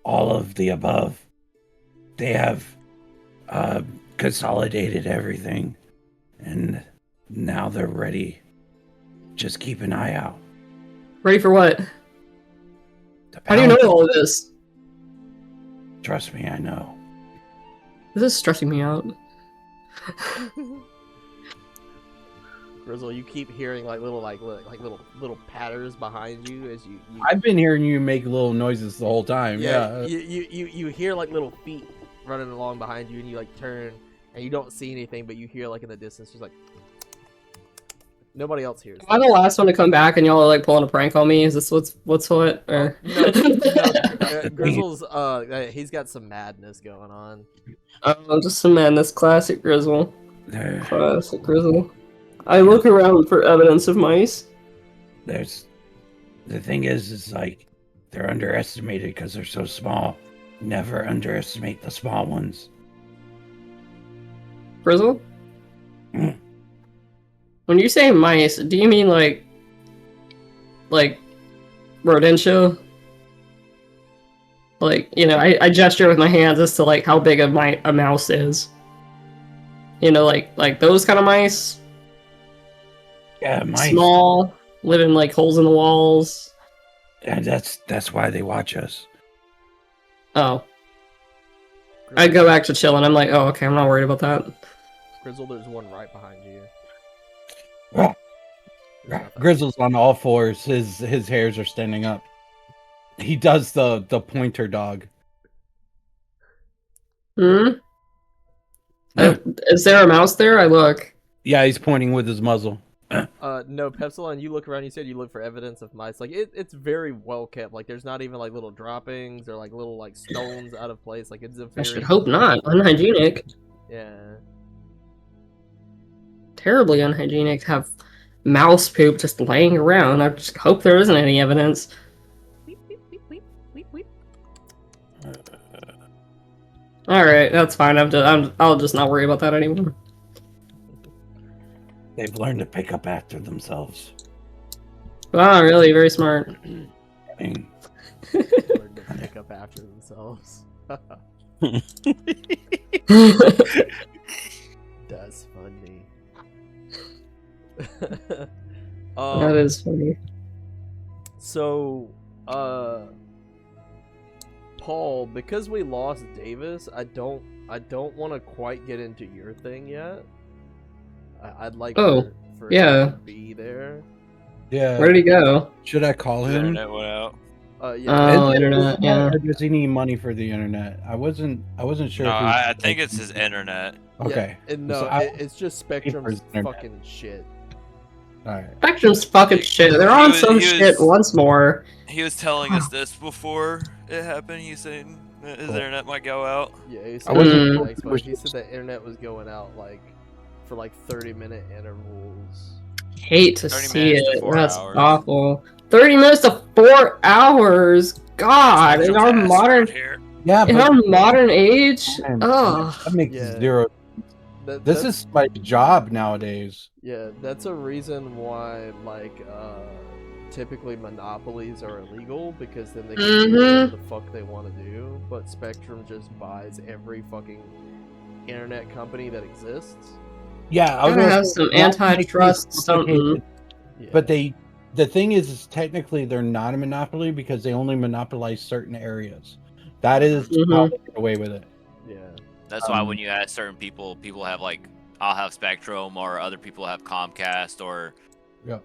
All of the above. They have consolidated everything, and now they're ready. Just keep an eye out. Ready for what? How do you know all of this? Trust me, I know. This is stressing me out. Grizzle, you keep hearing like little little patters behind you as you I've been hearing you make little noises the whole time. Yeah. You hear like little feet running along behind you, and you like turn and you don't see anything, but you hear like in the distance just like nobody else hears. Am I the last one to come back and y'all are like pulling a prank on me? Is this what's what? Or... No, Grizzle's he's got some madness going on. Just some madness. Classic Grizzle. Classic Grizzle. I look around for evidence of mice. The thing is like they're underestimated because they're so small. Never underestimate the small ones. Grizzle? When you say mice, do you mean like rodentia? Like, you know, I gesture with my hands as to like how big a mouse is. You know, like those kind of mice. Yeah, mice. Small, live in like holes in the walls. And that's why they watch us. Oh. I go back to chilling. I'm like, oh, okay, I'm not worried about that. Grizzle, there's one right behind you. Grizzle's on all fours. His hairs are standing up. He does the pointer dog. Hmm? Is there a mouse there? I look. Yeah, he's pointing with his muzzle. No, Pepsilon, you look around, you said you look for evidence of mice. Like, it's very well kept. Like, there's not even, like, little droppings or, like, little, like, stones out of place. Like, it's a very... I should hope not. Unhygienic. Yeah. Terribly unhygienic to have mouse poop just laying around. I just hope there isn't any evidence. Alright, that's fine. I'll just not worry about that anymore. They've learned to pick up after themselves. Wow, really? Very smart. I mean, Learn to pick up after themselves. That's funny. That is funny. So, Paul, because we lost Davis, I don't want to quite get into your thing yet. I'd like for yeah. him to be there. yeah. Where did he go? Should I call The him? internet went out. Yeah. Oh, internet, yeah. Or does he need money for the internet? I wasn't sure. No, if he was I think it's his internet. Okay. Yeah, and no, So it's just Spectrum's internet. fucking shit. All right. Spectrum's fucking shit. They're on some shit once more. He was telling us this before it happened. He's saying that his internet might go out. Yeah, he I said, wasn't- he said the internet was going out like for like 30-minute intervals. Hate to 30 see minutes to it. 4 That's hours. awful. 30 minutes to 4 hours. God, in our Spectrum's modern ass right here. Yeah, in but our modern age. man, Ugh. that makes Yeah. zero. This This is my job nowadays. Yeah, that's a reason why like typically monopolies are illegal, because then they can do whatever the fuck they want to do. But Spectrum just buys every fucking internet company that exists. Yeah, I was Gotta gonna have say, some that makes it antitrust something. complicated. Yeah. But the thing is technically they're not a monopoly because they only monopolize certain areas. That is how they get away with it. Yeah. That's why when you ask certain people have like, I'll have Spectrum, or other people have Comcast, or Yeah.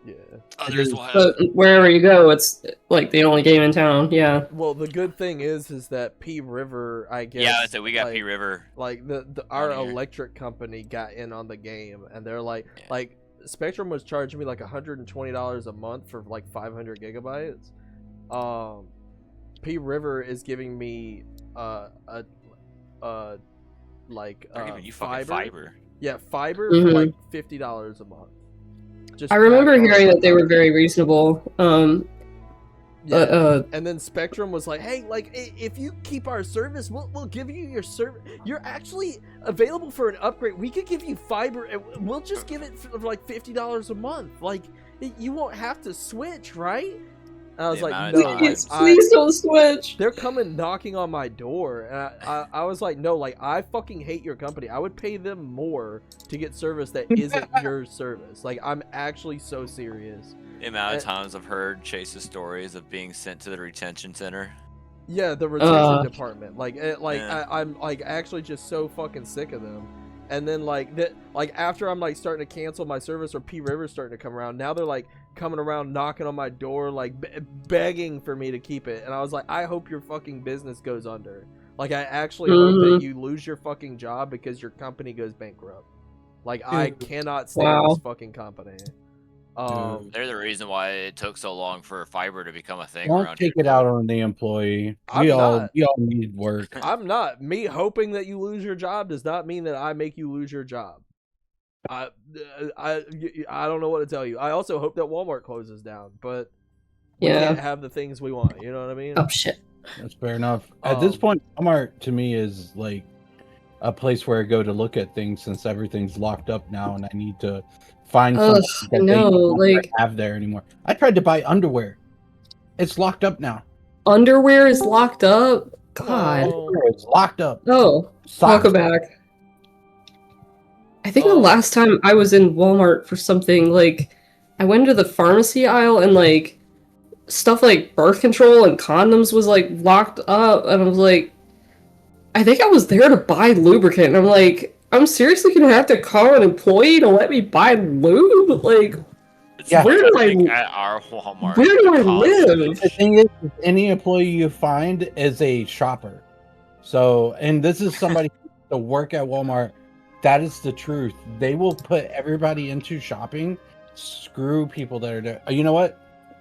Yeah. others will have. But wherever you go, it's like the only game in town. Yeah. Well, the good thing is that P River, I guess. Yeah, so we got like, P River. Like our on here. electric company got in on the game, and they're like, Spectrum was charging me like $120 a month for like 500 gigabytes. P River is giving me They're giving you fucking fiber. fiber. Yeah, fiber for like $50 a month. Just I remember tacked on hearing top that they of were it. very reasonable. Yeah. And then Spectrum was like, "Hey, like if you keep our service, we'll give you your service. You're actually available for an upgrade. We could give you fiber, and we'll just give it for like $50 a month. Like you won't have to switch, right?" And I was The like, amount of "No, times- Please don't switch. they're coming knocking on my door." And I was like, "No, like I fucking hate your company. I would pay them more to get service that isn't your service. Like I'm actually so serious." The amount of times I've heard Chase's stories of being sent to the retention center. Yeah, the retention department. Yeah. I'm like actually just so fucking sick of them. And then like after I'm like starting to cancel my service, or P River's starting to come around, now they're like coming around knocking on my door, like begging for me to keep it. And I was like, I hope your fucking business goes under. Like I actually hope that you lose your fucking job because your company goes bankrupt. Like I cannot stand this fucking company. They're the reason why it took so long for fiber to become a thing Don't around take here. it out on the employee. We all need work. I'm not. Me hoping that you lose your job does not mean that I make you lose your job. I don't know what to tell you. I also hope that Walmart closes down, but we can't have the things we want. You know what I mean? Oh shit. That's fair enough. At this point, Walmart to me is like a place where I go to look at things since everything's locked up now, and I need to find something that they don't have there anymore. I tried to buy underwear. It's locked up now. underwear is locked up. God. Oh. It's locked up. Oh, Socks. welcome back. I think the last time I was in Walmart for something, like, I went to the pharmacy aisle and, like, stuff like birth control and condoms was, like, locked up, and I was like, I think I was there to buy lubricant, and I'm like, I'm seriously gonna have to call an employee to let me buy lube? Like, Yeah. where do I at our Walmart? where do I College. live? The thing is, any employee you find is a shopper. So, and this is somebody to work at Walmart. That is the truth. They will put everybody into shopping. Screw people that are there. You know what?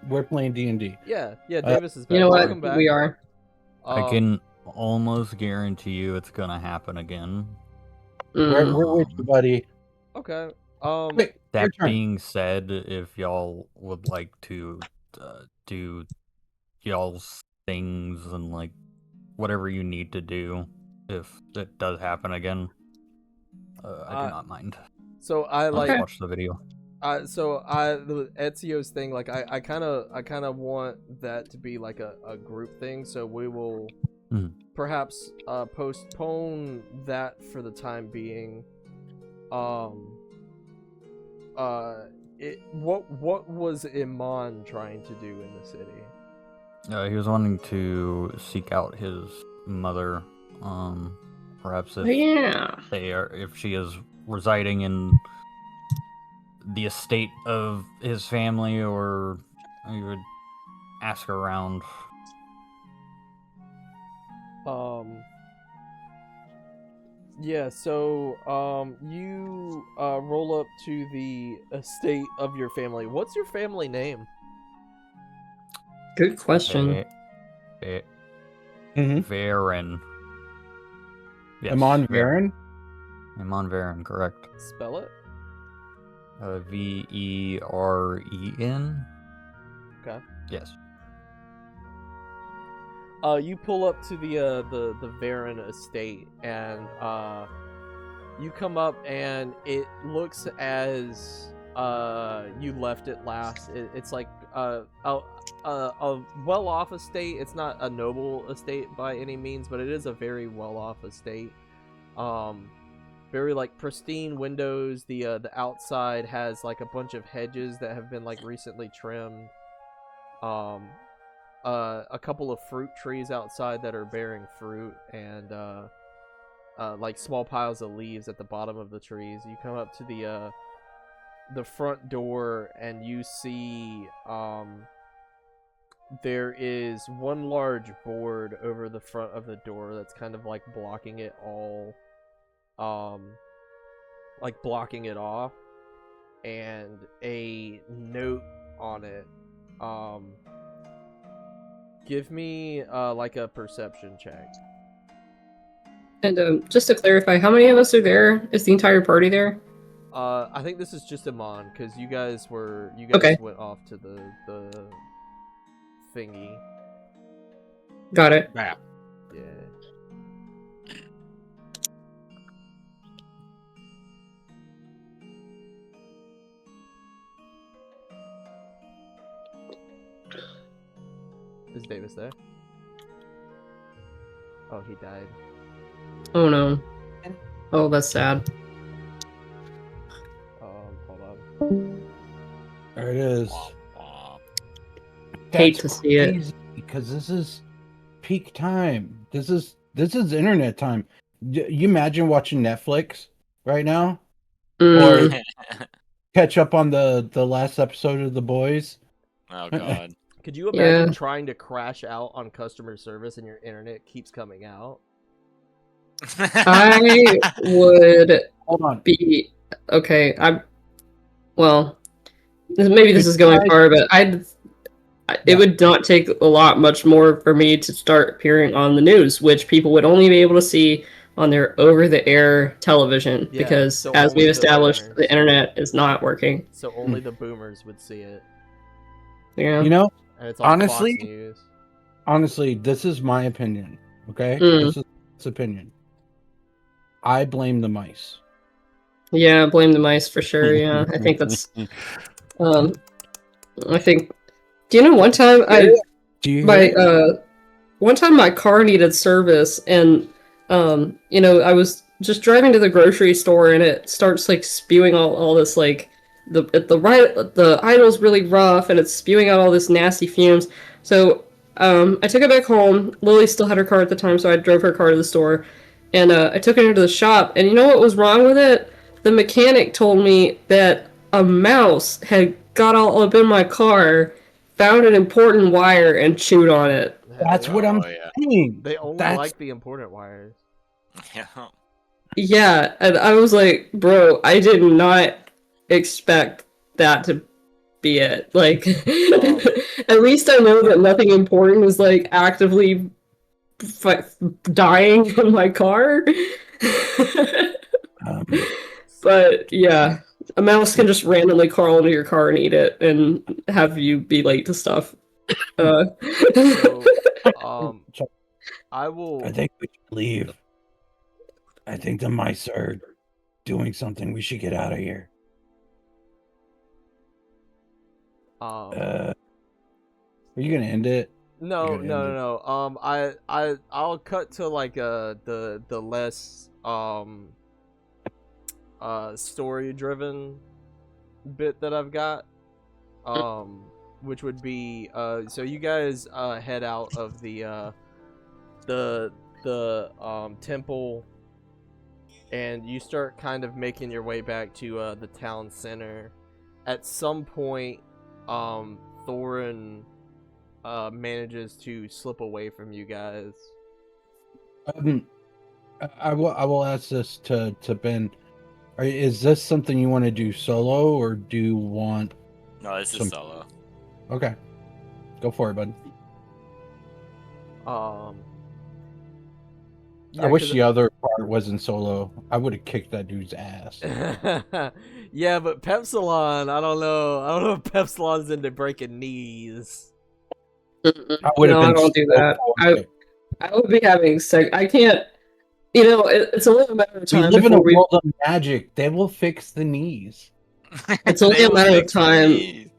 We're playing D&D. Yeah, Davis is back. You know what? Welcome back. We are. I can almost guarantee you it's gonna happen again. We're with you, buddy. Okay. Wait, That your turn. being said, if y'all would like to do y'all's things and like whatever you need to do, if it does happen again, I do not mind. So I I'll like just watch the video. the Ezio's thing, like I kind of want that to be like a group thing. So we will perhaps postpone that for the time being. What was Iman trying to do in the city? He was wanting to seek out his mother. Perhaps if if she is residing in the estate of his family, or you would ask around. Yeah, so you roll up to the estate of your family. What's your family name? Good question. Varen. Yes, Amon Varen? Amon Varen, correct. Spell it. Veren. Okay. Yes. You pull up to the Varen estate, and you come up, and it looks as you left it last. It's like a well-off estate. It's not a noble estate by any means, but it is a very well-off estate. Very like pristine windows. The outside has like a bunch of hedges that have been like recently trimmed. A couple of fruit trees outside that are bearing fruit, and like small piles of leaves at the bottom of the trees. You come up to the front door, and you see there is one large board over the front of the door that's kind of like blocking it all, like blocking it off, and a note on it. Give me like a perception check. And just to clarify, how many of us are there? Is the entire party there? I think this is just Amon, because you guys Okay. went off to the thingy. Got it. Yeah. Is Davis there? Oh, he died. Oh no. Oh, that's sad. Hold on. There it is. Hate to see it. Crazy, because this is peak time. This is internet time. You imagine watching Netflix right now, or catch up on the last episode of The Boys. Oh god. Could you imagine trying to crash out on customer service and your internet keeps coming out? I would Hold on. be okay. Well, maybe this is going far, but it would not take a lot much more for me to start appearing on the news, which people would only be able to see on their over-the-air television, because so as only we've the established, boomers. the internet is not working. So only the boomers would see it. Yeah. You know, And it's on honestly, Fox News. honestly, this is my opinion. Okay, Mm. this is opinion. I blame the mice. Yeah, blame the mice for sure. Yeah, I think that's. I think. Do you know one time Do you my hear one time my car needed service, and I was just driving to the grocery store, and it starts like spewing all this like the idle's really rough, and it's spewing out all this nasty fumes. So I took it back home. Lily still had her car at the time, so I drove her car to the store, and I took it into the shop. And you know what was wrong with it? The mechanic told me that a mouse had got all up in my car, found an important wire, and chewed on it. That's what I'm saying. They only like the important wires. Yeah. Yeah, and I was like, bro, I did not expect that to be it. Like, at least I know that nothing important is like actively dying in my car. But yeah, a mouse can just randomly crawl into your car and eat it and have you be late to stuff. So, I will. I think we should leave. I think the mice are doing something. We should get out of here. Are you gonna end it? No. I'll cut to like the less story driven bit that I've got, which would be so you guys head out of the temple, and you start kind of making your way back to the town center. At some point, Thorin manages to slip away from you guys. I will ask this to Ben. Is this something you want to do solo, or do you want? No, this is solo. Okay, go for it, bud. Yeah, I wish the other part wasn't solo. I would have kicked that dude's ass. Yeah, but Pepsilon, I don't know if Pepsilon's into breaking knees. I don't do that. I would be having sex. I can't. It's only a matter of time. We live in a world of magic. They will fix the knees. It's only a matter of time.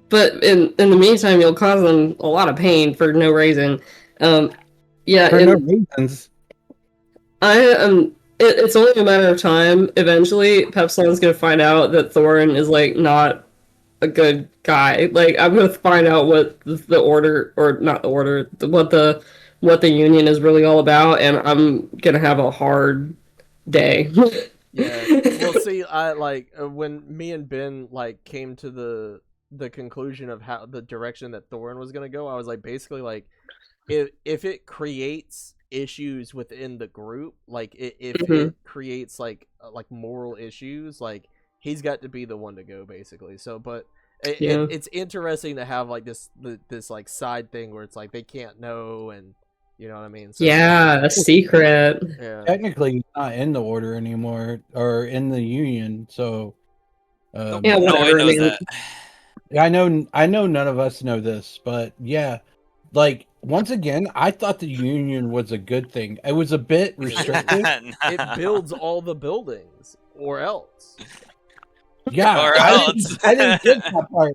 But in the meantime, you'll cause them a lot of pain for no reason. Yeah, for no reasons. It's only a matter of time. Eventually, Pepsilon's gonna find out that Thorin is like not a good guy. Like, I'm gonna find out what the order, or not the order, what the union is really all about, and I'm gonna have a hard day. Yeah. Well, see, I when me and Ben came to the conclusion of how the direction that Thorin was gonna go, I was like, basically, like, if it creates issues within the group, like if it creates like moral issues, like he's got to be the one to go, basically. So, but it's interesting to have like this like side thing where it's like they can't know, and you know what I mean. So, yeah, a secret. Yeah. Technically, he's not in the order anymore, or in the union. So, yeah, whatever. No one knows that. I know none of us know this, but yeah, like, once again, I thought the union was a good thing. It was a bit restrictive. It builds all the buildings, or else. Yeah, Or else. I didn't get that part,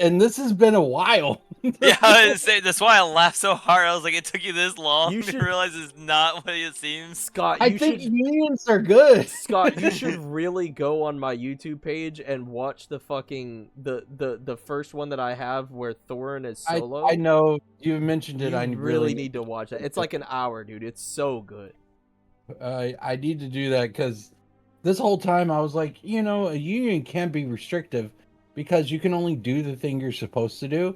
and this has been a while. Yeah, I was saying, that's why I laughed so hard. I was like, it took you this long You to should- realize it's not what it seems. Scott, I think unions are good. Scott, you should really go on my YouTube page and watch the fucking the first one that I have where Thorin is solo. I know you mentioned it. You I really need to watch it. It's like an hour, dude. It's so good. I need to do that because this whole time I was like, a union can't be restrictive because you can only do the thing you're supposed to do.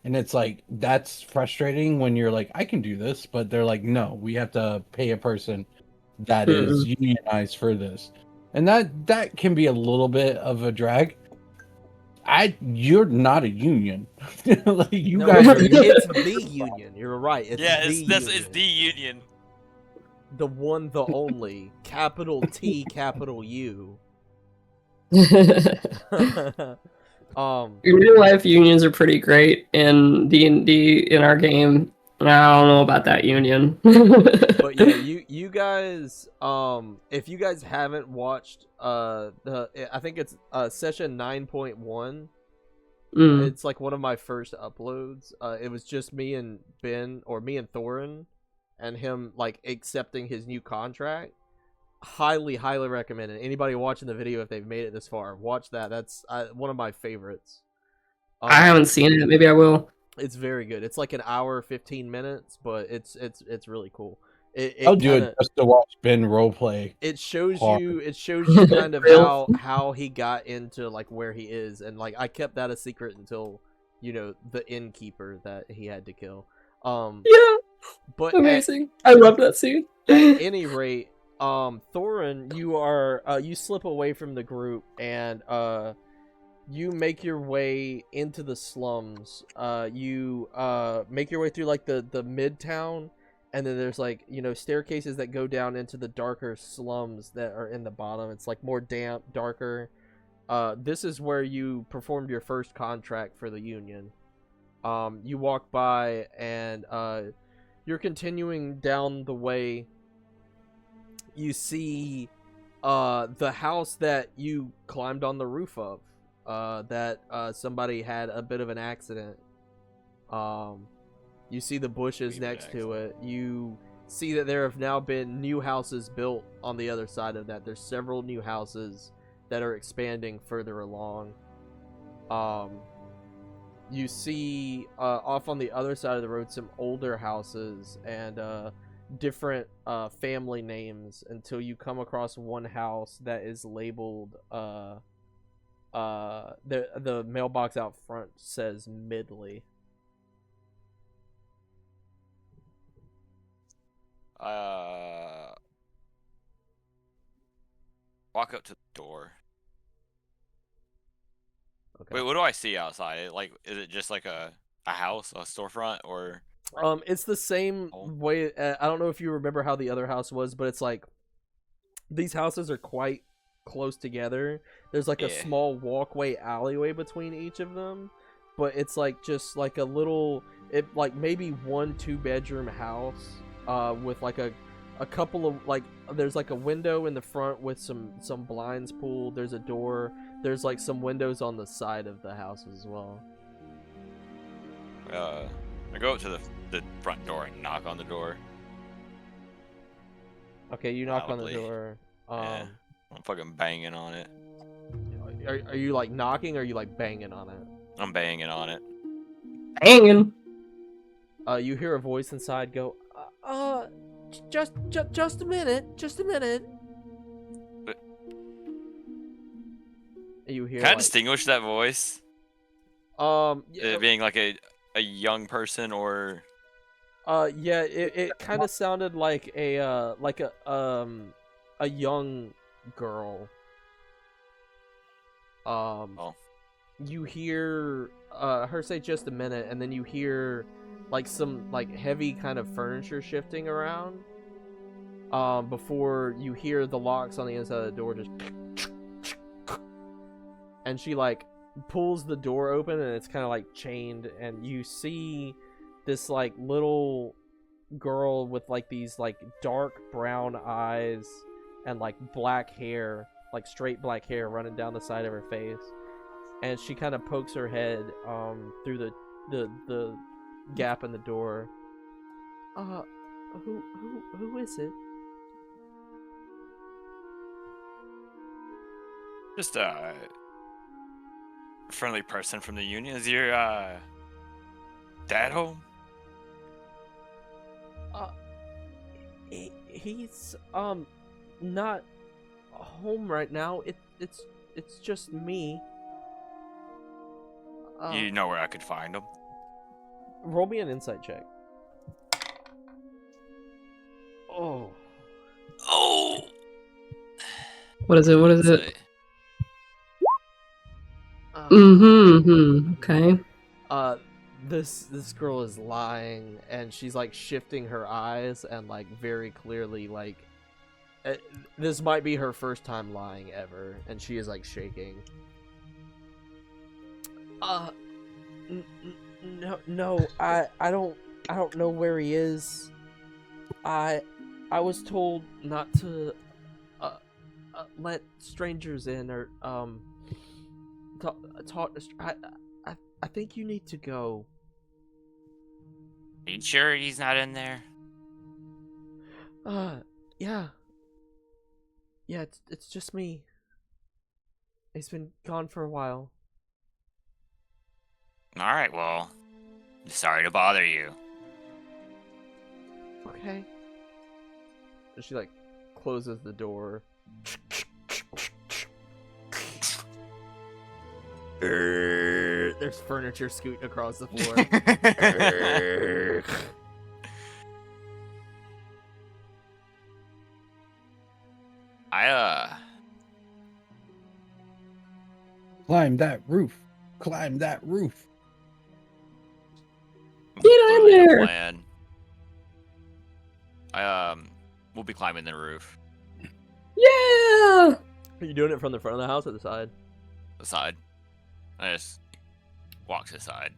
And it's like, that's frustrating when you're like, I can do this, but they're like, no, we have to pay a person that is unionized for this. And that can be a little bit of a drag. You're not a union. Like, you guys are it's the union. You're right. It's the union. The one, the only. Capital T, capital U. Real life unions are pretty great in D&D in our game. I don't know about that union. But yeah, you guys, if you guys haven't watched I think it's session 9.1, It's like one of my first uploads. It was just me and Ben, or me and Thorin, and him like accepting his new contract. Highly recommend it. Anybody watching the video, if they've made it this far, watch that. That's one of my favorites. I haven't seen it. Maybe I will. It's very good. It's like an hour 15 minutes, but it's really cool. I'll do it just to watch Ben roleplay. It shows hard. you kind of how he got into like where he is, and like I kept that a secret until the innkeeper that he had to kill. Yeah, but amazing. I love that scene. At any rate, Thorin, you slip away from the group and you make your way into the slums. You make your way through like the midtown, and then there's like staircases that go down into the darker slums that are in the bottom. It's like more damp, darker. This is where you performed your first contract for the Union. You walk by and you're continuing down the way. You see the house that you climbed on the roof of, that somebody had a bit of an accident. You see the bushes next to it. You see that there have now been new houses built on the other side of that. There's several new houses that are expanding further along. You see off on the other side of the road some older houses and different family names, until you come across one house that is labeled the mailbox out front says Midley. Walk up to the door. Okay. Wait, what do I see outside? Like, is it just like a house, a storefront, or? It's the same way. I don't know if you remember how the other house was, but it's like these houses are quite close together. There's like a small walkway alleyway between each of them, but it's like just like a little, like maybe 1-2 bedroom house with like a couple of like, there's like a window in the front with some blinds pulled. There's a door. There's like some windows on the side of the house as well. I go up to the front door and knock on the door. Okay, you knock on the door. Yeah, I'm fucking banging on it. Are you like knocking, or are you like banging on it? I'm banging on it. Banging. You hear a voice inside go, just a minute. You hear? Can I distinguish that voice? It being like a young person, or yeah, it kind of sounded like a young girl. You hear her say just a minute, and then you hear like some like heavy kind of furniture shifting around before you hear the locks on the inside of the door just, and she like pulls the door open, and it's kind of like chained, and you see this like little girl with like these like dark brown eyes and like black hair, like straight black hair running down the side of her face, and she kind of pokes her head through the gap in the door. Who is it? just a friendly person from the Union. Is your dad home? He's not home right now. It's just me. You know where I could find him? Roll me an insight check. Oh. What is it? Okay. This girl is lying, and she's like shifting her eyes, and like very clearly like this might be her first time lying ever, and she is like shaking. No, I don't know where he is. I was told not to let strangers in, or talk. I think you need to go. Are you sure he's not in there? Yeah. Yeah, it's just me. He's been gone for a while. Alright, well, sorry to bother you. Okay. And she, like, closes the door. There's furniture scooting across the floor. Climb that roof. Climb that roof. Get on Literally there. the plan. We'll be climbing the roof. Yeah. Are you doing it from the front of the house or the side? The side. I just walk to the side.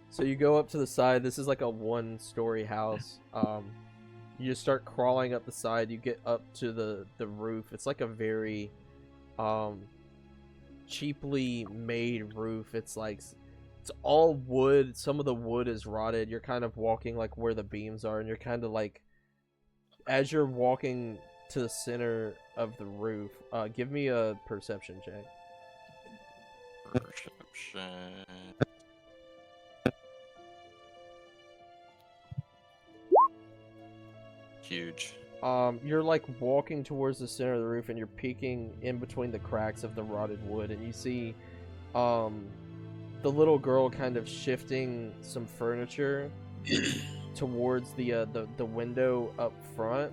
So you go up to the side. This is like a one-story house. You just start crawling up the side. You get up to the roof. It's like a very cheaply made roof. It's like it's all wood. Some of the wood is rotted. You're kind of walking like where the beams are, and you're kind of like as you're walking to the center of the roof. Give me a perception check. Perception. Huge. You're like walking towards the center of the roof, and you're peeking in between the cracks of the rotted wood, and you see the little girl kind of shifting some furniture towards the window up front,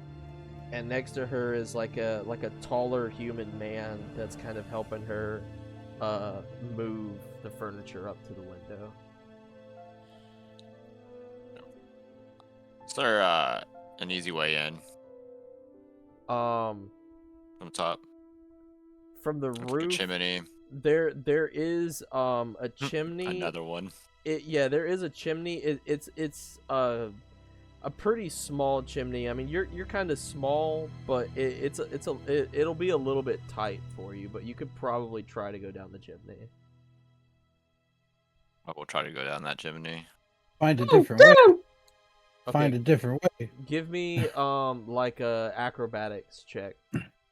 and next to her is like a taller human man that's kind of helping her move the furniture up to the window. Is there an easy way in from the top? From the Like a roof, chimney. there is a chimney. Another one. There is a chimney. It's a pretty small chimney. I mean, you're kind of small, but it'll be a little bit tight for you. But you could probably try to go down the chimney. I will try to go down that chimney. Find a different way. Okay. Find a different way. Give me like a acrobatics check.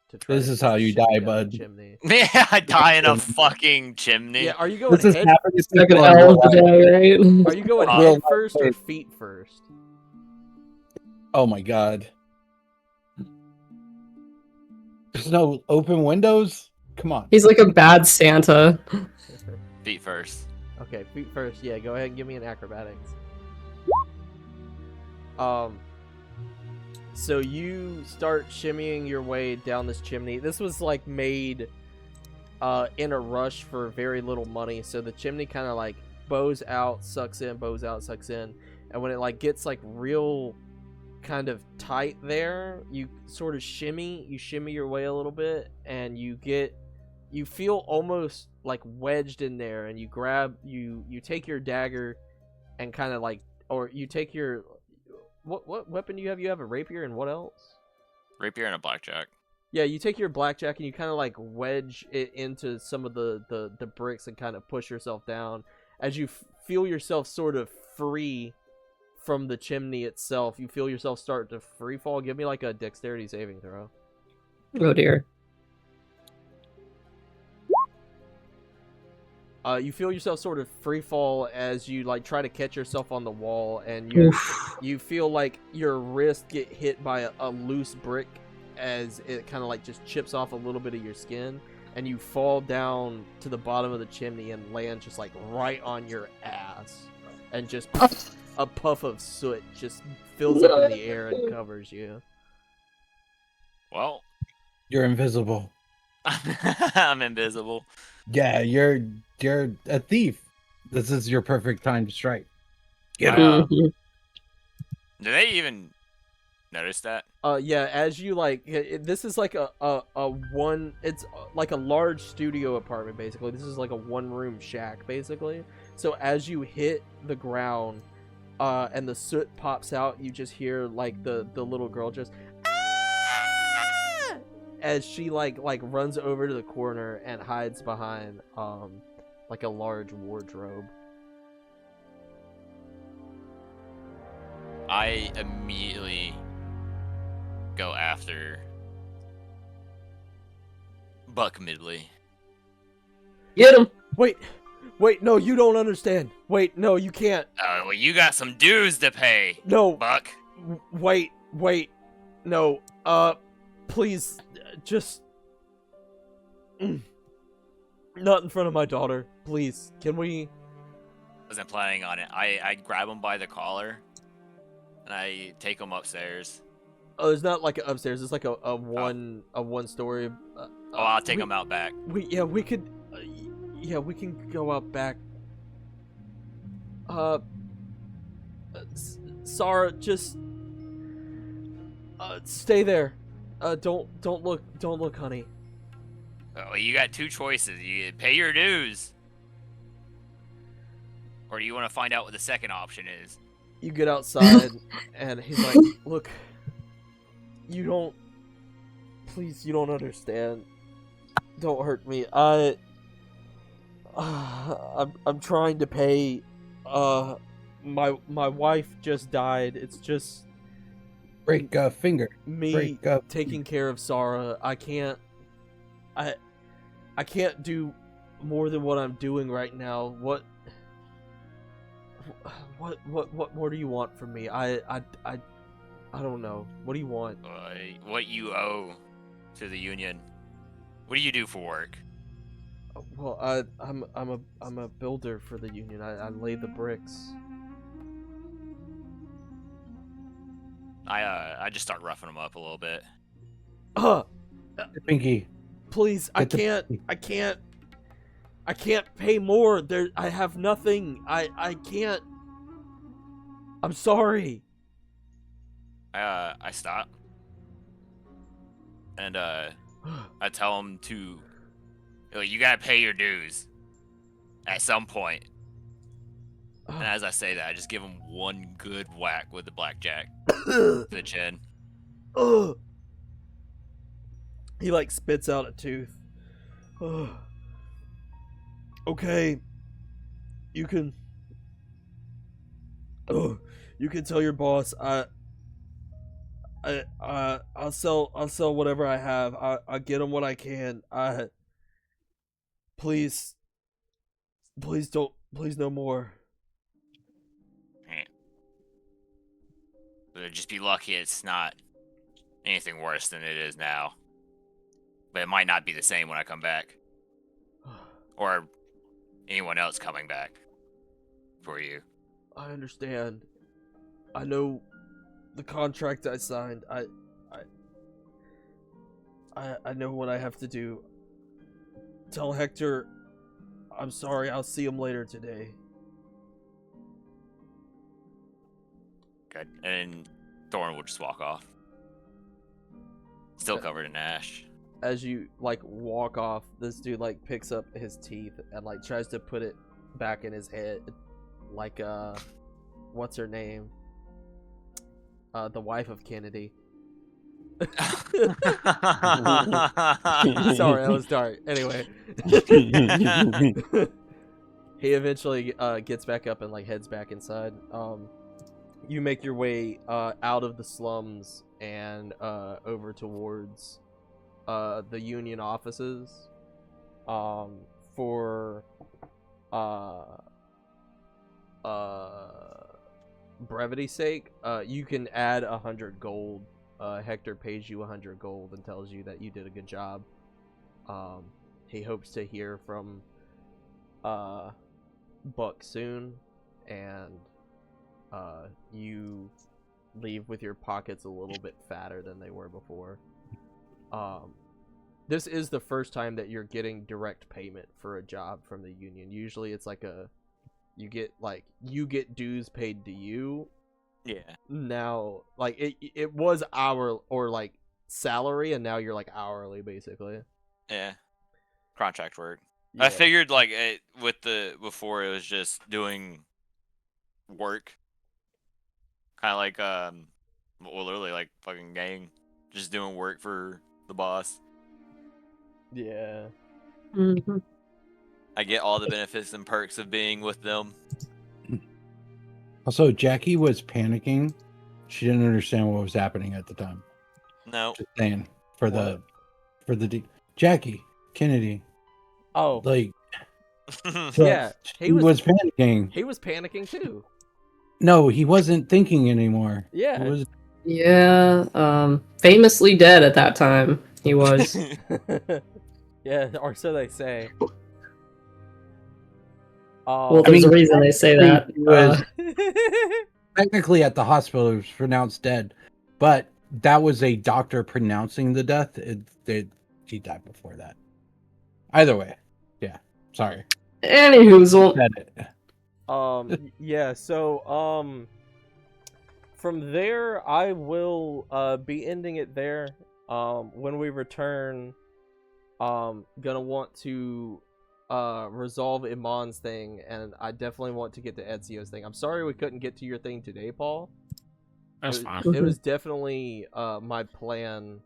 To try This to is how you shimmy die, down the bud. chimney. Yeah, I die in a fucking chimney. Yeah, are you going This is head? happening to Like an people in L real life. today, right? Are you going Real head life first or life. feet first? Oh my god. There's no open windows? Come on. He's like a bad Santa. Feet first. Okay, feet first. Yeah, go ahead and give me an acrobatics. So you start shimmying your way down this chimney. This was like made in a rush for very little money. So the chimney kind of like bows out, sucks in, bows out, sucks in. And when it like gets like real kind of tight there, you sort of shimmy your way a little bit, and you feel almost like wedged in there, and you take your dagger and kind of like, or you take your what weapon do you have? You have a rapier, and what else? Rapier and a blackjack. Yeah, you take your blackjack and you kind of like wedge it into some of the bricks and kind of push yourself down as you feel yourself sort of free from the chimney itself. You feel yourself start to free fall. Give me like a dexterity saving throw. Oh dear. You feel yourself sort of free fall as you like try to catch yourself on the wall, and you feel like your wrist get hit by a loose brick as it kind of like just chips off a little bit of your skin, and you fall down to the bottom of the chimney and land just like right on your ass, and just a puff of soot just fills up in the air and covers you. Well, You're invisible. I'm invisible. Yeah, you're a thief. This is your perfect time to strike. Get up. Do they even notice that? Yeah, as you like, this is like a one. It's like a large studio apartment basically. This is like a one-room shack basically. So as you hit the ground, and the soot pops out, you just hear like the little girl just as she like runs over to the corner and hides behind like a large wardrobe. I immediately go after Buck Midley. Get him! Wait, no, you don't understand. Wait, no, you can't. Well, you got some dues to pay. No, Buck. Wait, no, please, just, not in front of my daughter, please, can we? Wasn't planning on it. I grab him by the collar, and I take him upstairs. Oh, it's not like upstairs, it's like a one story. I'll take him out back. We can go out back. Sarah, just stay there. Don't look, honey. Oh, you got two choices. You pay your dues, or do you want to find out what the second option is? You get outside, and he's like, "Look, you don't understand. Don't hurt me. I'm trying to pay. My wife just died. It's just Break a finger. me taking care of Sarah. I can't do more than what I'm doing right now. What more do you want from me? I don't know. What do you want? What you owe to the union. What do you do for work? Well, I'm a builder for the union. I lay the bricks. I just start roughing him up a little bit. Pinky. Please, I can't pay more. I have nothing. I can't. I'm sorry. I stop. And I tell him to, you gotta pay your dues at some point. And as I say that, I just give him one good whack with the blackjack to the chin. He like spits out a tooth. Okay, you can tell your boss I'll sell whatever I have. I'll get him what I can. Please no more. Just be lucky it's not anything worse than it is now. But it might not be the same when I come back. Or anyone else coming back for you. I understand. I know the contract I signed. I know what I have to do. Tell Hector I'm sorry. I'll see him later today. Good. And Thorin will just walk off. Still covered in ash. As you like walk off, this dude like picks up his teeth and like tries to put it back in his head, like what's her name? The wife of Kennedy. Sorry, that was dark. Anyway, he eventually gets back up and like heads back inside. You make your way out of the slums and over towards the union offices. For brevity's sake, you can add 100 gold. Hector pays you 100 gold and tells you that you did a good job. He hopes to hear from Buck soon, and you leave with your pockets a little bit fatter than they were before. This is the first time that you're getting direct payment for a job from the union. Usually it's like you get dues paid to you. Yeah. Now, like it was hour or like salary, and now you're like hourly basically. Yeah. Contract work. Yeah. I figured like before it was just doing work. Kind of like literally like fucking gang, just doing work for the boss. Yeah. Mm-hmm. I get all the benefits and perks of being with them. Also, Jackie was panicking She didn't understand what was happening at the time. No. Just saying Jackie Kennedy. Oh, Like, yeah, he was panicking. He was panicking too. No, he wasn't thinking anymore. Yeah. He was... Yeah, famously dead at that time. He was. Yeah, or so they say. Well, there's a reason they say that. He was technically at the hospital. He was pronounced dead, but that was a doctor pronouncing the death. He died before that. Either way, yeah. Sorry. Anywho, yeah. So, from there, I will be ending it there. When we return, gonna want to resolve Iman's thing, and I definitely want to get to Ezio's thing. I'm sorry we couldn't get to your thing today, Paul. That's fine. It was definitely my plan,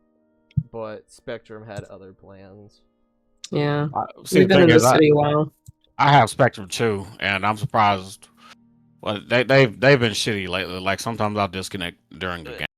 but Spectrum had other plans. Yeah, See, we've been in the city a while. I have Spectrum too, and I'm surprised. Well, they've been shitty lately. Like sometimes I'll disconnect during the game.